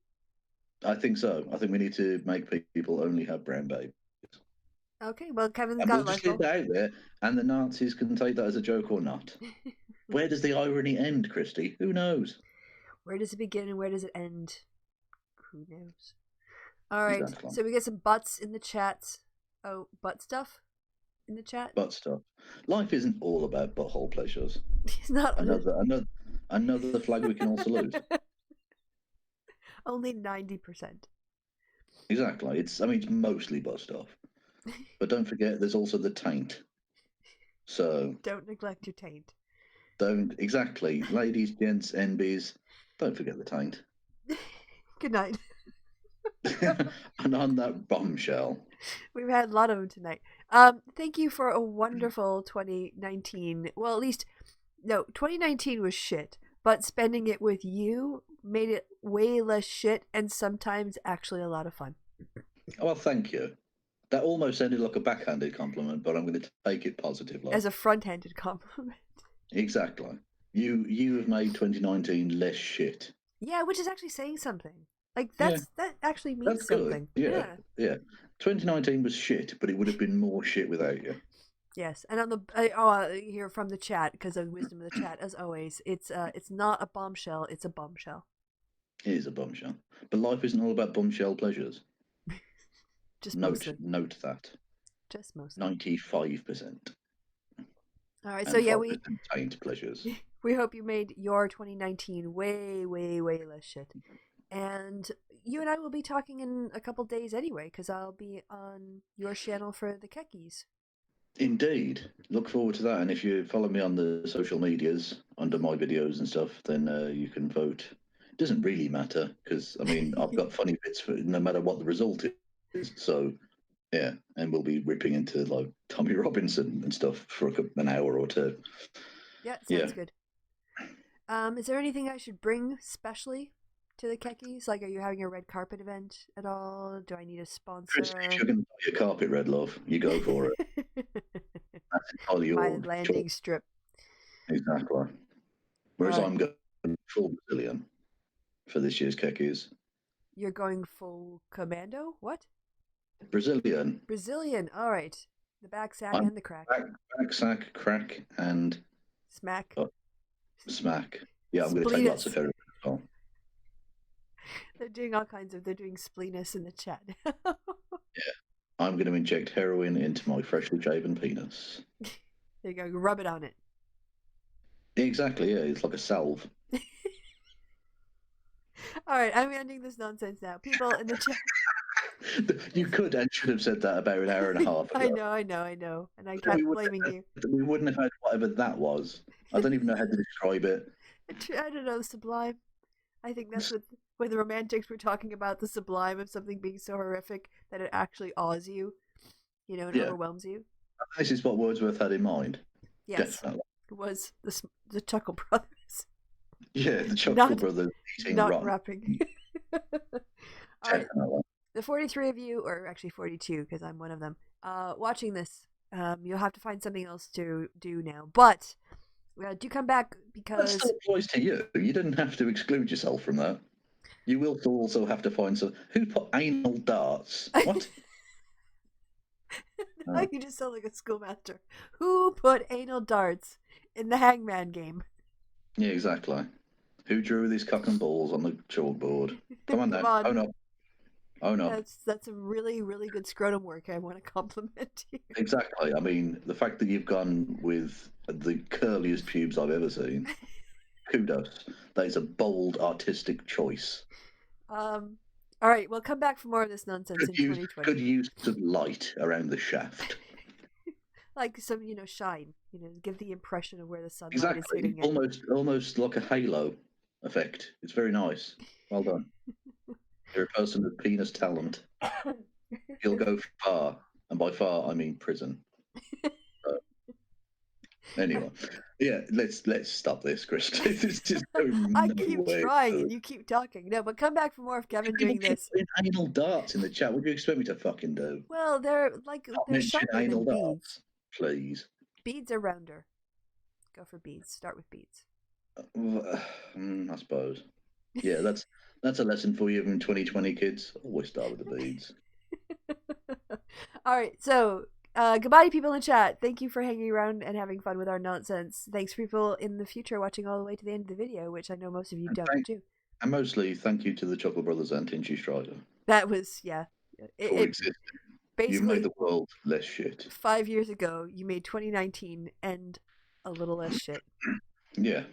I think so. I think we need to make people only have brown babies. Okay, well, Kevin's and got we'll just get that out there, and the Nazis can take that as a joke or not. Where does the irony end, Kristi? Who knows? Where does it begin and where does it end? Who knows? All right, exactly. So we get some butts in the chat. Oh, butt stuff in the chat? Butt stuff. Life isn't all about butthole pleasures. It's not another flag we can all salute. Only 90%. Exactly. It's mostly butt stuff. But don't forget, there's also the taint. So don't neglect your taint. Exactly. Ladies, gents, NBs, don't forget the taint. Good night. And on that bombshell. We've had a lot of them tonight. Thank you for a wonderful 2019. Well, at least, no, 2019 was shit, but spending it with you made it way less shit and sometimes actually a lot of fun. Well, thank you. That almost sounded like a backhanded compliment, but I'm going to take it positively. As a front-handed compliment. Exactly. You have made 2019 less shit. Yeah, which is actually saying something. That actually means something. Good. Yeah. 2019 was shit, but it would have been more shit without you. Yes, and on the here from the chat, because of the wisdom of the chat, as always, it's not a bombshell, it's a bombshell. It is a bombshell, but life isn't all about bombshell pleasures. Just note that. Just mostly. 95%. All right, so yeah, we taint pleasures. We hope you made your 2019 way, way, way less shit. And you and I will be talking in a couple days anyway, because I'll be on your channel for the Kekkies. Indeed. Look forward to that. And if you follow me on the social medias under my videos and stuff, then you can vote. It doesn't really matter, because, I've got funny bits for no matter what the result is. So, yeah. And we'll be ripping into, like, Tommy Robinson and stuff for an hour or two. Yeah, sounds good. Is there anything I should bring specially to the Kekkies? Like, are you having a red carpet event at all? Do I need a sponsor? Chris, if you're going to buy your carpet red, love, you go for it. That's entirely my your landing choice. strip. Exactly. Whereas I'm going full Brazilian for this year's Kekkies. You're going full commando? What? Brazilian. All right. The back sack and the crack. Back sack, crack, and smack. Smack. Yeah, I'm going to take lots of therapy as well. They're doing all kinds of. They're doing spleenus in the chat. Yeah. I'm going to inject heroin into my freshly shaven penis. There you go. Rub it on it. Exactly, yeah. It's like a salve. All right, I'm ending this nonsense now. People in the chat. You could and should have said that about an hour and a half ago. I know. And I kept blaming you. We wouldn't have had whatever that was. I don't even know how to describe it. I don't know, sublime. I think that's what when the romantics were talking about the sublime of something being so horrific that it actually awes you, and overwhelms you. This is what Wordsworth had in mind. Yes, Definitely. it was the Chuckle Brothers. Yeah, the Chuckle Brothers eating not rotten. rapping. All right, the 43 of you, or actually 42, because I'm one of them, watching this, you'll have to find something else to do now. But do come back because that still applies to you. You didn't have to exclude yourself from that. You will also have to find some. Who put anal darts? What? Now you just sound like a schoolmaster. Who put anal darts in the hangman game? Yeah, exactly. Who drew these cock and balls on the chalkboard? Come on now. Oh no. Oh no. That's a really, really good scrotum work. I want to compliment you. Exactly. I mean, the fact that you've gone with the curliest pubes I've ever seen. Kudos. That is a bold artistic choice. All right, well, come back for more of this nonsense in 2020. Could use some light around the shaft. Like some, shine. Give the impression of where the sunlight Exactly. is hitting it. Almost like a halo effect. It's very nice. Well done. You're a person with penis talent. You'll go far, and by far I mean prison. Anyway, yeah, let's stop this, Kristi. It's just I keep trying, and you keep talking. No, but come back for more of Kevin doing this. Anal darts in the chat. What do you expect me to fucking do? Well, they're sharper than beads. Darts, please. Beads are rounder. Go for beads. Start with beads. I suppose. Yeah, that's a lesson for you in 2020, kids. Always start with the beads. All right, so goodbye to people in chat. Thank you for hanging around and having fun with our nonsense. Thanks for people in the future watching all the way to the end of the video, which I know most of you don't do. And mostly, thank you to the Chuckle Brothers and Tinchy Strider. That was, yeah. It basically, you made the world less shit. 5 years ago, you made 2019 end a little less shit. Yeah.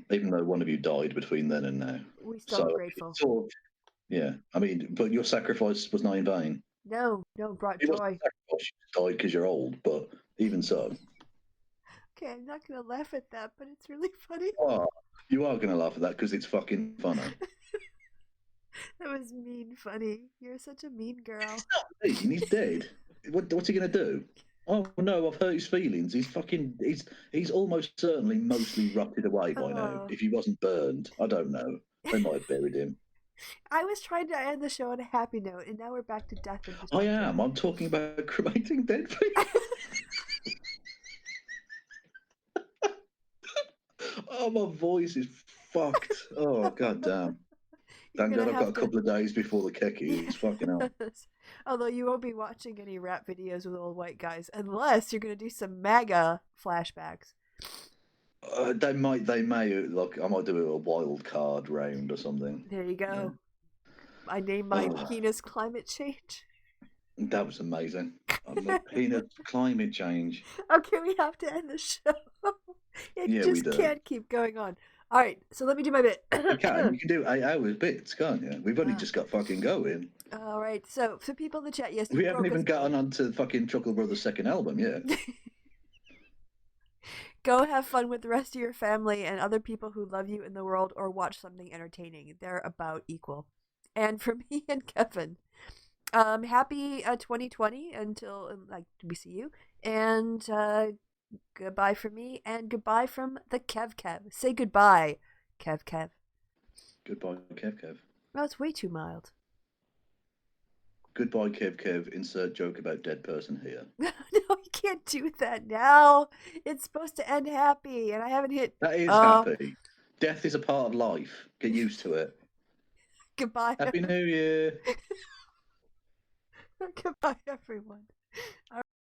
Even though one of you died between then and now. We still are grateful. Yeah. I mean, but your sacrifice was not in vain. No, brought joy. You died because you're old, but even so. Okay, I'm not going to laugh at that, but it's really funny. Oh, you are going to laugh at that because it's fucking funny. That was mean funny. You're such a mean girl. He's not mean, he's dead. What's he going to do? Oh no, I've hurt his feelings. He's almost certainly mostly rotted away by now. If he wasn't burned, I don't know. They might have buried him. I was trying to end the show on a happy note, and now we're back to death. And I am. I'm talking about cremating dead people. Oh, my voice is fucked. Oh, goddamn. Thank God I've got a couple of days before the keki. It's fucking hell. Although you won't be watching any rap videos with old white guys unless you're going to do some MAGA flashbacks. They may. Like, I might do a wild card round or something. There you go. Yeah. I named my penis climate change. That was amazing. My penis climate change. Okay, we have to end the show. We can't keep going on. All right, so let me do my bit. You can do 8 hours bits, can't you? We've only just got fucking going. All right, so for people in the chat, yes. We haven't even gotten onto fucking Chuckle Brothers' second album yet. Go have fun with the rest of your family and other people who love you in the world, or watch something entertaining. They're about equal. And for me and Kevin, happy 2020 until we see you. And goodbye from me, and goodbye from the Kev. Say goodbye, Kev. Goodbye, Kev. No, it's way too mild. Goodbye, Kev. Insert joke about dead person here. No, you can't do that now. It's supposed to end happy, and I haven't hit. That is happy. Death is a part of life. Get used to it. Goodbye. Happy New Year. Goodbye, everyone.